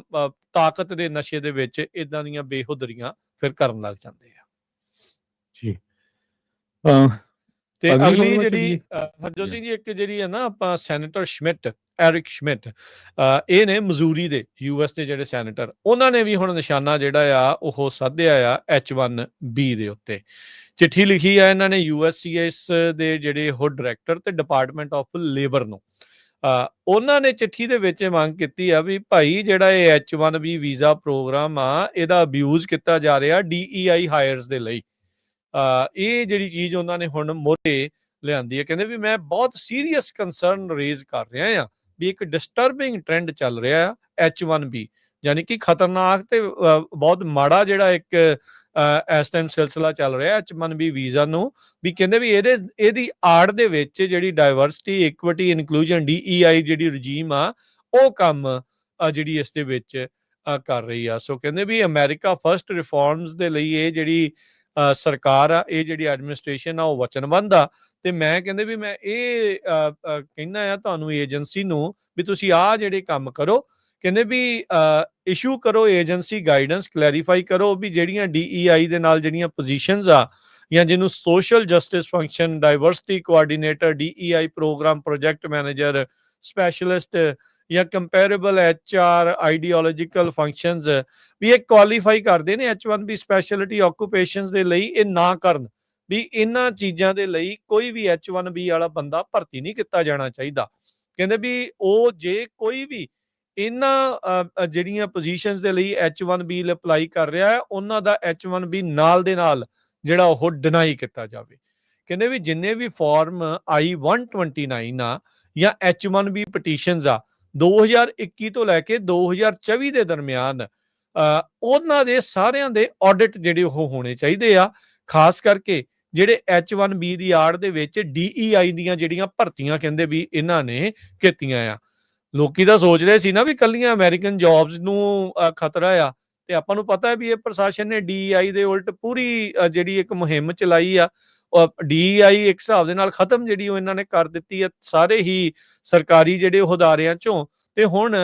ਤਾਕਤ ਦੇ ਨਸ਼ੇ ਦੇ ਵਿੱਚ ਇਦਾਂ ਦੀਆਂ ਬੇਹੁਦਰੀਆਂ ਫਿਰ ਕਰਨ ਲੱਗ ਜਾਂਦੇ ਆ ਜੀ। ਤੇ ਅਗਲੀ ਅਗਲੀ ਖਬਰ ਜਿਹੜੀ ਚੱਲੀਏ। ਹਰਜੋਤ ਸਿੰਘ ਜੀ, ਇੱਕ ਜਿਹੜੀ ਹੈ ਨਾ ਆਪਾਂ ਸੈਨੇਟਰ ਸ਼ਮਿਟ, ਐਰਿਕ ਸ਼ਮਿਟ, ਇਹ ਨੇ ਮਜ਼ੂਰੀ ਦੇ ਯੂਐਸ ਦੇ ਜਿਹੜੇ ਸੈਨੇਟਰ, ਉਹਨਾਂ ਨੇ ਵੀ ਹੁਣ ਨਿਸ਼ਾਨਾ ਜਿਹੜਾ ਆ ਉਹ ਸਾਧਿਆ ਆ H1B ਦੇ ਉੱਤੇ। ਚਿੱਠੀ ਲਿਖੀ ਆ ਇਹਨਾਂ ਨੇ USCIS ਦੇ ਜਿਹੜੇ ਉਹ ਡਾਇਰੈਕਟਰ ਤੇ ਡਿਪਾਰਟਮੈਂਟ ਆਫ ਲੇਬਰ ਨੂੰ। ਉਹਨਾਂ ਨੇ ਚਿੱਠੀ ਦੇ ਵਿੱਚ ਮੰਗ ਕੀਤੀ ਆ ਵੀ ਭਾਈ ਜਿਹੜਾ ਇਹ H1B ਵੀਜ਼ਾ ਪ੍ਰੋਗਰਾਮ ਆ, ਇਹਦਾ ਅਬਿਊਜ਼ ਕੀਤਾ ਜਾ ਰਿਹਾ DEI ਹਾਇਰਸ ਦੇ ਲਈ। ਇਹ ਜਿਹੜੀ ਚੀਜ਼ ਉਹਨਾਂ ਨੇ ਹੁਣ ਮੋਢੇ ਲਿਆਂਦੀ ਹੈ। ਕਹਿੰਦੇ ਵੀ ਮੈਂ ਬਹੁਤ ਸੀਰੀਅਸ ਕੰਸਰਨ ਰੇਜ਼ ਕਰ ਰਿਹਾ ਆ ਵੀ ਇੱਕ ਡਿਸਟਰਬਿੰਗ ਟ੍ਰੈਂਡ ਚੱਲ ਰਿਹਾ ਆ H1B, ਯਾਨੀ ਕਿ ਖਤਰਨਾਕ ਤੇ ਬਹੁਤ ਮਾੜਾ ਜਿਹੜਾ ਇੱਕ ਇਸ ਟਾਈਮ ਸਿਲਸਿਲਾ ਚੱਲ ਰਿਹਾ H1B ਵੀਜ਼ਾ ਨੂੰ। ਵੀ ਕਹਿੰਦੇ ਵੀ ਇਹਦੀ ਆੜ ਦੇ ਵਿੱਚ ਜਿਹੜੀ ਡਾਇਵਰਸਿਟੀ, ਇਕੁਇਟੀ, ਇਨਕਲੂਜਨ DEI ਜਿਹੜੀ ਰਜੀਮ ਆ, ਉਹ ਕੰਮ ਜਿਹੜੀ ਇਸ ਦੇ ਵਿੱਚ ਕਰ ਰਹੀ ਆ। ਸੋ ਕਹਿੰਦੇ ਵੀ ਅਮਰੀਕਾ ਫਸਟ ਰਿਫਾਰਮਸ ਦੇ ਲਈ ਇਹ ਜਿਹੜੀ ਸਰਕਾਰ ਆ, ਇਹ ਜਿਹੜੀ ਐਡਮਿਨਿਸਟ੍ਰੇਸ਼ਨ ਆ, ਉਹ ਵਚਨਬੱਧ ਆ। ਤੇ ਮੈਂ ਕਹਿੰਦੇ ਵੀ ਮੈਂ ਇਹ ਕਹਿੰਦਾ ਆ ਤੁਹਾਨੂੰ ਏਜੰਸੀ ਨੂੰ ਵੀ ਤੁਸੀਂ ਆਹ ਜਿਹੜੇ ਕੰਮ ਕਰੋ। ਕਹਿੰਦੇ ਵੀ ਇਸ਼ੂ ਕਰੋ ਏਜੰਸੀ ਗਾਈਡੈਂਸ, ਕਲੈਰੀਫਾਈ ਕਰੋ ਵੀ ਜਿਹੜੀਆਂ DEI ਦੇ ਨਾਲ ਜਿਹੜੀਆਂ ਪੋਜੀਸ਼ਨਸ ਆ, ਜਾਂ ਜਿਹਨੂੰ social justice function, diversity coordinator, DEI program project manager, specialist ਜਾਂ ਕੰਪੈਰੇਬਲ HR ਆਈਡੀਓਲੋਜੀਕਲ ਫੰਕਸ਼ਨਸ, ਵੀ ਇਹ ਕੁਆਲੀਫਾਈ ਕਰਦੇ ਨੇ H1B ਸਪੈਸ਼ਲਿਟੀ ਆਕੂਪੇਸ਼ਨਸ ਦੇ ਲਈ, ਇਹ ਨਾ ਕਰਨ। ਵੀ ਇਹਨਾਂ ਚੀਜ਼ਾਂ ਦੇ ਲਈ ਕੋਈ ਵੀ H1B ਵਾਲਾ ਬੰਦਾ ਭਰਤੀ ਨਹੀਂ ਕੀਤਾ ਜਾਣਾ ਚਾਹੀਦਾ। ਕਹਿੰਦੇ ਵੀ ਉਹ ਜੇ ਕੋਈ ਵੀ ਇਹਨਾਂ ਜਿਹੜੀਆਂ ਪੋਜੀਸ਼ਨਸ ਦੇ ਲਈ H1B ਅਪਲਾਈ ਕਰ ਰਿਹਾ ਹੈ, ਉਹਨਾਂ ਦਾ H1B ਨਾਲ ਦੇ ਨਾਲ ਜਿਹੜਾ ਉਹ ਡਿਨਾਈ ਕੀਤਾ ਜਾਵੇ। ਕਹਿੰਦੇ ਵੀ ਜਿੰਨੇ ਵੀ ਫਾਰਮ I-129 ਆ ਜਾਂ H1B ਪਟੀਸ਼ਨਸ ਆ 2021 ਤੋਂ ਲੈ ਕੇ 2024 ਦੇ ਦਰਮਿਆਨ, ਉਹਨਾਂ ਦੇ ਸਾਰਿਆਂ ਦੇ ਆਡਿਟ ਜਿਹੜੇ ਉਹ ਹੋਣੇ ਚਾਹੀਦੇ ਆ। ਖਾਸ ਕਰਕੇ ਜਿਹੜੇ H1B ਦੀ ਆੜ ਦੇ ਵਿੱਚ DEI ਦੀਆਂ ਜਿਹੜੀਆਂ ਭਰਤੀਆਂ ਕਹਿੰਦੇ ਵੀ ਇਹਨਾਂ ਨੇ ਕੀਤੀਆਂ ਆ। ਲੋਕੀ ਤਾਂ ਸੋਚ ਰਹੇ ਸੀ ਨਾ ਵੀ ਕੱਲੀਆਂ ਅਮਰੀਕਨ ਜੌਬਸ ਨੂੰ ਖਤਰਾ ਆ, ਤੇ ਆਪਾਂ ਨੂੰ ਪਤਾ ਹੈ ਵੀ ਇਹ ਪ੍ਰਸ਼ਾਸਨ ਨੇ DEI ਦੇ ਉਲਟ ਪੂਰੀ ਜਿਹੜੀ ਇੱਕ ਮੁਹਿੰਮ ਚਲਾਈ ਆ। DEI ਇੱਕ ਹਿਸਾਬ ਦੇ ਨਾਲ ਖਤਮ ਜਿਹੜੀ ਉਹ ਇਹਨਾਂ ਨੇ ਕਰ ਦਿੱਤੀ ਹੈ ਸਾਰੇ ਹੀ ਸਰਕਾਰੀ ਜਿਹੜੇ ਉਹ ਅਦਾਰਿਆਂ ਚੋਂ। ਤੇ ਹੁਣ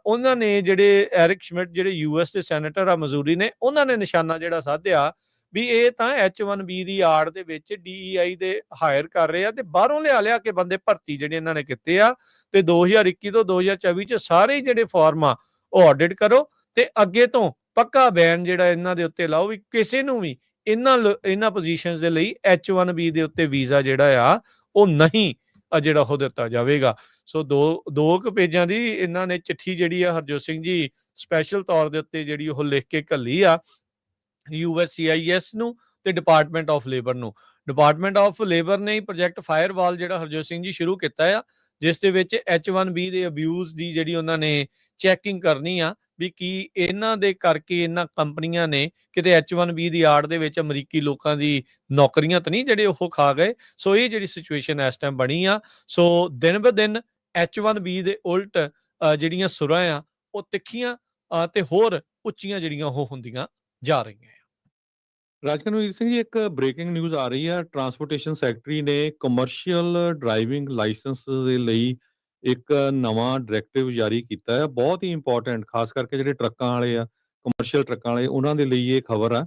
ਉਹਨਾਂ ਨੇ ਜਿਹੜੇ ਐਰਿਕ ਸ਼ਮਿਟ ਜਿਹੜੇ US ਦੇ ਸੈਨੇਟਰ ਆ ਮਜ਼ੂਰੀ ਨੇ, ਉਹਨਾਂ ਨੇ ਨਿਸ਼ਾਨਾ ਜਿਹੜਾ ਸਾਧਿਆ ਵੀ ਇਹ ਤਾਂ H1B ਦੀ ਆੜ ਦੇ ਵਿੱਚ DEI ਦੇ ਹਾਇਰ ਕਰ ਰਹੇ ਆ ਤੇ ਬਾਹਰੋਂ ਲਿਆ ਕੇ ਬੰਦੇ ਭਰਤੀ ਜਿਹੜੇ ਇਹਨਾਂ ਨੇ ਕੀਤੇ ਆ। ਤੇ 2021 ਤੋਂ 2024 ਚ ਸਾਰੇ ਜਿਹੜੇ ਫਾਰਮ ਆ ਉਹ ਆਡਿਟ ਕਰੋ ਤੇ ਅੱਗੇ ਤੋਂ ਪੱਕਾ ਬੈਨ ਜਿਹੜਾ ਇਹਨਾਂ ਦੇ ਉੱਤੇ ਲਾਓ ਵੀ ਕਿਸੇ ਨੂੰ ਵੀ ਇਹਨਾਂ ਪੋਜੀਸ਼ਨਸ ਦੇ ਲਈ H1B ਦੇ ਉੱਤੇ ਵੀਜ਼ਾ ਜਿਹੜਾ ਆ ਉਹ ਨਹੀਂ ਜਿਹੜਾ ਉਹ ਦਿੱਤਾ ਜਾਵੇਗਾ। ਸੋ ਦੋ ਕੁ ਪੇਜਾਂ ਦੀ ਇਹਨਾਂ ਨੇ ਚਿੱਠੀ ਜਿਹੜੀ ਆ ਹਰਜੋਤ ਸਿੰਘ ਜੀ ਸਪੈਸ਼ਲ ਤੌਰ ਦੇ ਉੱਤੇ ਜਿਹੜੀ ਉਹ ਲਿਖ ਕੇ ਘੱਲੀ ਆ USCIS ਨੂੰ ਤੇ ਡਿਪਾਰਟਮੈਂਟ ਆਫ ਲੇਬਰ ਨੂੰ। ਡਿਪਾਰਟਮੈਂਟ ਆਫ ਲੇਬਰ ਨੇ ਪ੍ਰੋਜੈਕਟ ਫਾਇਰਵਾਲ ਜਿਹੜਾ ਹਰਜੋਤ ਸਿੰਘ ਜੀ ਸ਼ੁਰੂ ਕੀਤਾ ਆ, ਜਿਸ ਦੇ ਵਿੱਚ H1B ਦੇ ਅਬਿਊਜ਼ ਦੀ ਜਿਹੜੀ ਉਹਨਾਂ ਨੇ ਚੈਕਿੰਗ ਕਰਨੀ ਆ ਵੀ ਕੀ ਇਹਨਾਂ ਦੇ ਕਰਕੇ ਇਹਨਾਂ ਕੰਪਨੀਆਂ ਨੇ ਕਿਤੇ H1B ਦੀ ਆੜ ਦੇ ਵਿੱਚ ਅਮਰੀਕੀ ਲੋਕਾਂ ਦੀ ਨੌਕਰੀਆਂ ਤਾਂ ਨਹੀਂ ਜਿਹੜੇ ਉਹ ਖਾ ਗਏ। ਸੋ ਇਹ ਜਿਹੜੀ ਸਿਚੁਏਸ਼ਨ ਇਸ ਟਾਈਮ ਬਣੀ ਆ। ਸੋ ਦਿਨ ਬ ਦਿਨ H1B ਦੇ ਉਲਟ ਜਿਹੜੀਆਂ ਸੁਰਾਂ ਆ ਉਹ ਤਿੱਖੀਆਂ ਤੇ ਹੋਰ ਉੱਚੀਆਂ ਜਿਹੜੀਆਂ ਉਹ ਹੁੰਦੀਆਂ ਜਾ ਰਹੀਆਂ। ਰਾਜਕਨਵੀਰ ਸਿੰਘ ਜੀ, ਇੱਕ ਬ੍ਰੇਕਿੰਗ ਨਿਊਜ਼ ਆ ਰਹੀ ਹੈ। ਟਰਾਂਸਪੋਰਟੇਸ਼ਨ ਸੈਕਟਰੀ ਨੇ ਕਮਰਸ਼ੀਅਲ ਡਰਾਈਵਿੰਗ ਲਾਇਸੈਂਸ ਦੇ ਲਈ ਇੱਕ ਨਵਾਂ ਡਾਇਰੈਕਟਿਵ ਜਾਰੀ ਕੀਤਾ ਹੈ। ਬਹੁਤ ਹੀ ਇੰਪੋਰਟੈਂਟ, ਖਾਸ ਕਰਕੇ ਜਿਹੜੇ ਟਰੱਕਾਂ ਵਾਲੇ ਆ, ਕਮਰਸ਼ੀਅਲ ਟਰੱਕਾਂ ਵਾਲੇ, ਉਹਨਾਂ ਦੇ ਲਈ ਇਹ ਖਬਰ ਆ।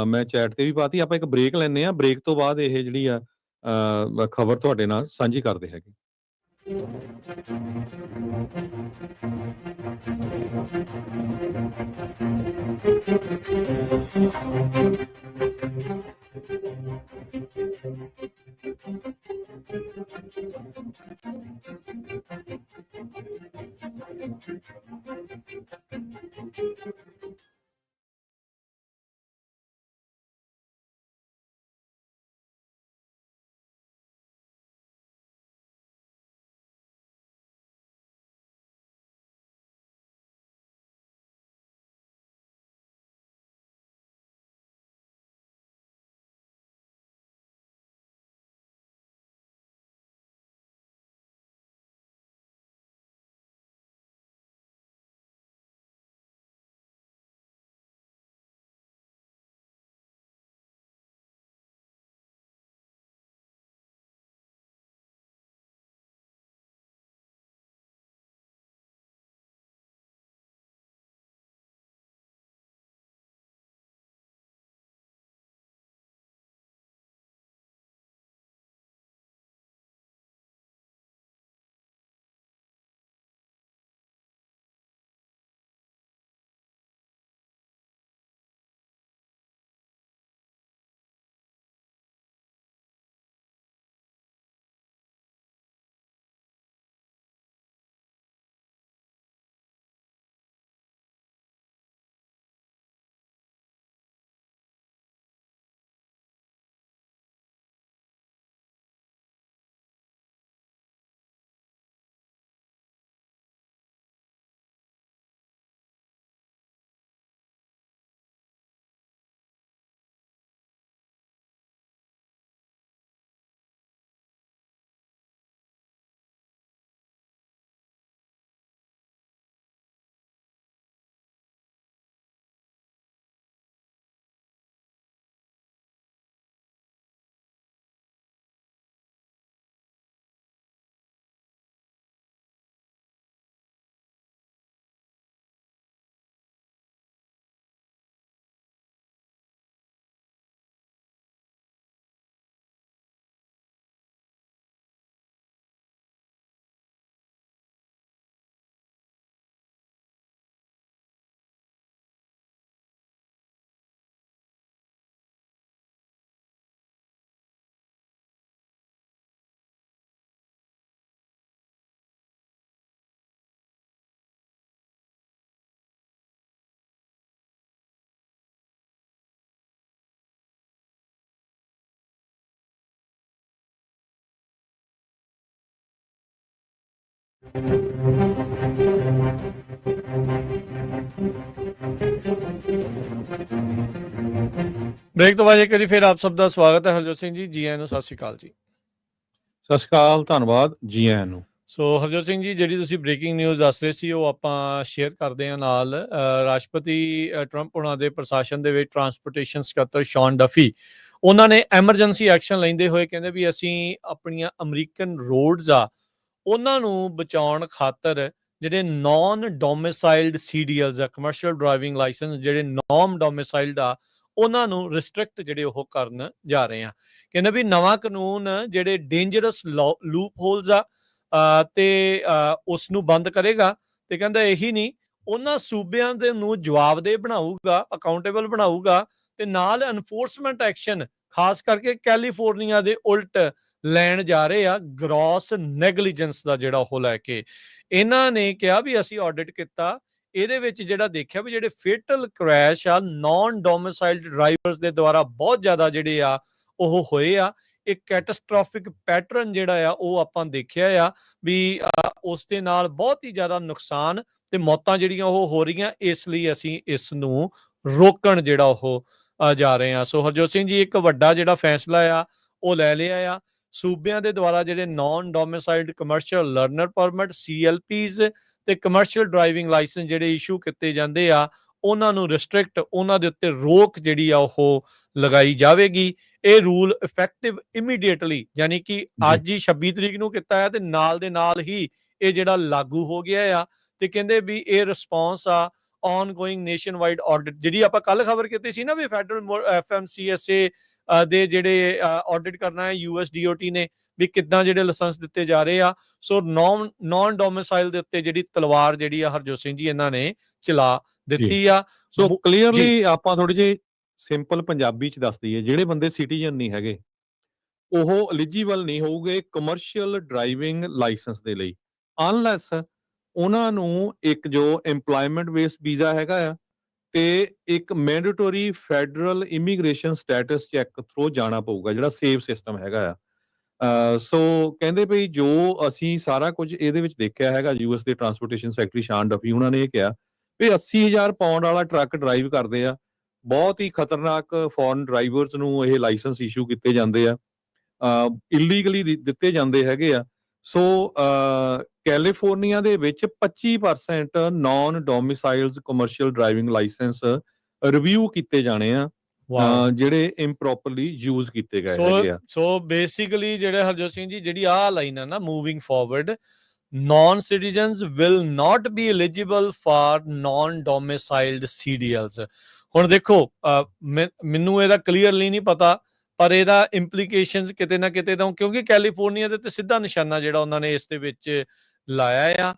ਮੈਂ ਚੈਟ ਤੇ ਵੀ ਪਾਤੀ। ਆਪਾਂ ਇੱਕ ਬ੍ਰੇਕ ਲੈਂਦੇ ਹਾਂ, ਬ੍ਰੇਕ ਤੋਂ ਬਾਅਦ ਇਹ ਜਿਹੜੀ ਆ ਖਬਰ ਤੁਹਾਡੇ ਨਾਲ ਸਾਂਝੀ ਕਰਦੇ ਹੈਗੇ। ਬ੍ਰੇਕ ਤੋਂ ਬਾਅਦ ਇੱਕ ਵਾਰੀ ਫਿਰ ਆਪ ਸਭ ਦਾ ਸਵਾਗਤ ਹੈ। ਹਰਜੋਤ ਸਿੰਘ ਜੀ, ਜੀ ਆਇਆਂ ਨੂੰ, ਸਤਿ ਸ਼੍ਰੀ ਅਕਾਲ ਜੀ। ਸਤਿ ਸ਼੍ਰੀ ਅਕਾਲ, ਧੰਨਵਾਦ, ਜੀ ਆਇਆਂ ਨੂੰ। ਸੋ ਹਰਜੋਤ ਸਿੰਘ ਜੀ, ਜਿਹੜੀ ਤੁਸੀਂ ਬ੍ਰੇਕਿੰਗ ਨਿਊਜ਼ ਦੱਸ ਰਹੇ ਸੀ ਉਹ ਆਪਾਂ ਸ਼ੇਅਰ ਕਰਦੇ ਹਾਂ ਨਾਲ। ਰਾਸ਼ਟਰਪਤੀ ਟਰੰਪ ਉਹਨਾਂ ਦੇ ਪ੍ਰਸ਼ਾਸਨ ਦੇ ਵਿੱਚ ਟਰਾਂਸਪੋਰਟੇਸ਼ਨ ਸਕੱਤਰ ਸ਼ੌਨ ਡਫੀ, ਉਹਨਾਂ ਨੇ ਐਮਰਜੈਂਸੀ ਐਕਸ਼ਨ ਲੈਂਦੇ ਹੋਏ ਕਹਿੰਦੇ ਵੀ ਅਸੀਂ ਆਪਣੀਆਂ ਅਮਰੀਕਨ ਰੋਡਸ ਆ ਉਹਨਾਂ ਨੂੰ ਬਚਾਉਣ ਖਾਤਰ ਜਿਹੜੇ ਨੌਨ ਡੋਮਿਸਾਈਲਡ CDLs ਆ, ਕਮਰਸ਼ੀਅਲ ਡਰਾਈਵਿੰਗ ਲਾਇਸੈਂਸ, ਜਿਹੜੇ ਨੌਨ ਡੋਮਿਸਾਈਲਡ ਆ ਉਹਨਾਂ ਨੂੰ ਰਿਸਟ੍ਰਿਕਟ ਜਿਹੜੇ ਉਹ ਕਰਨ ਜਾ ਰਹੇ ਆ। ਕਹਿੰਦੇ ਵੀ ਨਵਾਂ ਕਾਨੂੰਨ ਜਿਹੜੇ ਡੇਂਜਰਸ ਲੂਪ ਹੋਲਸ ਆ ਤੇ ਉਸ ਨੂੰ ਬੰਦ ਕਰੇਗਾ। ਤੇ ਕਹਿੰਦਾ ਇਹੀ ਨਹੀਂ, ਉਹਨਾਂ ਸੂਬਿਆਂ ਦੇ ਨੂੰ ਜਵਾਬਦੇਹ ਬਣਾਊਗਾ, ਅਕਾਊਂਟੇਬਲ ਬਣਾਊਗਾ ਤੇ ਨਾਲ ਐਨਫੋਰਸਮੈਂਟ ਐਕਸ਼ਨ ਖਾਸ ਕਰਕੇ ਕੈਲੀਫੋਰਨੀਆ ਦੇ ਉਲਟ ਲੈਣ ਜਾ ਰਹੇ ਆ, ਗ੍ਰੌਸ ਨੈਗਲੀਜੈਂਸ ਦਾ ਜਿਹੜਾ ਉਹ ਲੈ ਕੇ। ਇਹਨਾਂ ਨੇ ਕਿਹਾ ਵੀ ਅਸੀਂ ਆਡਿਟ ਕੀਤਾ, ਇਹਦੇ ਵਿੱਚ ਜਿਹੜਾ ਦੇਖਿਆ ਵੀ ਜਿਹੜੇ ਫੇਟਲ ਕ੍ਰੈਸ਼ ਆ ਨੌਨ ਡੋਮਿਸਾਈਲਡ ਡਰਾਈਵਰਸ ਦੇ ਦੁਆਰਾ ਬਹੁਤ ਜ਼ਿਆਦਾ ਜਿਹੜੇ ਆ ਉਹ ਹੋਏ ਆ। ਇੱਕ ਕੈਟਾਸਟ੍ਰੋਫਿਕ ਪੈਟਰਨ ਜਿਹੜਾ ਆ ਉਹ ਆਪਾਂ ਦੇਖਿਆ ਆ ਵੀ ਉਸ ਦੇ ਨਾਲ ਬਹੁਤ ਹੀ ਜ਼ਿਆਦਾ ਨੁਕਸਾਨ ਤੇ ਮੌਤਾਂ ਜਿਹੜੀਆਂ ਉਹ ਹੋ ਰਹੀਆਂ। ਇਸ ਲਈ ਅਸੀਂ ਇਸ ਨੂੰ ਰੋਕਣ ਜਿਹੜਾ ਉਹ ਜਾ ਰਹੇ ਆ। ਸੋ ਹਰਜੋਤ ਸਿੰਘ ਜੀ, ਇੱਕ ਵੱਡਾ ਜਿਹੜਾ ਫੈਸਲਾ ਆ ਉਹ ਲੈ ਲਿਆ ਆ। ਸੂਬਿਆਂ ਦੇ ਦੁਆਰਾ ਜਿਹੜੇ non domiciled commercial learner permit CLPs ਤੇ ਕਮਰਸ਼ੀਅਲ ਡਰਾਈਵਿੰਗ ਲਾਇਸੈਂਸ ਜਿਹੜੇ ਇਸ਼ੂ ਕੀਤੇ ਜਾਂਦੇ ਆ ਉਹਨਾਂ ਨੂੰ ਰਿਸਟ੍ਰਿਕਟ, ਉਹਨਾਂ ਦੇ ਉੱਤੇ ਰੋਕ ਜਿਹੜੀ ਆ ਉਹ ਲਗਾਈ ਜਾਵੇਗੀ। ਇਹ ਰੂਲ ਇਫੈਕਟਿਵ ਇਮੀਡੀਏਟਲੀ, ਯਾਨੀ ਕਿ ਅੱਜ ਹੀ 26 ਤਰੀਕ ਨੂੰ ਕੀਤਾ ਹੈ ਤੇ ਨਾਲ ਦੇ ਨਾਲ ਹੀ ਇਹ ਜਿਹੜਾ ਲਾਗੂ ਹੋ ਗਿਆ ਆ। ਤੇ ਕਹਿੰਦੇ ਵੀ ਇਹ ਰਿਸਪੌਂਸ ਆ ongoing nationwide audit, ਜਿਹੜੀ ਆਪਾਂ ਕੱਲ ਖਬਰ ਕੀਤੀ ਸੀ ਨਾ ਵੀ ਫੈਡਰਲ FMCSA ਦੇ ਜਿਹੜੇ ਆਡਿਟ ਕਰਨਾ ਹੈ USDOT ਨੇ, ਵੀ ਕਿੱਦਾਂ ਜਿਹੜੇ ਲਾਇਸੈਂਸ ਦਿੱਤੇ ਜਾ ਰਹੇ ਆ। ਸੋ ਨੌਨ ਡੋਮਿਸਾਈਲ ਦੇ ਉੱਤੇ ਜਿਹੜੀ ਤਲਵਾਰ ਜਿਹੜੀ ਆ ਹਰਜੋਤ ਸਿੰਘ ਜੀ ਇਹਨਾਂ ਨੇ ਚਲਾ ਦਿੱਤੀ ਆ। ਸੋ ਕਲੀਅਰਲੀ ਆਪਾਂ ਥੋੜੀ ਜਿਹੀ ਸਿੰਪਲ ਪੰਜਾਬੀ ਚ ਦੱਸ ਦਈਏ, ਜਿਹੜੇ ਬੰਦੇ ਸਿਟੀਜ਼ਨ ਨਹੀਂ ਹੈਗੇ ਉਹ ਐਲੀਜੀਬਲ ਨਹੀਂ ਹੋਊਗੇ ਕਮਰਸ਼ੀਅਲ ਡਰਾਈਵਿੰਗ ਲਾਇਸੈਂਸ ਦੇ ਲਈ, ਅਨਲੈਸ ਉਹਨਾਂ ਨੂੰ ਇੱਕ ਜੋ ਏਮਪਲੋਇਮੈਂਟ ਬੇਸਡ ਵੀਜ਼ਾ ਹੈਗਾ ਆ ਤੇ ਇੱਕ mandatory federal immigration status check through ਜਾਣਾ ਪਊਗਾ, ਜਿਹੜਾ ਸੇਵ ਸਿਸਟਮ ਹੈਗਾ ਆ। ਸੋ ਕਹਿੰਦੇ ਵੀ ਜੋ ਅਸੀਂ ਸਾਰਾ ਕੁਝ ਇਹਦੇ ਵਿੱਚ ਦੇਖਿਆ ਹੈਗਾ, US ਦੇ ਟਰਾਂਸਪੋਰਟੇਸ਼ਨ ਸੈਕਟਰੀ ਸ਼ਾਨ ਡਫੀ ਉਹਨਾਂ ਨੇ ਇਹ ਕਿਹਾ ਵੀ 80,000 ਪਾਉਂਡ ਵਾਲਾ ਟਰੱਕ ਡਰਾਈਵ ਕਰਦੇ ਆ, ਬਹੁਤ ਹੀ ਖਤਰਨਾਕ ਫੋਰਨ ਡਰਾਈਵਰਸ ਨੂੰ ਇਹ ਲਾਇਸੈਂਸ ਇਸ਼ੂ ਕੀਤੇ ਜਾਂਦੇ ਆ, ਇਲੀਗਲੀ ਦਿੱਤੇ ਜਾਂਦੇ ਹੈਗੇ ਆ। ਸੋ ਕੈਲੀਫੋਰਨੀਆ ਦੇ ਵਿੱਚ 25% non domiciled commercial driving licence review ਕੀਤੇ ਜਾਣੇ ਆ, ਜਿਹੜੇ ਇੰਪਰੋਪਰਲੀ ਯੂਜ਼ ਕੀਤੇ ਗਏ ਹੈਗੇ ਆ। ਸੋ ਬੇਸਿਕਲੀ ਜਿਹੜੇ ਹਰਜੋਤ ਸਿੰਘ ਜੀ ਜਿਹੜੀ ਆਹ ਲਾਈਨ ਆ ਨਾ, moving forward, non citizens will not be eligible for non domiciled CDLs। ਹੁਣ ਦੇਖੋ ਮੈਨੂੰ ਇਹਦਾ ਕਲੀਅਰਲੀ ਨਹੀਂ ਪਤਾ, ਪਰ ਇਹਦਾ ਇੰਪਲੀਕੇਸ਼ਨਸ ਕਿਤੇ ਨਾ ਕਿਤੇ ਤਾਂ, ਕਿਉਂਕਿ ਕੈਲੀਫੋਰਨੀਆ ਦੇ ਤੇ ਸਿੱਧਾ ਨਿਸ਼ਾਨਾ ਜਿਹੜਾ ਉਹਨਾਂ ਨੇ ਇਸ ਦੇ ਵਿੱਚ ਲਾਇਆ ਆ।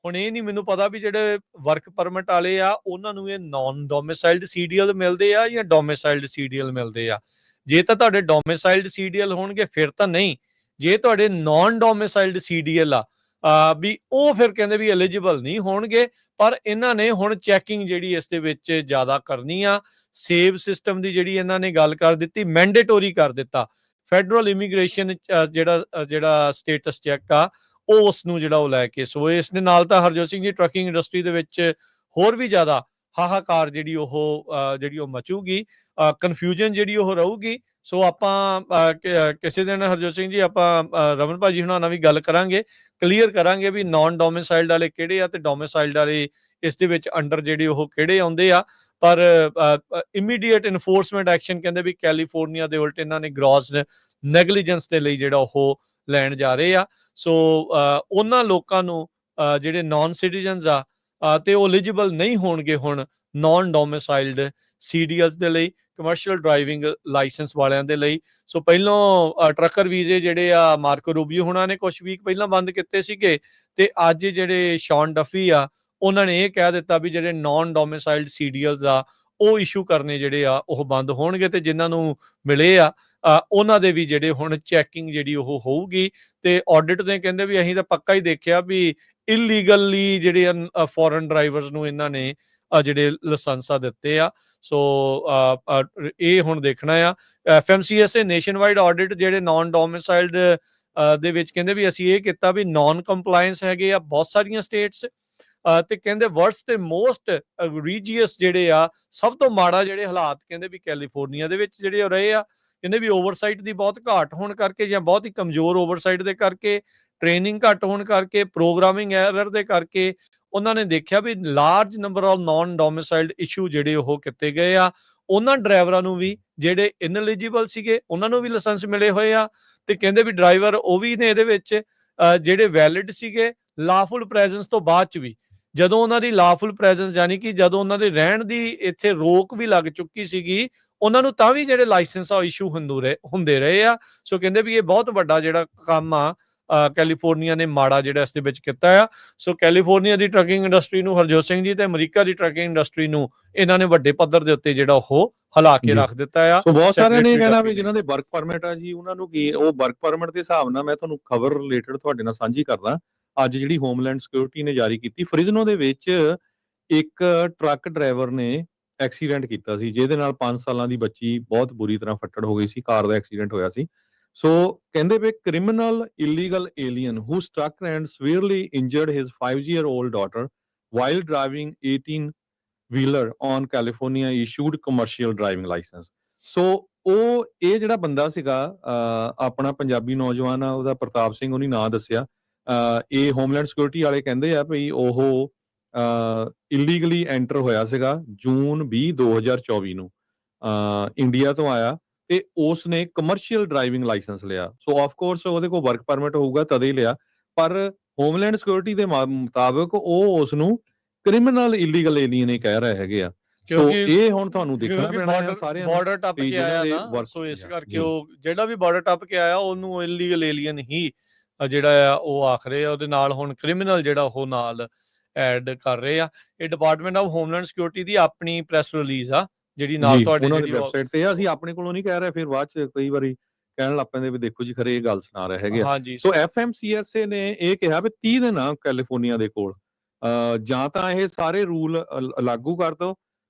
ਹੁਣ ਇਹ ਨਹੀਂ ਮੈਨੂੰ ਪਤਾ ਵੀ ਜਿਹੜੇ ਵਰਕ ਪਰਮਿਟ ਵਾਲੇ ਆ ਉਹਨਾਂ ਨੂੰ ਇਹ ਨਾਨ ਡੋਮਿਸਾਈਲਡ CDL ਮਿਲਦੇ ਆ ਜਾਂ ਡੋਮਿਸਾਈਲਡ CDL ਮਿਲਦੇ ਆ। ਜੇ ਤਾਂ ਤੁਹਾਡੇ ਡੋਮਿਸਾਈਲਡ CDL ਹੋਣਗੇ ਫਿਰ ਤਾਂ ਨਹੀਂ, ਜੇ ਤੁਹਾਡੇ ਨਾਨ ਡੋਮਿਸਾਈਲਡ CDL ਆ ਵੀ ਉਹ ਫਿਰ ਕਹਿੰਦੇ ਵੀ ਐਲੀਜੀਬਲ ਨਹੀਂ ਹੋਣਗੇ। ਪਰ ਇਹਨਾਂ ਨੇ ਹੁਣ ਚੈਕਿੰਗ ਜਿਹੜੀ ਇਸ ਦੇ ਵਿੱਚ ਜ਼ਿਆਦਾ ਕਰਨੀ ਆ। ਸੇਵ ਸਿਸਟਮ ਦੀ ਜਿਹੜੀ ਇਹਨਾਂ ਨੇ ਗੱਲ ਕਰ ਦਿੱਤੀ, ਮੈਂਡੇਟੋਰੀ ਕਰ ਦਿੱਤਾ। ਫੈਡਰਲ ਇਮੀਗ੍ਰੇਸ਼ਨ ਜਿਹੜਾ ਸਟੇਟਸ ਚੈੱਕ ਆ ਉਹ ਉਸ ਨੂੰ ਜਿਹੜਾ ਉਹ ਲੈ ਕੇ, ਸੋ ਇਸ ਦੇ ਨਾਲ ਤਾਂ ਹਰਜੋਤ ਸਿੰਘ ਜੀ ਟਰੱਕਿੰਗ ਇੰਡਸਟਰੀ ਦੇ ਵਿੱਚ ਹੋਰ ਵੀ ਜ਼ਿਆਦਾ ਹਾਹਾਕਾਰ ਜਿਹੜੀ ਉਹ ਮਚੂਗੀ, ਕਨਫਿਊਜ਼ਨ ਜਿਹੜੀ ਉਹ ਰਹੂਗੀ। ਸੋ ਆਪਾਂ ਕਿਸੇ ਦਿਨ ਹਰਜੋਤ ਸਿੰਘ ਜੀ ਆਪਾਂ ਰਮਨ ਭਾਜੀ ਹੁਣਾਂ ਨਾਲ ਵੀ ਗੱਲ ਕਰਾਂਗੇ, ਕਲੀਅਰ ਕਰਾਂਗੇ ਵੀ ਨਾਨ ਡੋਮਿਸਾਈਲਡ ਵਾਲੇ ਕਿਹੜੇ ਆ ਤੇ ਡੋਮਿਸਾਈਲਡ ਵਾਲੇ ਇਸ ਦੇ ਵਿੱਚ ਅੰਡਰ ਜਿਹੜੇ ਉਹ ਕਿਹੜੇ ਆਉਂਦੇ ਆ। ਪਰ ਇਮੀਡੀਏਟ ਇਨਫੋਰਸਮੈਂਟ ਐਕਸ਼ਨ ਕਹਿੰਦੇ ਵੀ ਕੈਲੀਫੋਰਨੀਆ ਦੇ ਉਲਟ ਇਹਨਾਂ ਨੇ ਗ੍ਰੌਸ ਨੈਗਲੀਜੈਂਸ ਦੇ ਲਈ ਜਿਹੜਾ ਉਹ ਲੈਣ ਜਾ ਰਹੇ ਆ। ਸੋ ਉਹਨਾਂ ਲੋਕਾਂ ਨੂੰ ਜਿਹੜੇ ਨਾਨ ਸਿਟੀਜ਼ਨਸ ਆ ਤੇ ਉਹ ਐਲੀਜੀਬਲ ਨਹੀਂ ਹੋਣਗੇ ਹੁਣ ਨਾਨ ਡੋਮਿਸਾਈਲਡ CDLs ਦੇ ਲਈ, ਕਮਰਸ਼ੀਅਲ ਡਰਾਈਵਿੰਗ ਲਾਇਸੈਂਸ ਵਾਲਿਆਂ ਦੇ ਲਈ। ਸੋ ਪਹਿਲੋਂ ਟਰੱਕਰ ਵੀਜ਼ੇ ਜਿਹੜੇ ਆ ਮਾਰਕੋ ਰੂਬੀਓ ਹੁਣਾਂ ਨੇ ਕੁਝ ਵੀਕ ਪਹਿਲਾਂ ਬੰਦ ਕੀਤੇ ਸੀਗੇ, ਤੇ ਅੱਜ ਜਿਹੜੇ ਸ਼ਾਨ ਡਫੀ ਆ ਉਹਨਾਂ ਨੇ ਇਹ ਕਹਿ ਦਿੱਤਾ ਵੀ ਜਿਹੜੇ ਨਾਨ ਡੋਮਿਸਾਈਲਡ CDLs ਆ ਉਹ ਇਸ਼ੂ ਕਰਨੇ ਜਿਹੜੇ ਆ ਉਹ ਬੰਦ ਹੋਣਗੇ, ਤੇ ਜਿਨ੍ਹਾਂ ਨੂੰ ਮਿਲੇ ਆ ਉਹਨਾਂ ਦੇ ਵੀ ਜਿਹੜੇ ਹੁਣ ਚੈਕਿੰਗ ਜਿਹੜੀ ਉਹ ਹੋਊਗੀ। ਤੇ ਆਡਿਟ ਨੇ ਕਹਿੰਦੇ ਵੀ ਅਸੀਂ ਤਾਂ ਪੱਕਾ ਹੀ ਦੇਖਿਆ ਵੀ ਇਲੀਗਲੀ ਜਿਹੜੇ ਫੋਰਨ ਡਰਾਈਵਰਸ ਨੂੰ ਇਹਨਾਂ ਨੇ ਜਿਹੜੇ ਲਾਇਸੈਂਸਾਂ ਦਿੱਤੇ ਆ। ਸੋ ਇਹ ਹੁਣ ਦੇਖਣਾ ਆ। FMCSA ਨੇਸ਼ਨਵਾਈਡ ਆਡਿਟ ਜਿਹੜੇ ਨਾਨ ਡੋਮਿਸਾਈਲਡ ਦੇ ਵਿੱਚ ਕਹਿੰਦੇ ਵੀ ਅਸੀਂ ਇਹ ਕੀਤਾ ਵੀ ਨਾਨ ਕੰਪਲਾਇੰਸ ਹੈਗੇ ਆ ਬਹੁਤ ਸਾਰੀਆਂ ਸਟੇਟਸ, ਤੇ ਕਹਿੰਦੇ ਵਰਸਟ ਤੇ ਮੋਸਟ ਰੀਜੀਅਸ ਜਿਹੜੇ ਆ ਸਭ ਤੋਂ ਮਾੜਾ ਜਿਹੜੇ ਹਾਲਾਤ ਕਹਿੰਦੇ ਵੀ ਕੈਲੀਫੋਰਨੀਆ ਦੇ ਵਿੱਚ ਜਿਹੜੇ ਰਹੇ ਆ। ਕਹਿੰਦੇ ਵੀ ਓਵਰਸਾਈਟ ਦੀ ਬਹੁਤ ਘਾਟ ਹੋਣ ਕਰਕੇ ਜਾਂ ਬਹੁਤ ਹੀ ਕਮਜ਼ੋਰ ਓਵਰਸਾਈਟ ਦੇ ਕਰਕੇ, ਟ੍ਰੇਨਿੰਗ ਘੱਟ ਹੋਣ ਕਰਕੇ, ਪ੍ਰੋਗਰਾਮਿੰਗ ਐਰਰ ਦੇ ਕਰਕੇ ਉਹਨਾਂ ਨੇ ਦੇਖਿਆ ਵੀ large number of non domiciled issue ਜਿਹੜੇ ਉਹ ਕੀਤੇ ਗਏ ਆ। ਉਹਨਾਂ ਡਰਾਈਵਰਾਂ ਨੂੰ ਵੀ ਜਿਹੜੇ ਇਨਐਲੀਜੀਬਲ ਸੀਗੇ ਉਹਨਾਂ ਨੂੰ ਵੀ ਲਾਇਸੈਂਸ ਮਿਲੇ ਹੋਏ ਆ, ਤੇ ਕਹਿੰਦੇ ਵੀ ਡਰਾਈਵਰ ਉਹ ਵੀ ਨੇ ਇਹਦੇ ਵਿੱਚ ਜਿਹੜੇ ਵੈਲਿਡ ਸੀਗੇ ਲਾਫੁਲ ਪ੍ਰੈਜ਼ੈਂਸ ਤੋਂ ਬਾਅਦ ਚ ਵੀ, ਜਦੋਂ ਉਹਨਾਂ ਦੀ ਲਾਫੁਲ ਪ੍ਰੈਜ਼ੈਂਸ ਯਾਨੀ ਕਿ ਜਦੋਂ ਉਹਨਾਂ ਦੇ ਰਹਿਣ ਦੀ ਇੱਥੇ ਰੋਕ ਵੀ ਲੱਗ ਚੁੱਕੀ ਸੀਗੀ, ਉਹਨਾਂ ਨੂੰ ਤਾਂ ਵੀ ਜਿਹੜੇ ਲਾਇਸੈਂਸ ਆ ਇਸ਼ੂ ਹੁੰਦੇ ਰਹੇ ਆ। ਸੋ ਕਹਿੰਦੇ ਵੀ ਇਹ ਬਹੁਤ ਵੱਡਾ ਜਿਹੜਾ ਕੰਮ ਆ ਕੈਲੀਫੋਰਨੀਆ ਨੇ ਮਾੜਾ ਜਿਹੜਾ ਇਸ ਦੇ ਵਿੱਚ ਕੀਤਾ ਆ। ਸੋ ਕੈਲੀਫੋਰਨੀਆ ਦੀ ਟਰੱਕਿੰਗ ਇੰਡਸਟਰੀ ਨੂੰ ਹਰਜੋਤ ਸਿੰਘ ਜੀ ਤੇ ਅਮਰੀਕਾ ਦੀ ਟਰੱਕਿੰਗ ਇੰਡਸਟਰੀ ਨੂੰ ਇਹਨਾਂ ਨੇ ਵੱਡੇ ਪੱਧਰ ਦੇ ਉੱਤੇ ਜਿਹੜਾ ਉਹ ਹਿਲਾ ਕੇ ਰੱਖ ਦਿੱਤਾ ਆ। ਸੋ ਬਹੁਤ ਸਾਰਿਆਂ ਨੇ ਕਹਿਣਾ ਵੀ ਜਿਨ੍ਹਾਂ ਦੇ ਵਰਕ ਪਰਮਿਟ ਆ ਜੀ ਉਹਨਾਂ ਨੂੰ ਕੀ, ਉਹ ਵਰਕ ਪਰਮਿਟ ਦੇ ਹਿਸਾਬ ਨਾਲ ਮੈਂ ਤੁਹਾਨੂੰ ਖਬਰ ਰਿਲੇਟਡ ਤੁਹਾਡੇ ਨਾਲ ਸਾਂਝੀ ਕਰਦਾ। ਅੱਜ ਜਿਹੜੀ ਹੋਮਲੈਂਡ ਸਿਕਿਉਰਿਟੀ ਨੇ ਜਾਰੀ ਕੀਤੀ, ਫ੍ਰਿਜ਼ਨੋ ਦੇ ਵਿੱਚ ਇੱਕ ਟਰੱਕ ਡਰਾਈਵਰ ਨੇ ਐਕਸੀਡੈਂਟ ਕੀਤਾ ਸੀ, ਜਿਹਦੇ ਨਾਲ 5 ਸਾਲਾਂ ਦੀ ਬੱਚੀ ਬਹੁਤ ਬੁਰੀ ਤਰ੍ਹਾਂ ਫੱਟੜ ਹੋ ਗਈ ਸੀ। ਕਾਰ ਦਾ ਐਕਸੀਡੈਂਟ ਹੋਇਆ ਸੀ। ਸੋ ਕਹਿੰਦੇ ਵੀ criminal illegal alien who struck and severely injured his 5-year-old daughter while driving 18 wheeler on California issued commercial driving license। ਸੋ ਉਹ ਇਹ ਜਿਹੜਾ ਬੰਦਾ ਸੀਗਾ ਆਪਣਾ ਪੰਜਾਬੀ ਨੌਜਵਾਨ ਆ, ਉਹਦਾ ਪ੍ਰਤਾਪ ਸਿੰਘ ਉਹਨੇ ਨਾਂ ਦੱਸਿਆ। ਇਹ ਹੋਮਲੈਂਡ ਸਿਕਿਉਰਿਟੀ ਵਾਲੇ ਕਹਿੰਦੇ ਆ ਵੀ ਉਹ ਇਲੀਗਲੀ ਐਂਟਰ ਹੋਇਆ ਸੀਗਾ ਜੂਨ 20, 2024 ਨੂੰ ਇੰਡੀਆ ਤੋਂ ਆਇਆ, ਤੇ ਉਸ ਨੇ ਕਮਰਸ਼ੀਅਲ ਡਰਾਈਵਿੰਗ ਲਾਇਸੈਂਸ ਲਿਆ। ਸੋ ਆਫ ਕੋਰਸ ਉਹਦੇ ਕੋਲ ਵਰਕ ਪਰਮਿਟ ਹੋਊਗਾ ਤਦੇ ਹੀ ਲਿਆ, ਪਰ ਹੋਮਲੈਂਡ ਸਿਕਿਉਰਿਟੀ ਦੇ ਮੁਤਾਬਕ ਉਹ ਉਸ ਨੂੰ ਕ੍ਰਿਮੀਨਲ ਇਲੀਗਲ ਏਲੀਅਨ ਇਹ ਕਹਿ ਰਹੇ ਹੈਗੇ ਆ। ਸੋ ਕਿਉਂਕਿ ਇਹ ਹੁਣ ਤੁਹਾਨੂੰ ਦੇਖਣਾ ਕਿਉਂਕਿ ਪੈਣਾ ਆ ਸਾਰਿਆਂ ਨੂੰ ਬਾਰਡਰ ਟੱਪ ਵੀ ਕੇ ਜਿਨ੍ਹਾਂ ਆਇਆ ਦੇ ਨਾ, ਵਰਕ ਸੋ ਇਸ ਕਰਕੇ ਜੀ ਉਹ ਜਿਹੜਾ ਵੀ ਬਾਰਡਰ ਟੱਪ ਕੇ ਆਇਆ ਉਹਨੂੰ ਇਲੀਗਲ ਏਲੀਅਨ ਹੀ ਜਿਹੜਾ ਆ ਉਹ ਆਖ ਰਹੇ ਆ। ਉਹਦੇ ਨਾਲ ਹੁਣ ਕ੍ਰਿਮੀਨਲ ਜਿਹੜਾ ਉਹ ਨਾਲ ਐਡ ਕਰ ਰਹੇ ਆ। ਇਹ ਡਿਪਾਰਟਮੈਂਟ ਆਫ ਹੋਮਲੈਂਡ ਸਿਕਿਉਰਿਟੀ ਦੀ ਆਪਣੀ ਪ੍ਰੈਸ ਰਿਲੀਜ਼ ਆ ਜਿਹੜੀ ਨਾਲ ਜੀ ਤੁਹਾਡੇ ਉਹਨਾਂ ਦੀ ਜਿਹੜੀ ਵੈਬਸਾਈਟ ਤੇ ਆ। ਅਸੀਂ ਆਪਣੇ ਕੋਲੋਂ ਨਹੀਂ ਕਹਿ ਰਹੇ, ਫਿਰ ਬਾਅਦ ਚ ਕਈ ਵਾਰੀ ਕਹਿਣ ਲੱਗ ਪੈਂਦੇ ਵੀ ਦੇਖੋ ਜੀ ਖਰੇ ਇਹ ਗੱਲ ਸੁਣਾ ਰਹੇ ਹੈਗੇ ਆ। ਹਾਂਜੀ ਸੋ FMCSA ਨੇ ਇਹ ਕਿਹਾ ਵੀ 30 ਦਿਨ ਆ ਕੈਲੀਫੋਰਨੀਆ ਦੇ ਕੋਲ, ਜਾਂ ਤਾਂ ਇਹ ਸਾਰੇ ਰੂਲ ਲਾਗੂ ਕਰ ਦਿਓ,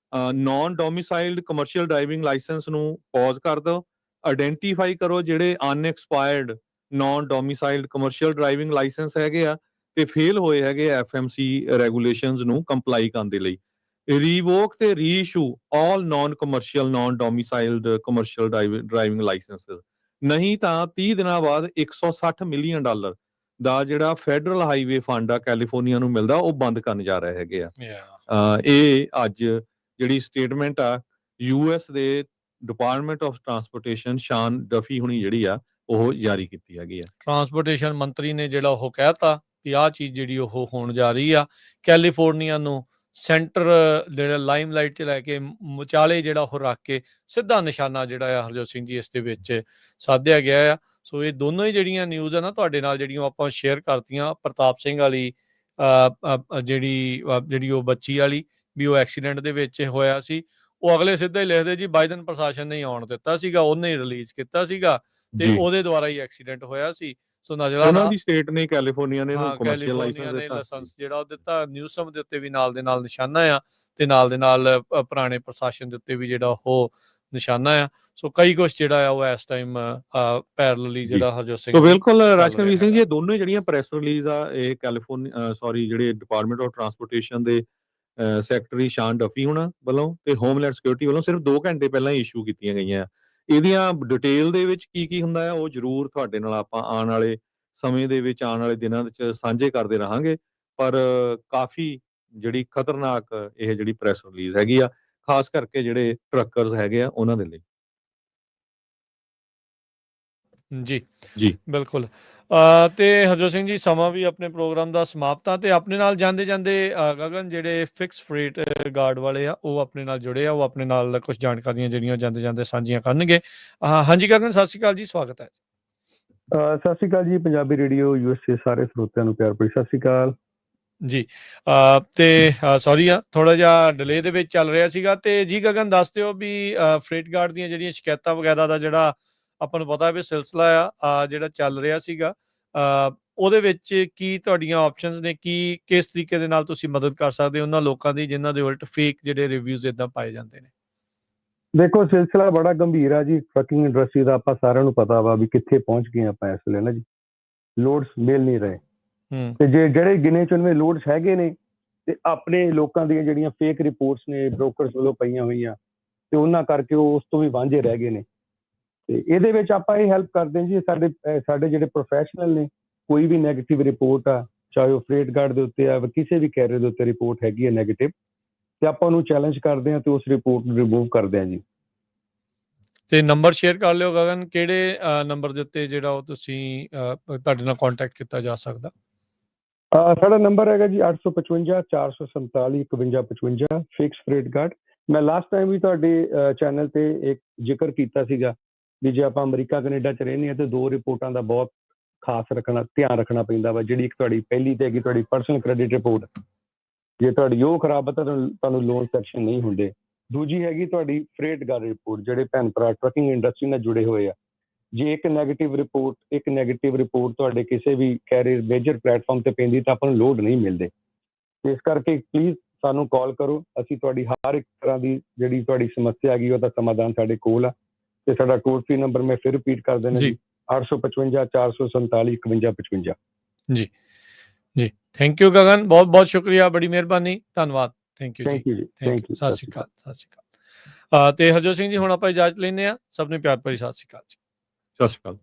naan domiciled commercial driving licence ਨੂੰ ਪੌਜ਼ ਕਰ ਦਿਓ, ਆਇਡੈਂਟੀਫਾਈ ਕਰੋ ਜਿਹੜੇ ਅਨਐਕਸਪਾਇਰਡ naan domiciled commercial driving licence ਹੈਗੇ ਆ ਤੇ ਫੇਲ ਹੋਏ ਹੈਗੇ FMC ਰੈਗੂਲੇਸ਼ਨਸ ਨੂੰ ਕੰਪਲਾਈ ਕਰਨ ਦੇ ਲਈ, ਰਿਵੋਕ ਤੇ reissue all non commercial non domiciled commercial driving licences. ਨਹੀਂ ਤਾਂ 30 ਦਿਨਾਂ ਬਾਅਦ $160 ਮਿਲੀਅਨ ਦਾ ਜਿਹੜਾ ਫੈਡਰਲ ਹਾਈਵੇ ਫੰਡ ਆ ਕੈਲੀਫੋਰਨੀਆ ਨੂੰ ਮਿਲਦਾ ਉਹ ਬੰਦ ਕਰਨ ਜਾ ਰਹੇ ਹੈਗੇ ਆ। ਇਹ ਅੱਜ ਜਿਹੜੀ ਸਟੇਟਮੈਂਟ ਆ US ਦੇ department of transportation Shan Duffy ਹੁਣੀ ਜਿਹੜੀ ਆ ਉਹ ਜਾਰੀ ਕੀਤੀ ਹੈਗੀ ਆ। ਟਰਾਂਸਪੋਰਟੇਸ਼ਨ ਮੰਤਰੀ ਨੇ ਜਿਹੜਾ ਉਹ ਕਹਿਤਾ ਵੀ ਆਹ ਚੀਜ਼ ਜਿਹੜੀ ਉਹ ਹੋਣ ਜਾ ਰਹੀ ਆ। ਕੈਲੀਫੋਰਨੀਆ ਨੂੰ ਸੈਂਟਰ ਜਿਹੜਾ ਲਾਈਮਲਾਈਟ 'ਚ ਲੈ ਕੇ ਵਿਚਾਲੇ ਜਿਹੜਾ ਉਹ ਰੱਖ ਕੇ ਸਿੱਧਾ ਨਿਸ਼ਾਨਾ ਜਿਹੜਾ ਆ ਹਰਜੋਤ ਸਿੰਘ ਜੀ ਇਸ ਦੇ ਵਿੱਚ ਸਾਧਿਆ ਗਿਆ ਆ। ਸੋ ਇਹ ਦੋਨੋਂ ਹੀ ਜਿਹੜੀਆਂ ਨਿਊਜ਼ ਆ ਨਾ ਤੁਹਾਡੇ ਨਾਲ ਜਿਹੜੀਆਂ ਆਪਾਂ ਸ਼ੇਅਰ ਕਰਤੀਆਂ, ਪ੍ਰਤਾਪ ਸਿੰਘ ਵਾਲੀ ਜਿਹੜੀ ਉਹ ਬੱਚੀ ਵਾਲੀ ਵੀ ਉਹ ਐਕਸੀਡੈਂਟ ਦੇ ਵਿੱਚ ਹੋਇਆ ਸੀ, ਉਹ ਅਗਲੇ ਸਿੱਧਾ ਹੀ ਲਿਖਦੇ ਜੀ ਬਾਈਡਨ ਪ੍ਰਸ਼ਾਸਨ ਨੇ ਆਉਣ ਦਿੱਤਾ ਸੀਗਾ, ਉਹਨੇ ਹੀ ਰਿਲੀਜ਼ ਕੀਤਾ ਸੀਗਾ ਤੇ ਉਹਦੇ ਦੁਆਰਾ ਹੀ ਐਕਸੀਡੈਂਟ ਹੋਇਆ ਸੀ। ਸੋ ਉਹਨਾਂ ਦੀ ਸਟੇਟ ਨੇ ਕੈਲੀਫੋਰਨੀਆ ਨੇ ਇਹਨੂੰ ਕਮਰਸ਼ੀਅਲ ਕੈਲੀਫੋਰਨੀਆ ਨੇ ਦਿੱਤਾ। ਲਾਇਸੈਂਸ ਜਿਹੜਾ ਉਹ ਦਿੱਤਾ। ਨਿਊਜ਼ਮ ਦੇ ਉੱਤੇ ਵੀ ਨਾਲ ਦੇ ਨਾਲ ਨਿਸ਼ਾਨਾ ਆ ਤੇ ਨਾਲ ਦੇ ਨਾਲ ਪੁਰਾਣੇ ਪ੍ਰਸ਼ਾਸਨ ਦੇ ਉੱਤੇ ਵੀ ਜਿਹੜਾ ਉਹ ਨਿਸ਼ਾਨਾ ਆ। ਸੋ ਕਈ ਕੁਛ ਜਿਹੜਾ ਆ ਉਹ ਇਸ ਟਾਈਮ ਪੈਰਲਲੀ ਜਿਹੜਾ ਹਰਜੋਤ ਸਿੰਘ ਸੋ ਬਿਲਕੁਲ ਰਾਜਕਵੀਰ ਸਿੰਘ ਜੀ, ਇਹ ਦੋਨੋਂ ਜਿਹੜੀਆਂ ਪ੍ਰੈਸ ਰਿਲੀਜ਼ ਆ ਇਹ ਜਿਹੜੇ ਡਿਪਾਰਟਮੈਂਟ ਆਫ ਟਰਾਂਸਪੋਰਟੇਸ਼ਨ ਦੇ ਸੈਕਟਰੀ ਸ਼ਾਨ ਡਫੀ ਹੋਣਾ ਵੱਲੋਂ ਤੇ ਹੋਮਲੈਂਡ ਸਿਕਿਉਰਿਟੀ ਵੱਲੋਂ ਸਿਰਫ 2 ਘੰਟੇ ਪਹਿਲਾਂ ਇਸ਼ੂ ਕੀਤੀਆਂ ਗਈਆਂ। ਇਹਦੀਆਂ ਡਿਟੇਲ ਦੇ ਵਿੱਚ ਕੀ ਹੁੰਦਾ ਆ ਉਹ ਜ਼ਰੂਰ ਤੁਹਾਡੇ ਨਾਲ ਆਪਾਂ ਆਉਣ ਵਾਲੇ ਸਮੇਂ ਦੇ ਵਿੱਚ, ਆਉਣ ਵਾਲੇ ਦਿਨਾਂ ਵਿੱਚ ਸਾਂਝੇ ਕਰਦੇ ਰਹਾਂਗੇ। ਪਰ ਕਾਫੀ ਜਿਹੜੀ ਖਤਰਨਾਕ ਇਹ ਜਿਹੜੀ ਪ੍ਰੈਸ ਰਿਲੀਜ਼ ਹੈਗੀ ਆ, ਖਾਸ ਕਰਕੇ ਜਿਹੜੇ ਟਰੱਕਰਸ ਹੈਗੇ ਆ ਉਹਨਾਂ ਦੇ ਲਈ। ਜੀ ਬਿਲਕੁਲ। ਤੇ ਹਰਜੋਤ ਸਿੰਘ ਜੀ ਸਮਾਂ ਵੀ ਆਪਣੇ ਪ੍ਰੋਗਰਾਮ ਦਾ ਸਮਾਪਤ ਆ ਤੇ ਆਪਣੇ ਨਾਲ ਜਾਂਦੇ ਗਗਨ ਜਿਹੜੇ ਫਿਕਸ ਫਰੇਟ ਗਾਰਡ ਵਾਲੇ ਆ ਉਹ ਆਪਣੇ ਨਾਲ ਜੁੜੇ ਆ, ਉਹ ਆਪਣੇ ਨਾਲ ਕੁਝ ਜਾਣਕਾਰੀਆਂ ਜਿਹੜੀਆਂ ਜਾਂਦੇ ਸਾਂਝੀਆਂ ਕਰਨਗੇ। ਹਾਂਜੀ ਗਗਨ, ਸਤਿ ਸ਼੍ਰੀ ਅਕਾਲ ਜੀ, ਸਵਾਗਤ ਹੈ। ਸਤਿ ਸ਼੍ਰੀ ਅਕਾਲ ਜੀ, ਪੰਜਾਬੀ ਰੇਡੀਓ USA ਸਾਰੇ ਸਰੋਤਿਆਂ ਨੂੰ ਪਿਆਰ ਭਰੀ ਸਤਿ ਸ਼੍ਰੀ ਅਕਾਲ ਜੀ। ਤੇ ਸੌਰੀ ਆ ਥੋੜਾ ਜਿਹਾ ਡਿਲੇ ਦੇ ਵਿੱਚ ਚੱਲ ਰਿਹਾ ਸੀਗਾ। ਤੇ ਜੀ ਗਗਨ ਦੱਸ ਦਿਓ ਵੀ ਫਰੇਟ ਗਾਰਡ ਦੀਆਂ ਜਿਹੜੀਆਂ ਸ਼ਿਕਾਇਤਾਂ ਵਗੈਰਾ ਦਾ ਜਿਹੜਾ ਆਪਾਂ ਨੂੰ ਪਤਾ ਵੀ ਸਿਲਸਿਲਾ ਆ ਜਿਹੜਾ ਚੱਲ ਰਿਹਾ ਸੀਗਾ, ਉਹਦੇ ਵਿੱਚ ਕੀ ਤੁਹਾਡੀਆਂ ਆਪਸ਼ਨਸ ਨੇ, ਕਿਸ ਤਰੀਕੇ ਦੇ ਨਾਲ ਤੁਸੀਂ ਮਦਦ ਕਰ ਸਕਦੇ ਹੋ ਉਹਨਾਂ ਲੋਕਾਂ ਦੀ ਜਿਨ੍ਹਾਂ ਦੇ ਉਲਟ ਫੇਕ ਜਿਹੜੇ ਰਿਵਿਊਜ਼ ਇਦਾਂ ਪਾਏ ਜਾਂਦੇ ਨੇ? ਦੇਖੋ, ਸਿਲਸਿਲਾ ਬੜਾ ਗੰਭੀਰ ਆ ਜੀ। ਟਰੱਕਿੰਗ ਇੰਡਸਟਰੀ ਦਾ ਆਪਾਂ ਸਾਰਿਆਂ ਨੂੰ ਪਤਾ ਵਾ ਵੀ ਕਿੱਥੇ ਪਹੁੰਚ ਗਏ ਆਪਾਂ ਇਸ ਵੇਲੇ ਨਾ ਜੀ। ਲੋਡਸ ਮਿਲ ਨਹੀਂ ਰਹੇ ਤੇ ਜਿਹੜੇ ਗਿਣੇ ਚੁਣਵੇਂ ਲੋਡਸ ਹੈਗੇ ਨੇ ਤੇ ਆਪਣੇ ਲੋਕਾਂ ਦੀਆਂ ਜਿਹੜੀਆਂ ਫੇਕ ਰਿਪੋਰਟਸ ਨੇ ਬ੍ਰੋਕਰਸ ਵੱਲੋਂ ਪਈਆਂ ਹੋਈਆਂ ਤੇ ਉਹਨਾਂ ਕਰਕੇ ਉਹ ਉਸ ਤੋਂ ਵੀ ਵਾਂਝੇ ਰਹਿ ਗਏ ਨੇ। ਤੇ ਇਹਦੇ ਵਿੱਚ ਆਪਾਂ ਇਹ ਹੈਲਪ ਕਰਦੇ ਹਾਂ ਜੀ, ਸਾਡੇ ਜਿਹੜੇ ਪ੍ਰੋਫੈਸ਼ਨਲ ਨੇ, ਕੋਈ ਵੀ ਨੈਗੇਟਿਵ ਰਿਪੋਰਟ ਆ, ਚਾਹੇ ਉਹ ਫਰੇਟ ਗਾਰਡ ਦੇ ਉੱਤੇ ਆ, ਕਿਸੇ ਵੀ ਕੈਰੀਅਰ ਦੇ ਉੱਤੇ ਰਿਪੋਰਟ ਹੈਗੀ ਹੈ ਨੈਗੇਟਿਵ, ਤੇ ਆਪਾਂ ਉਹਨੂੰ ਚੈਲੰਜ ਕਰਦੇ ਹਾਂ ਤੇ ਉਸ ਰਿਪੋਰਟ ਨੂੰ ਰਿਮੂਵ ਕਰਦੇ ਹਾਂ ਜੀ। ਤੇ ਨੰਬਰ ਸ਼ੇਅਰ ਕਰ ਲਿਓ ਗਗਨ, ਕਿਹੜੇ ਨੰਬਰ ਦੇ ਉੱਤੇ ਜਿਹੜਾ ਉਹ ਤੁਸੀਂ ਤੁਹਾਡੇ ਨਾਲ ਕੰਟੈਕਟ ਕੀਤਾ ਜਾ ਸਕਦਾ? ਸਾਡਾ ਨੰਬਰ ਹੈਗਾ ਜੀ 855 447 5155 ਫਿਕਸ ਫਰੇਟ ਗਾਰਡ। ਮੈਂ ਲਾਸਟ ਟਾਈਮ ਵੀ ਤੁਹਾਡੇ ਚੈਨਲ ਤੇ ਇੱਕ ਜ਼ਿਕਰ ਕੀਤਾ ਸੀਗਾ ਵੀ ਜੇ ਆਪਾਂ ਅਮਰੀਕਾ ਕੈਨੇਡਾ 'ਚ ਰਹਿੰਦੇ ਹਾਂ ਤੇ 2 ਰਿਪੋਰਟਾਂ ਦਾ ਬਹੁਤ ਖਾਸ ਧਿਆਨ ਰੱਖਣਾ ਪੈਂਦਾ ਵਾ। ਜਿਹੜੀ ਇੱਕ ਤੁਹਾਡੀ ਪਹਿਲੀ ਤੇ ਹੈਗੀ ਤੁਹਾਡੀ ਪਰਸਨਲ ਕ੍ਰੈਡਿਟ ਰਿਪੋਰਟ, ਜੇ ਤੁਹਾਡੀ ਉਹ ਖਰਾਬ ਹੈ ਤਾਂ ਤੁਹਾਨੂੰ ਲੋਨ ਸੈਕਸ਼ਨ ਨਹੀਂ ਹੁੰਦੇ। ਦੂਜੀ ਹੈਗੀ ਤੁਹਾਡੀ ਫਰੇਟ ਗਾਰਡ ਰਿਪੋਰਟ, ਜਿਹੜੇ ਭੈਣ ਭਰਾ ਟਰੱਕਿੰਗ ਇੰਡਸਟਰੀ ਨਾਲ ਜੁੜੇ ਹੋਏ ਆ, ਜੇ ਇੱਕ ਨੈਗੇਟਿਵ ਰਿਪੋਰਟ ਤੁਹਾਡੇ ਕਿਸੇ ਵੀ ਕੈਰੀਅਰ ਮੇਜਰ ਪਲੇਟਫਾਰਮ ਤੇ ਪੈਂਦੀ ਤਾਂ ਆਪਾਂ ਨੂੰ ਲੋਡ ਨਹੀਂ ਮਿਲਦੇ। ਇਸ ਕਰਕੇ ਪਲੀਜ਼ ਸਾਨੂੰ ਕਾਲ ਕਰੋ, ਅਸੀਂ ਤੁਹਾਡੀ ਹਰ ਇੱਕ ਤਰ੍ਹਾਂ ਦੀ ਜਿਹੜੀ ਤੁਹਾਡੀ ਸਮੱਸਿਆ ਹੈਗੀ ਉਹਦਾ ਸਮਾਧਾਨ ਸਾਡੇ ਕੋਲ ਆ। ਤੇ ਸਾਡਾ ਟੋਲ ਫ੍ਰੀ ਨੰਬਰ ਮੈਂ ਫਿਰ ਰਿਪੀਟ ਕਰ ਦੇਣਾ ਜੀ 855 447 5155। ਜੀ ਜੀ, ਥੈਂਕ ਯੂ ਗਗਨ, ਬਹੁਤ ਬਹੁਤ ਸ਼ੁਕਰੀਆ, ਬੜੀ ਮਿਹਰਬਾਨੀ, ਧੰਨਵਾਦ। ਥੈਂਕ ਯੂ ਜੀ, ਥੈਂਕ ਯੂ, ਸਤਿ ਸ਼੍ਰੀ ਅਕਾਲ, ਸਤਿ ਸ਼੍ਰੀ ਅਕਾਲ। ਤੇ ਹਰਜੋਤ ਸਿੰਘ ਜੀ ਹੁਣ ਆਪਾਂ ਇਜਾਜ਼ਤ ਲੈਂਦੇ ਹਾਂ। ਸਭ ਨੂੰ ਪਿਆਰ ਭਰੀ ਸਤਿ ਸ਼੍ਰੀ ਅਕਾਲ ਜੀ। ਸਤਿ ਸ਼੍ਰੀ ਅਕਾਲ।